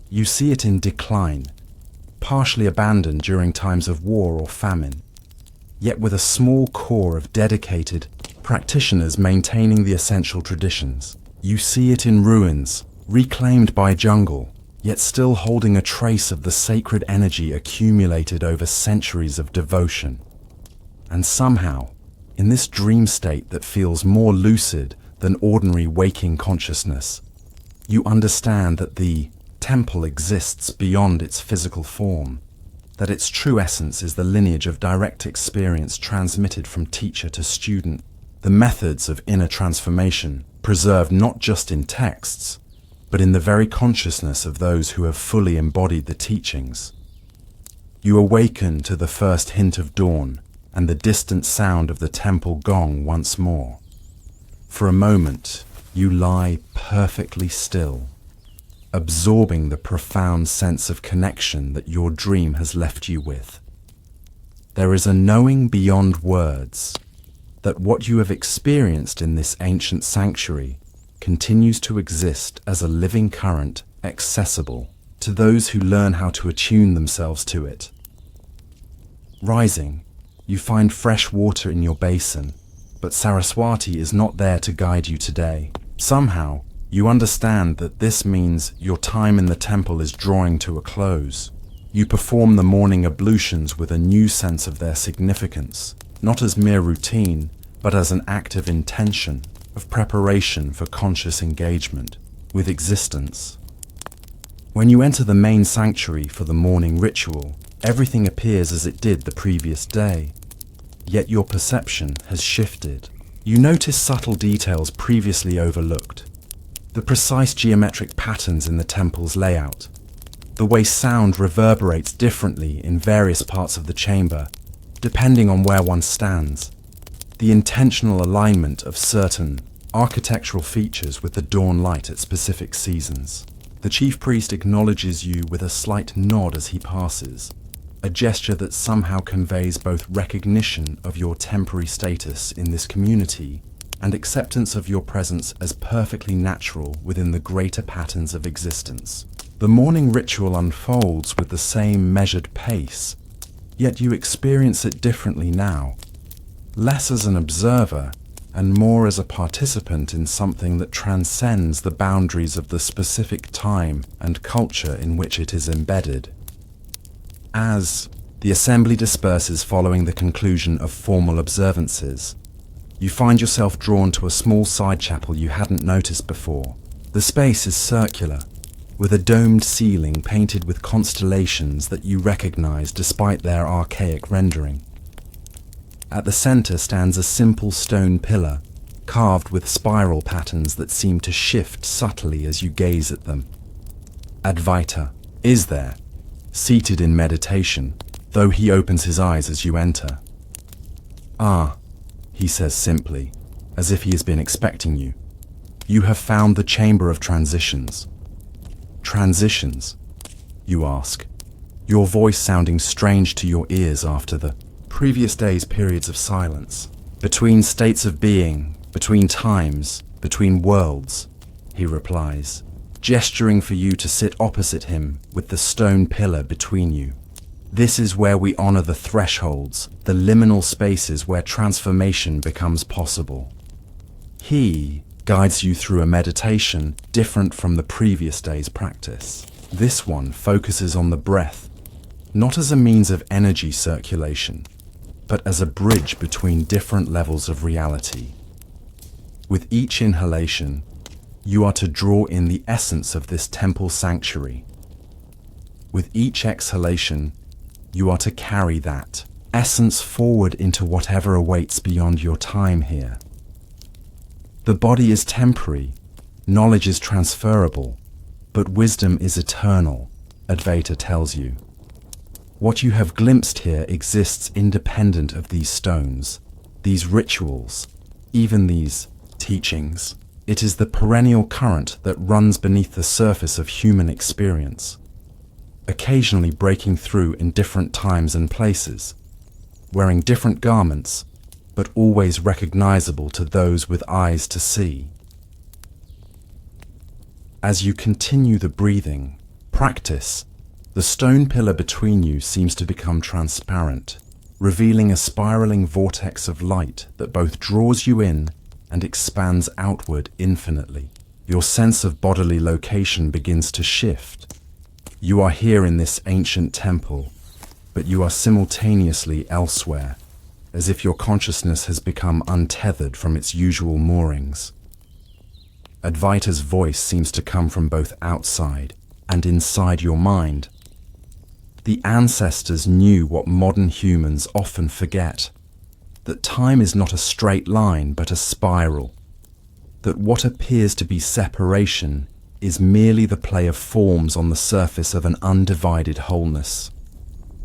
You see it in decline, partially abandoned during times of war or famine, yet with a small core of dedicated practitioners maintaining the essential traditions. You see it in ruins, reclaimed by jungle, yet still holding a trace of the sacred energy accumulated over centuries of devotion. And somehow, in this dream state that feels more lucid than ordinary waking consciousness, you understand that the temple exists beyond its physical form, that its true essence is the lineage of direct experience transmitted from teacher to student, the methods of inner transformation preserved not just in texts, but in the very consciousness of those who have fully embodied the teachings. You awaken to the first hint of dawn and the distant sound of the temple gong once more. For a moment, you lie perfectly still, absorbing the profound sense of connection that your dream has left you with. There is a knowing beyond words that what you have experienced in this ancient sanctuary continues to exist as a living current accessible to those who learn how to attune themselves to it. Rising, you find fresh water in your basin, but Saraswati is not there to guide you today. Somehow, you understand that this means your time in the temple is drawing to a close. You perform the morning ablutions with a new sense of their significance, not as mere routine, but as an act of intention, of preparation for conscious engagement with existence. When you enter the main sanctuary for the morning ritual, everything appears as it did the previous day. Yet your perception has shifted. You notice subtle details previously overlooked. The precise geometric patterns in the temple's layout, the way sound reverberates differently in various parts of the chamber, depending on where one stands, the intentional alignment of certain architectural features with the dawn light at specific seasons. The chief priest acknowledges you with a slight nod as he passes, a gesture that somehow conveys both recognition of your temporary status in this community and acceptance of your presence as perfectly natural within the greater patterns of existence. The morning ritual unfolds with the same measured pace, yet you experience it differently now, less as an observer and more as a participant in something that transcends the boundaries of the specific time and culture in which it is embedded. As the assembly disperses following the conclusion of formal observances, you find yourself drawn to a small side chapel you hadn't noticed before. The space is circular, with a domed ceiling painted with constellations that you recognize despite their archaic rendering. At the center stands a simple stone pillar, carved with spiral patterns that seem to shift subtly as you gaze at them. Advaita is there, seated in meditation, though he opens his eyes as you enter. "Ah," he says simply, as if he has been expecting you. "You have found the chamber of transitions." "Transitions?" you ask, your voice sounding strange to your ears after the previous day's periods of silence. "Between states of being, between times, between worlds," he replies, gesturing for you to sit opposite him with the stone pillar between you. "This is where we honor the thresholds, the liminal spaces where transformation becomes possible." He guides you through a meditation different from the previous day's practice. This one focuses on the breath, not as a means of energy circulation, but as a bridge between different levels of reality. With each inhalation, you are to draw in the essence of this temple sanctuary. With each exhalation, you are to carry that essence forward into whatever awaits beyond your time here. The body is temporary, knowledge is transferable, but wisdom is eternal, Advaita tells you. What you have glimpsed here exists independent of these stones, these rituals, even these teachings. It is the perennial current that runs beneath the surface of human experience, occasionally breaking through in different times and places, wearing different garments, but always recognizable to those with eyes to see. As you continue the breathing practice, the stone pillar between you seems to become transparent, revealing a spiraling vortex of light that both draws you in and expands outward infinitely. Your sense of bodily location begins to shift. You are here in this ancient temple, but you are simultaneously elsewhere, as if your consciousness has become untethered from its usual moorings. Advaita's voice seems to come from both outside and inside your mind. The ancestors knew what modern humans often forget, that time is not a straight line but a spiral, that what appears to be separation is merely the play of forms on the surface of an undivided wholeness.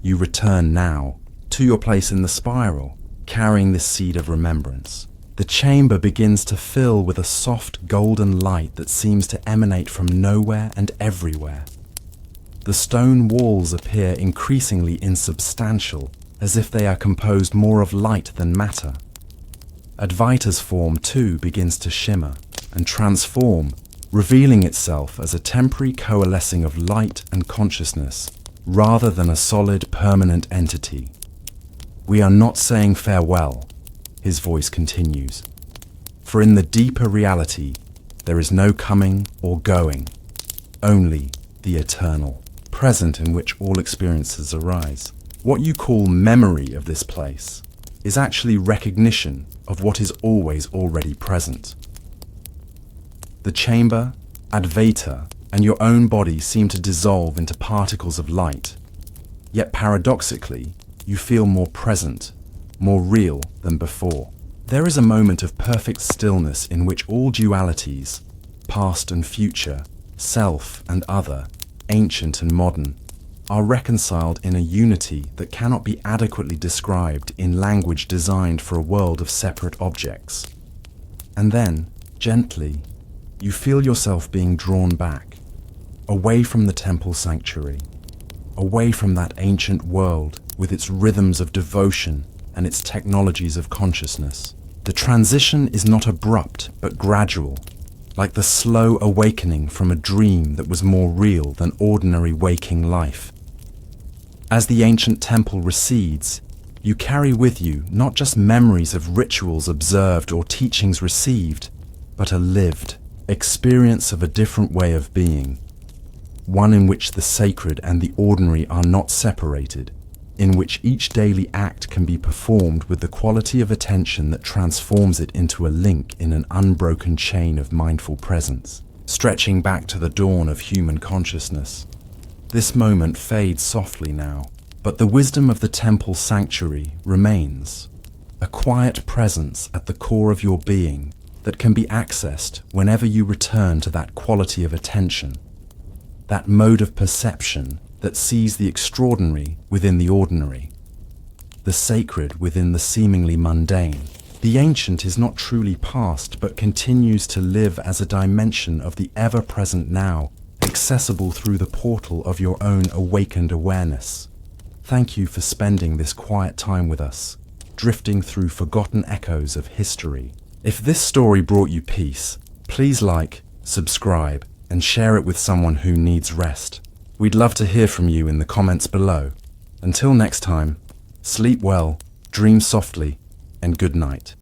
You return now to your place in the spiral, carrying this seed of remembrance. The chamber begins to fill with a soft golden light that seems to emanate from nowhere and everywhere. The stone walls appear increasingly insubstantial, as if they are composed more of light than matter. Advaita's form too begins to shimmer and transform, revealing itself as a temporary coalescing of light and consciousness, rather than a solid, permanent entity. We are not saying farewell, his voice continues, for in the deeper reality, there is no coming or going, only the eternal, present in which all experiences arise. What you call memory of this place is actually recognition of what is always already present. The chamber, Advaita, and your own body seem to dissolve into particles of light, yet paradoxically, you feel more present, more real than before. There is a moment of perfect stillness in which all dualities, past and future, self and other, ancient and modern, are reconciled in a unity that cannot be adequately described in language designed for a world of separate objects. And then, gently, you feel yourself being drawn back, away from the temple sanctuary, away from that ancient world with its rhythms of devotion and its technologies of consciousness. The transition is not abrupt but gradual, like the slow awakening from a dream that was more real than ordinary waking life. As the ancient temple recedes, you carry with you not just memories of rituals observed or teachings received, but a lived experience of a different way of being, one in which the sacred and the ordinary are not separated, in which each daily act can be performed with the quality of attention that transforms it into a link in an unbroken chain of mindful presence, stretching back to the dawn of human consciousness. This moment fades softly now, but the wisdom of the temple sanctuary remains, a quiet presence at the core of your being that can be accessed whenever you return to that quality of attention, that mode of perception that sees the extraordinary within the ordinary, the sacred within the seemingly mundane. The ancient is not truly past, but continues to live as a dimension of the ever-present now, accessible through the portal of your own awakened awareness. Thank you for spending this quiet time with us, drifting through forgotten echoes of history. If this story brought you peace, please like, subscribe, and share it with someone who needs rest. We'd love to hear from you in the comments below. Until next time, sleep well, dream softly, and good night.